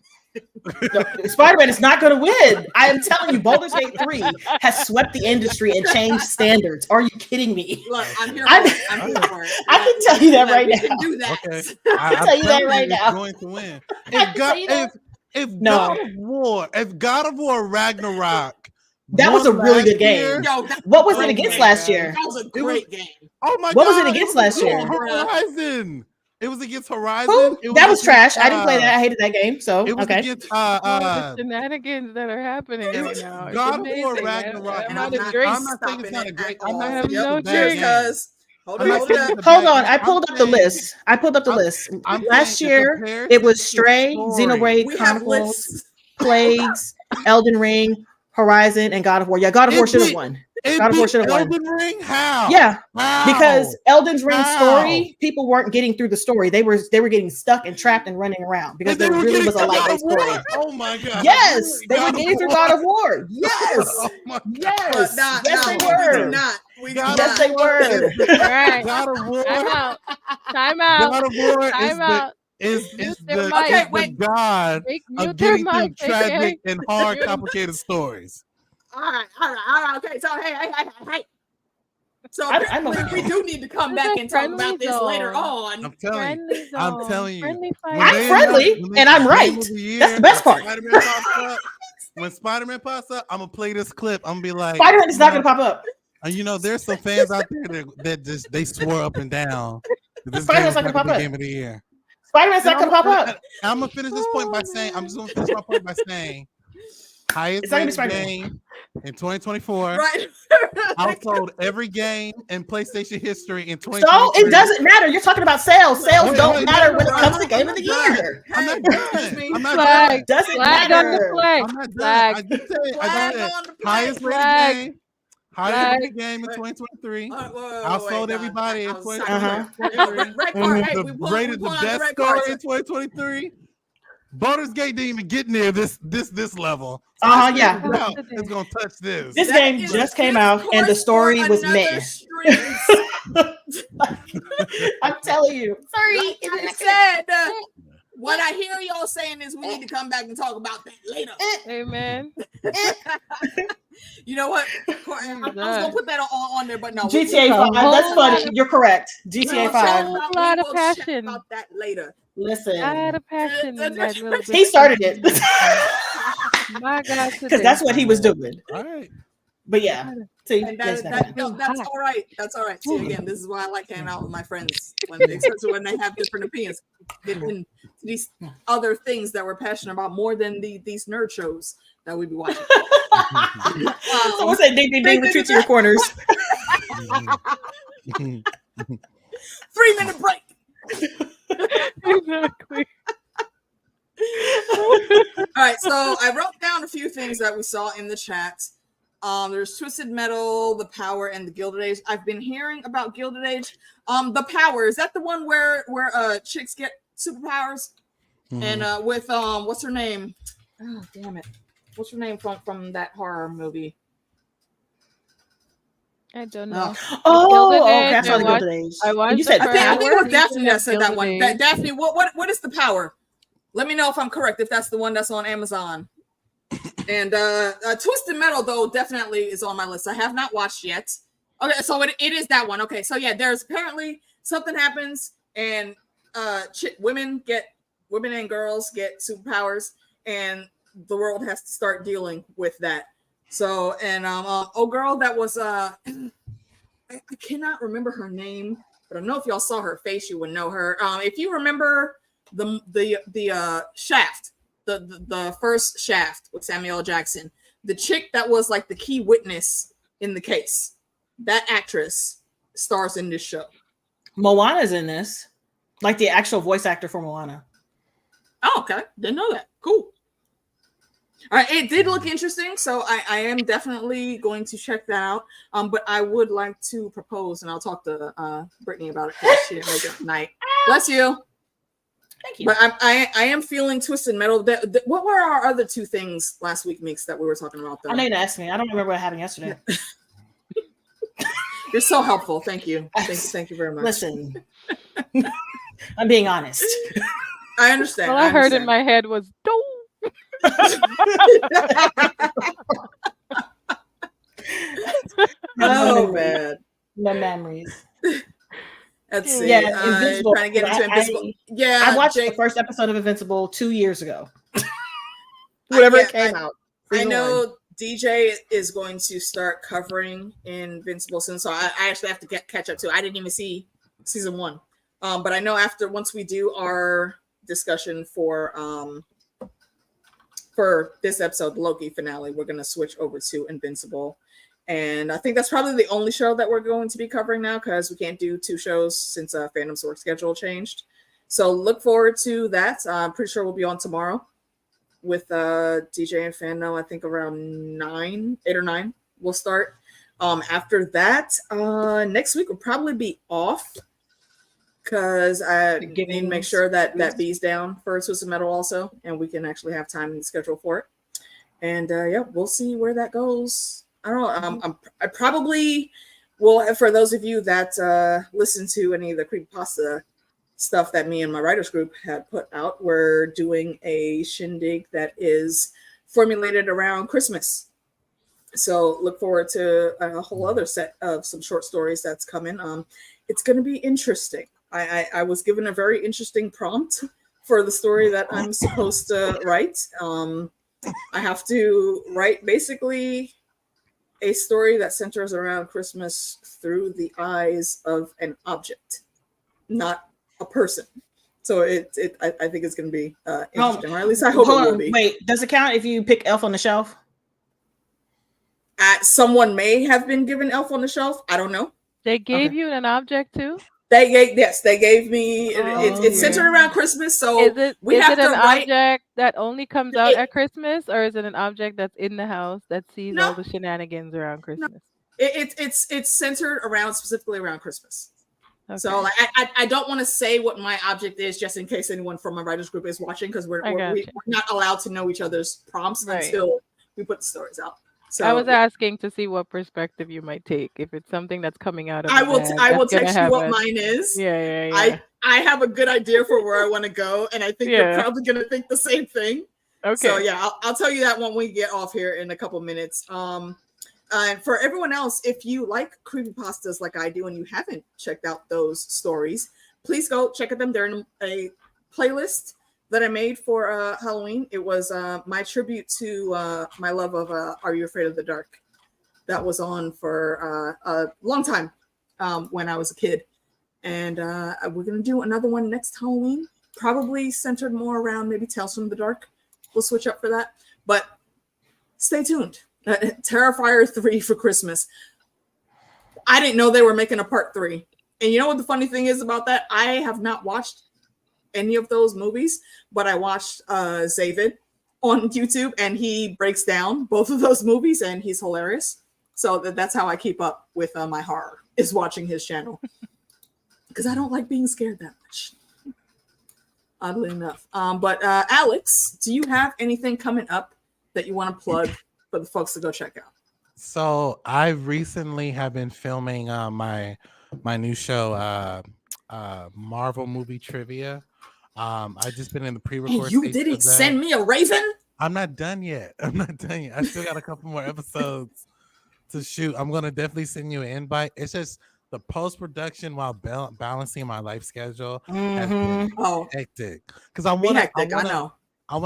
Spider-Man is not gonna win. I am telling you, Baldur's Gate 3 has swept the industry and changed standards. Are you kidding me? Look, I'm here for it. I can tell you that right now. We can do that. Okay. I can tell you that right now. Going to win. If God of War Ragnarok, that was a really good game. What was it against last year? That was a great game. Oh my God! What was it against last year? Horizon. It was against Horizon. That was trash. I didn't play that. I hated that game. So it was against the shenanigans that are happening right now. God of War Ragnarok. I'm not saying it's not a great. I'm not saying no because. Hold on. I pulled up the list. Last year, it was Stray, Xenoblade Chronicles, Plagues, Elden Ring, Horizon, and God of War. Yeah, God of War should have won. God of War should have won. Elden Ring? How? Yeah, because Elden Ring's story, people weren't getting through the story. They were getting stuck and trapped and running around because there really was a light story. Oh my God! Yes, they were getting through God of War. Yes, oh my God. Yes, yes, they were. Yes, they were. All right. God of War. Time out. God of War is the god of getting through tragic and hard, complicated stories. All right. Okay, so hey. So we do need to come back and talk about this later on. I'm telling you. I'm friendly and I'm right. That's the best part. When Spider-Man pops up, I'm gonna play this clip. I'm gonna be like, Spider-Man is not gonna pop up. And there's some fans out there that just they swore up and down. This Spider-Man's not gonna pop up. Game of the Year. Spider-Man's not gonna pop up. I'm gonna finish this point by saying, highest rated game in 2024. Right. Outsold every game in PlayStation history in 2023. So it doesn't matter. You're talking about sales. Sales Wait, don't wait, matter no, when it no, comes no, to game I'm of the not done. year. I'm not done. I'm not Flag. done. Doesn't Flag on the matter. flag. I'm not done. Flag. I just said, Flag I said on the highest flag. rated Flag. game. Highest rated game in 2023. Outsold everybody in 2023. Hey, Rated the best story in 2023. Baldur's Gate didn't even get near this level. So Yeah. It's gonna touch this. This game just came out and the story was meh. I'm telling you. Sorry. I said, what I hear y'all saying is we need to come back and talk about that later. Amen. You know what? I was gonna put that on there, but no. GTA 5. That's funny. You're correct. GTA 5. A lot of passion. About that later. Listen. I had a passion in that little bit. He started it. My God, Because that's what he was doing. All right. But yeah. See, And that's all right. That's all right. See, again, this is why I like hanging out with my friends, especially when they have different opinions. Getting these other things that we're passionate about more than these nerd shows that we be watching. Someone say ding, ding, ding, retreat to your corners. 3-minute break. Exactly. All right, so I wrote down a few things that we saw in the chat. There's Twisted Metal, The Power, and the Gilded Age. I've been hearing about Gilded Age. The Power, is that the one where chicks get superpowers? And with what's her name? Oh, damn it. What's her name from that horror movie? I don't know. Okay. I saw the Gilded Age. I watched. You said I think it was Daphne that said that Gilded one. Age. Daphne, what is The Power? Let me know if I'm correct, if that's the one that's on Amazon. And Twisted Metal, though, definitely is on my list. I have not watched yet. Okay, so it is that one. Okay, so yeah, there's apparently something happens, and women and girls get superpowers, and the world has to start dealing with that. So, and girl that was I cannot remember her name, but I don't know if y'all saw her face, you would know her. If you remember the Shaft. The first Shaft with Samuel L. Jackson, the chick that was like the key witness in the case, that actress stars in this show. Moana's in this, like the actual voice actor for Moana. Oh, okay, didn't know that. Cool. All right, it did look interesting, so I am definitely going to check that out. But I would like to propose, and I'll talk to Brittany about it because she didn't make it tonight. Bless you. Thank you. But I am feeling Twisted Metal. What were our other two things last week, Meeks, that we were talking about? Though? I know you asked me. I don't remember what happened yesterday. You're so helpful. Thank you. Thank you very much. Listen, I'm being honest. I understand. All I heard in my head was "Don't." Oh man, no memories. Let's see. Yeah, Invincible. Trying to get into Invincible. I watched the first episode of Invincible 2 years ago. Whenever it came out. I know DJ is going to start covering Invincible soon, so I actually have to catch up too. I didn't even see season 1, but I know once we do our discussion for this episode, the Loki finale, we're going to switch over to Invincible. And I think that's probably the only show that we're going to be covering now because we can't do 2 shows since Fandom's work schedule changed. So look forward to that. I'm pretty sure we'll be on tomorrow with DJ and Fandom. I think around 8 or 9 we'll start. After that, next week will probably be off because I need to make sure that B's down for Twisted Metal also, and we can actually have time in the schedule for it. And we'll see where that goes. I don't know. I probably will, for those of you that listen to any of the creepypasta stuff that me and my writers group had put out, we're doing a shindig that is formulated around Christmas. So look forward to a whole other set of some short stories that's coming. It's going to be interesting. I was given a very interesting prompt for the story that I'm supposed to write. I have to write basically a story that centers around Christmas through the eyes of an object, not a person. So I think it's going to be interesting, or at least I hope it will be. Wait, does it count if you pick Elf on the Shelf? someone may have been given Elf on the Shelf. I don't know. They gave you an object too? They gave me. It's centered around Christmas, so is it an object that only comes out at Christmas, or is it an object that's in the house that sees all the shenanigans around Christmas? No. It's centered specifically around Christmas. Okay. So like I don't want to say what my object is just in case anyone from my writers group is watching, because we're not allowed to know each other's prompts until we put the stories out. So I was asking to see what perspective you might take. If it's something that's coming out of I will text you what mine is. Yeah. I have a good idea for where I want to go, and I think you're probably gonna think the same thing. Okay. So yeah, I'll tell you that when we get off here in a couple minutes. And for everyone else, if you like creepypastas like I do and you haven't checked out those stories, please go check out them. They're in a playlist that I made for Halloween. It was my tribute to my love of Are You Afraid of the Dark? That was on for a long time when I was a kid. And we're going to do another one next Halloween, probably centered more around maybe Tales from the Dark. We'll switch up for that. But stay tuned. Terrifier 3 for Christmas. I didn't know they were making a part 3. And you know what the funny thing is about that? I have not watched any of those movies, but I watched Zavid on YouTube, and he breaks down both of those movies, and he's hilarious. So that's how I keep up with my horror, is watching his channel. Because I don't like being scared that much, oddly enough. But Alex, do you have anything coming up that you want to plug for the folks to go check out? So I recently have been filming my new show, Marvel movie trivia. I just been in the pre-record. You didn't send me a raven? I'm not done yet. I still got a couple more episodes to shoot. I'm gonna definitely send you an invite. It's just the post-production while balancing my life schedule has been hectic. Because I want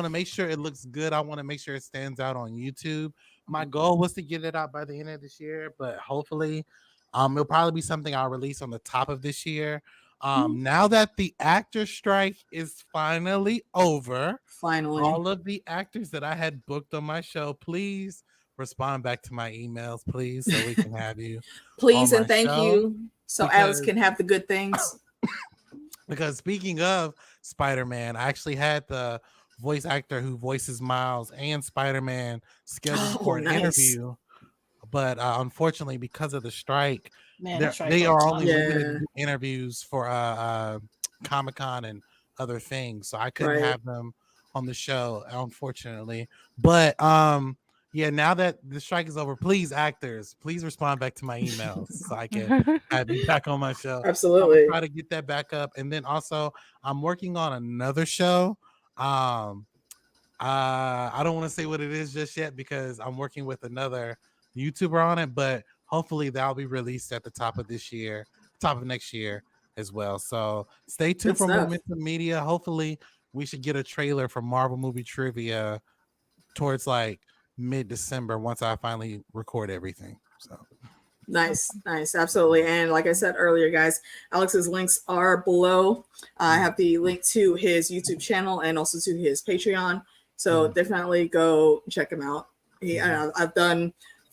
to make sure it looks good. I want to make sure it stands out on YouTube. My goal was to get it out by the end of this year, but hopefully it'll probably be something I'll release on the top of this year. Now that the actor strike is finally over, all of the actors that I had booked on my show, please respond back to my emails, please, so we can have you. Please and thank you, so Alex can have the good things. Because speaking of Spider-Man, I actually had the voice actor who voices Miles and Spider-Man scheduled for an interview, but unfortunately, because of the strike, they are only limited interviews for Comic-Con and other things, so I couldn't have them on the show, unfortunately. But now that the strike is over, please, actors, please respond back to my emails so I can have you back on my show. Absolutely. Try to get that back up. And then also, I'm working on another show. I don't want to say what it is just yet because I'm working with another YouTuber on it, but hopefully that'll be released at the top of next year as well. So stay tuned for Momentum Media. Hopefully we should get a trailer for Marvel movie trivia towards like mid-December once I finally record everything. So nice, absolutely. And like I said earlier, guys, Alex's links are below. I have the link to his YouTube channel and also to his Patreon, so definitely go check him out. I've done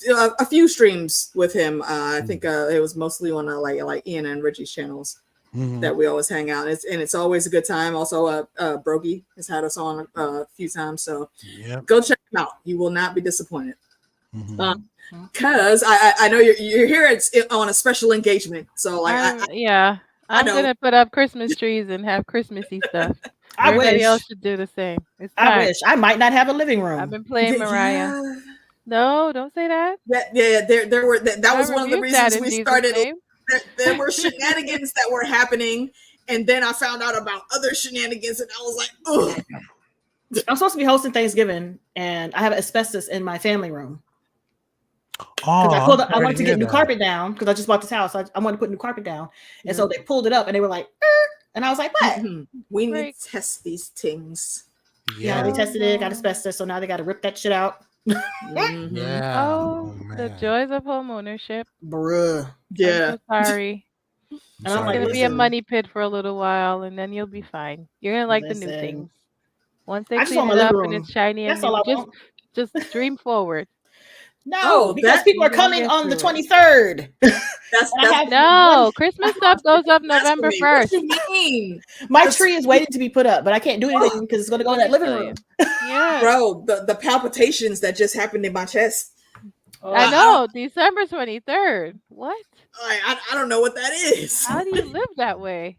a few streams with him. I think it was mostly on like Ian and Reggie's channels that we always hang out. It's always a good time. Also, Brogi has had us on a few times, so go check him out. You will not be disappointed. Because I know you're here on a special engagement, so like I'm gonna put up Christmas trees and have Christmassy stuff. Everybody else should do the same. I wish I might not have a living room. I've been playing Mariah. Yeah. No, don't say that. There were that was one of the reasons we started. There were shenanigans that were happening, and then I found out about other shenanigans, and I was like, "Oh." I'm supposed to be hosting Thanksgiving, and I have asbestos in my family room. I wanted to get new carpet down because I just bought this house. I wanted to put new carpet down, and so they pulled it up, and they were like, and I was like, "What? We need to test these things." Yeah, they tested it, got asbestos, so now they got to rip that shit out. The joys of home ownership, bruh. Yeah, I'm so sorry. And it's gonna be a money pit for a little while, and then you'll be fine. You're gonna like the new things. Once they clean it up and it's shiny and new, just dream forward. No, because that- people are We're gonna coming get on the to it. 23rd. That's And I have No, Christmas stuff goes up that's November me. What 1st. you mean, My tree is waiting to be put up, but I can't do anything because it's going to go in that living Tell room. you. Yeah. bro? The palpitations that just happened in my chest. I know, December 23rd. What? I don't know what that is. How do you live that way?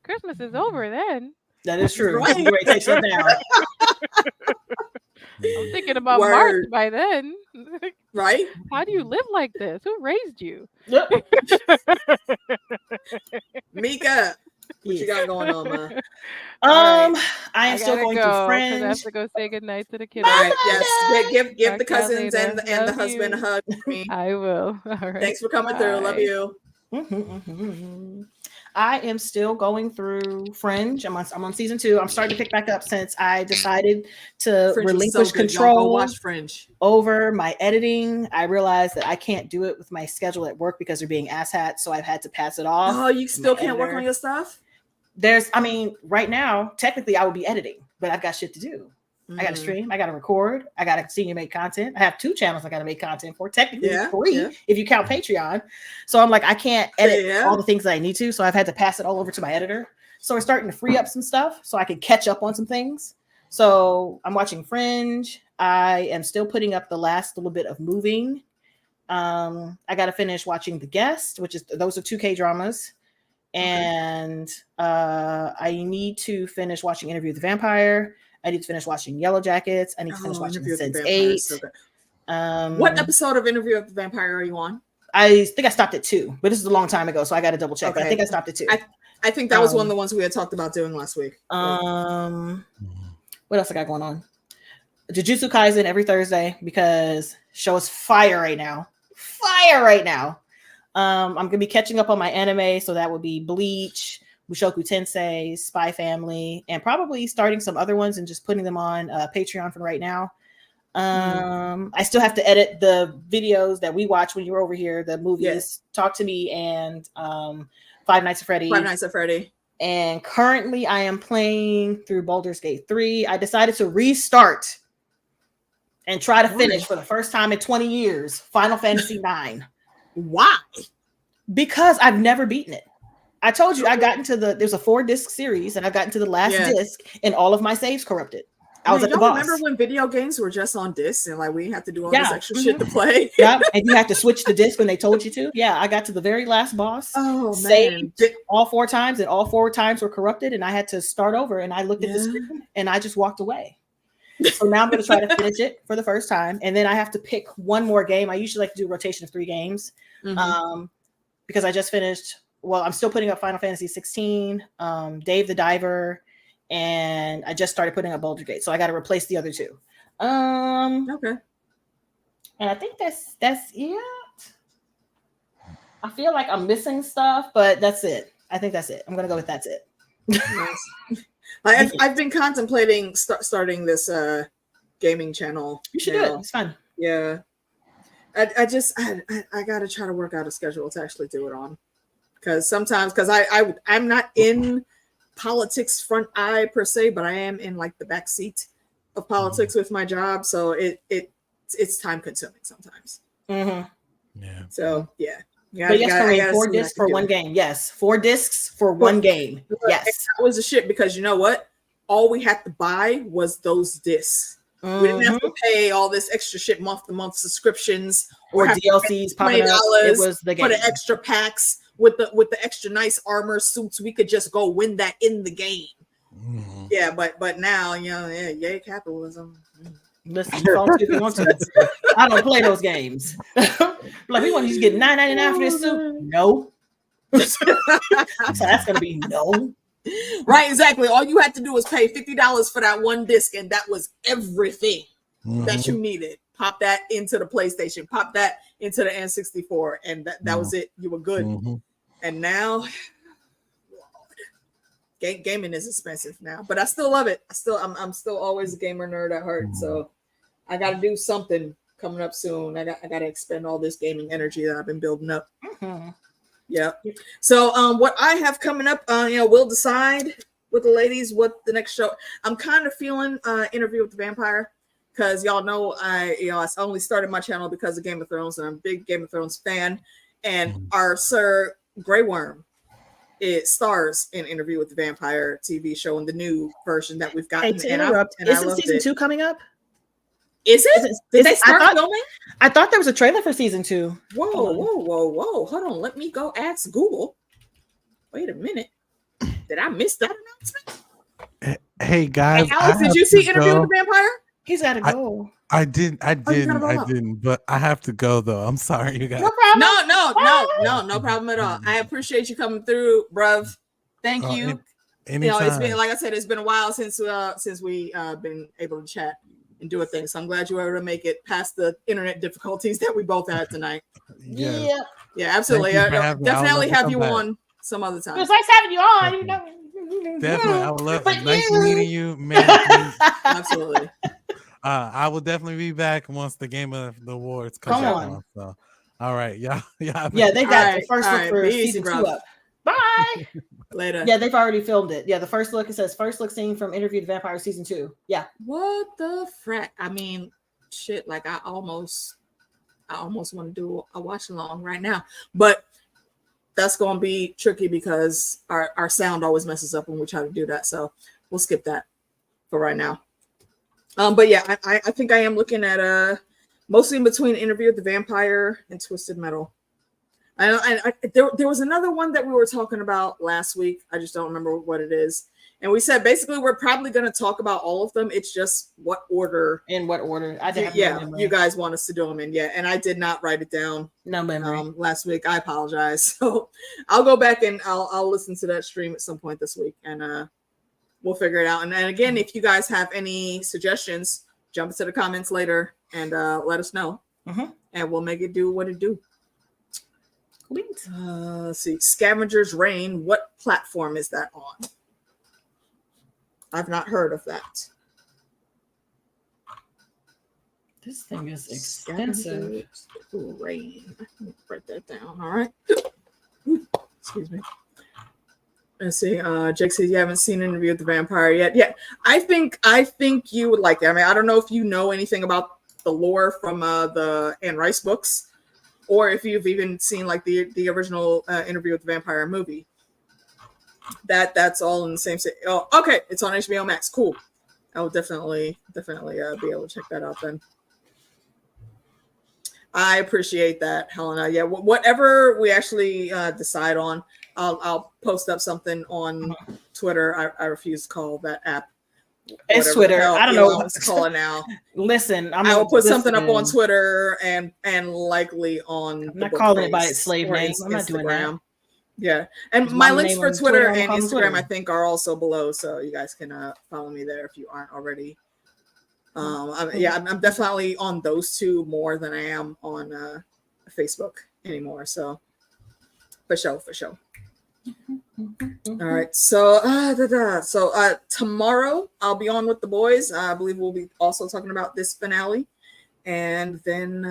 Christmas is over then. That is true. Right. You ready to take stuff down. I'm thinking about March Word. by then. Right? How do you live like this? Who raised you? Yep. Mika, what you Yes. got going on, man? I am still gotta going go, to 'cause I have Fringe. to go say goodnight to the kiddos. All right, yes. Give Talk the to y'all cousins later. and the Love husband a you. hug for me. I will. All right. Thanks for coming through. Love Bye. you. I am still going through Fringe. I'm on season 2. I'm starting to pick back up since I decided to Fringe was relinquish so good. Y'all go control watch Fringe. over my editing. I realized that I can't do it with my schedule at work because they're being asshats, so I've had to pass it off. Oh, you still my can't work editor. on your stuff? Right now, technically I would be editing, but I've got shit to do. I got to stream, I got to record, I got to continue to make content. I have 2 channels I got to make content for, technically 3 if you count Patreon. So I'm like, I can't edit all the things that I need to. So I've had to pass it all over to my editor. So we're starting to free up some stuff so I can catch up on some things. So I'm watching Fringe. I am still putting up the last little bit of Moving. I got to finish watching The Guest, those are 2 K-dramas. And I need to finish watching Interview with the Vampire. I need to finish watching Yellow Jackets. I need to finish watching Sense8. What episode of Interview with the Vampire are you on? I think I stopped at 2, but this is a long time ago, so I got to double check. Okay. But I think I stopped at 2. I think that was one of the ones we had talked about doing last week. What else I got going on? Jujutsu Kaisen every Thursday because show is fire right now. I'm gonna be catching up on my anime, so that would be Bleach, Mushoku Tensei, Spy Family, and probably starting some other ones and just putting them on Patreon for right now. I still have to edit the videos that we watch when you were over here, the movies, Talk to Me and Five Nights at Freddy. And currently I am playing through Baldur's Gate 3. I decided to restart and try to finish for the first time in 20 years Final Fantasy 9. Why? Because I've never beaten it. I told you I got into there's a 4-disc series and I got into the last disc and all of my saves corrupted. I was at the boss. Remember when video games were just on discs and like we had to do all this extra shit to play? Yeah, and you had to switch the disc when they told you to. Yeah, I got to the very last boss. Oh saved all 4 times, and all 4 times were corrupted, and I had to start over. And I looked at the screen and I just walked away. So now I'm going to try to finish it for the first time, and then I have to pick one more game. I usually like to do a rotation of 3 games, because I just finished. Well, I'm still putting up Final Fantasy 16, Dave the Diver, and I just started putting up Baldur's Gate. So I got to replace the other 2. Okay. And I think that's it. I feel like I'm missing stuff, but that's it. I think that's it. I'm gonna go with that's it. Nice. I've been contemplating starting this gaming channel. You should do it. It's fun. Yeah. I gotta try to work out a schedule to actually do it on. Because I'm not in politics front eye per se, but I am in like the back seat of politics with my job. So it's time consuming sometimes. Yeah. So yeah. But yes, 4 discs for one game. Yes, 4 discs for one game. Yes, that was the shit because you know what? All we had to buy was those discs. We didn't have to pay all this extra shit month to month subscriptions or DLCs. $20. It was the game for the extra packs with the extra nice armor suits. We could just go win that in the game. Yeah, but now yay capitalism. Listen, if you want to. I don't play those games. Like we want you to get $9.99 for this suit. No. So that's gonna be no. Right, exactly. All you had to do was pay $50 for that one disc, and that was everything that you needed. Pop that into the PlayStation, pop that into the N64, and that was it. You were good. And now, gaming is expensive now, but I still love it. I'm still always a gamer nerd at heart. So I got to do something coming up soon. I got to expend all this gaming energy that I've been building up. Yeah. So what I have coming up, we'll decide with the ladies what the next show. I'm kind of feeling Interview with the Vampire because y'all know I only started my channel because of Game of Thrones, and I'm a big Game of Thrones fan. And our Sir Grey Worm, it stars in Interview with the Vampire TV show in the new version that we've gotten. Hey, to interrupt, isn't season 2 coming up? Is it? Did they start filming? I thought there was a trailer for season 2. Whoa. Hold on. Let me go ask Google. Wait a minute. Did I miss that announcement? Hey guys. Hey, Alex, did you see Interview with the Vampire? He's got to go. I didn't, but I have to go though. I'm sorry, you guys. No problem. No problem at all. I appreciate you coming through, bruv. Thank you. Anytime. It's been, like I said, it's been a while since we been able to chat and do a thing. So I'm glad you were able to make it past the internet difficulties that we both had tonight. Yeah, absolutely. Definitely have you on some other time. It's nice having you on. Definitely, I would love. Nice meeting you, man. Absolutely. I will definitely be back once the Game of the Awards comes out. So, all right, yeah. They got the first look for season 2 up. Bye. Later. Yeah, they've already filmed it. Yeah, the first look, it says first look scene from Interview with the Vampire season 2. Yeah. What the frack? I mean, shit. Like I almost want to do a watch along right now, but that's going to be tricky because our sound always messes up when we try to do that. So we'll skip that for right now. But yeah, I think I am looking at mostly in between Interview with the Vampire and Twisted Metal. There was another one that we were talking about last week. I just don't remember what it is. And we said basically we're probably going to talk about all of them. It's just what order. In what order? I did. You guys want us to do them in. Yeah, and I did not write it down. No memory. Last week. I apologize. So I'll go back and I'll listen to that stream at some point this week, and we'll figure it out. And again, if you guys have any suggestions, jump into the comments later and let us know, and we'll make it do what it do. Let's see. Scavenger's Reign. What platform is that on? I've not heard of that. This thing is expensive. Reign. Write that down. All right. Excuse me. Let's see. Jake says you haven't seen Interview with the Vampire yet. Yeah, I think you would like it. I mean, I don't know if you know anything about the lore from the Anne Rice books, or if you've even seen like the original Interview with the Vampire movie. That's all in the same city. Oh, okay. It's on HBO Max. Cool. I will definitely be able to check that out then. I appreciate that, Helena. Yeah, whatever we actually decide on, I'll post up something on Twitter. I refuse to call that app. It's Twitter. I don't know what to call it now. Listen, I will put something up on Twitter and likely on. I'm not calling it by its slave name. I'm not doing that. Yeah, and my links for Twitter and Instagram, I think, are also below, so you guys can follow me there if you aren't already. I'm definitely on those two more than I am on Facebook anymore. So for sure. All right, so tomorrow I'll be on with the boys. I believe we'll be also talking about this finale, and then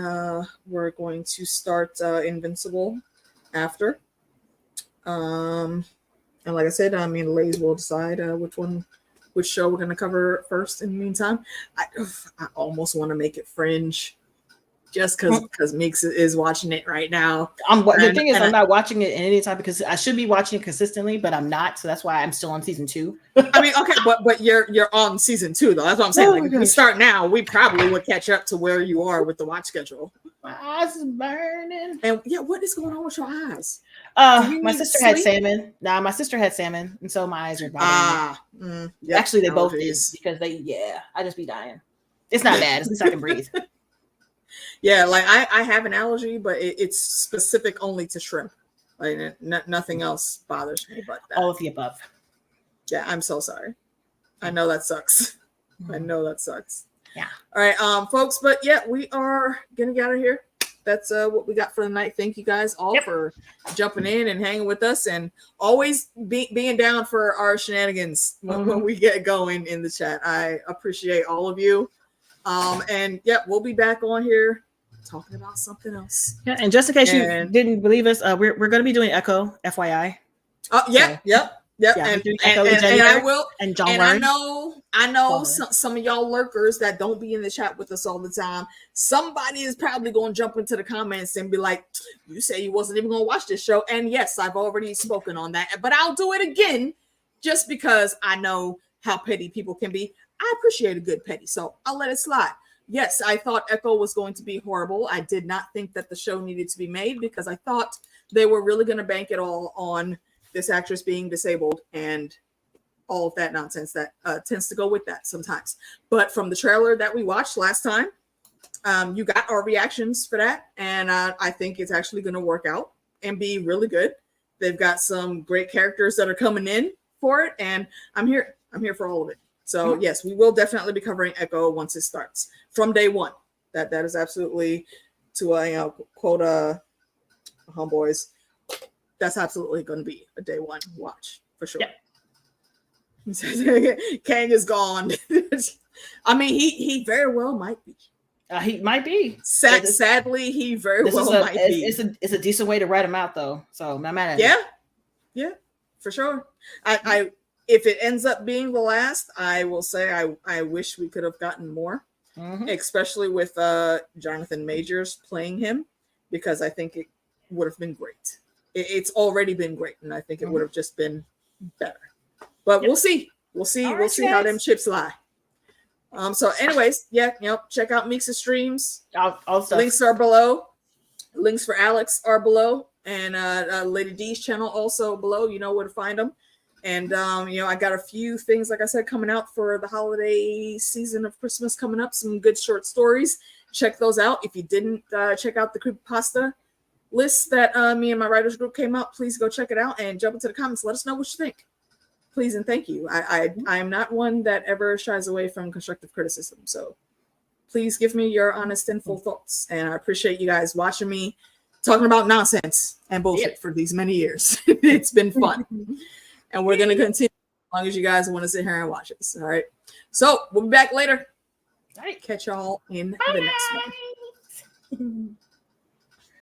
we're going to start Invincible after. And like I said, I mean, ladies will decide which show we're going to cover first. In the meantime, I almost want to make it Fringe, just because Meeks is watching it right now. The thing is, I'm not watching it any time because I should be watching it consistently, but I'm not. So that's why I'm still on season 2. I mean, okay, but you're on season 2 though. That's what I'm saying. Like, if we start now, we probably would catch up to where you are with the watch schedule. My eyes is burning. And yeah, what is going on with your eyes? My sister had salmon. My sister had salmon, and so my eyes are bothering me. Yep, actually, they both did because I just be dying. It's not bad. At least I can breathe. Yeah, like I have an allergy, but it's specific only to shrimp. Like nothing else bothers me but that. All of the above. Yeah, I'm so sorry. I know that sucks. I know that sucks. Yeah. All right, folks, but yeah, we are gonna get out of here. That's what we got for the night. Thank you guys all for jumping in and hanging with us, and always being down for our shenanigans when we get going in the chat. I appreciate all of you. And yeah, we'll be back on here talking about something else. Yeah, and just in case you didn't believe us, we're going to be doing Echo, FYI. Yep. Yep, Yeah, and Echo I January will. and John And Warren. I know Sorry. some of y'all lurkers that don't be in the chat with us all the time. Somebody is probably going to jump into the comments and be like, "You say you wasn't even going to watch this show." And yes, I've already spoken on that, but I'll do it again just because I know how petty people can be. I appreciate a good petty, so I'll let it slide. Yes, I thought Echo was going to be horrible. I did not think that the show needed to be made because I thought they were really going to bank it all on this actress being disabled and all of that nonsense that tends to go with that sometimes. But from the trailer that we watched last time, you got our reactions for that. And I think it's actually going to work out and be really good. They've got some great characters that are coming in for it. And I'm here for all of it. So yes, we will definitely be covering Echo once it starts from day one. That is absolutely, to quote homeboys, that's absolutely going to be a day one watch for sure. Yeah. Kang is gone. I mean, he very well might be. He might be. Sadly, he very well might be. It's a decent way to write him out, though. So not mad at it. Yeah, for sure. I if it ends up being the last, I will say I wish we could have gotten more, especially with Jonathan Majors playing him, because I think it would have been great. It's already been great, and I think it would have just been better. But we'll see. We'll see how them chips lie. So anyways, check out Meeks' streams. Links are below. Links for Alex are below. And Lady D's channel also below. You know where to find them. And I got a few things, like I said, coming out for the holiday season of Christmas coming up. Some good short stories. Check those out. If you didn't check out the creepypasta list that me and my writers group came up, please go check it out and jump into the comments. Let us know what you think. Please and thank you. I am not one that ever shies away from constructive criticism. So please give me your honest and full thoughts. And I appreciate you guys watching me talking about nonsense and bullshit for these many years. It's been fun. And we're going to continue as long as you guys want to sit here and watch us. All right. So we'll be back later. All right. Catch y'all in the next one.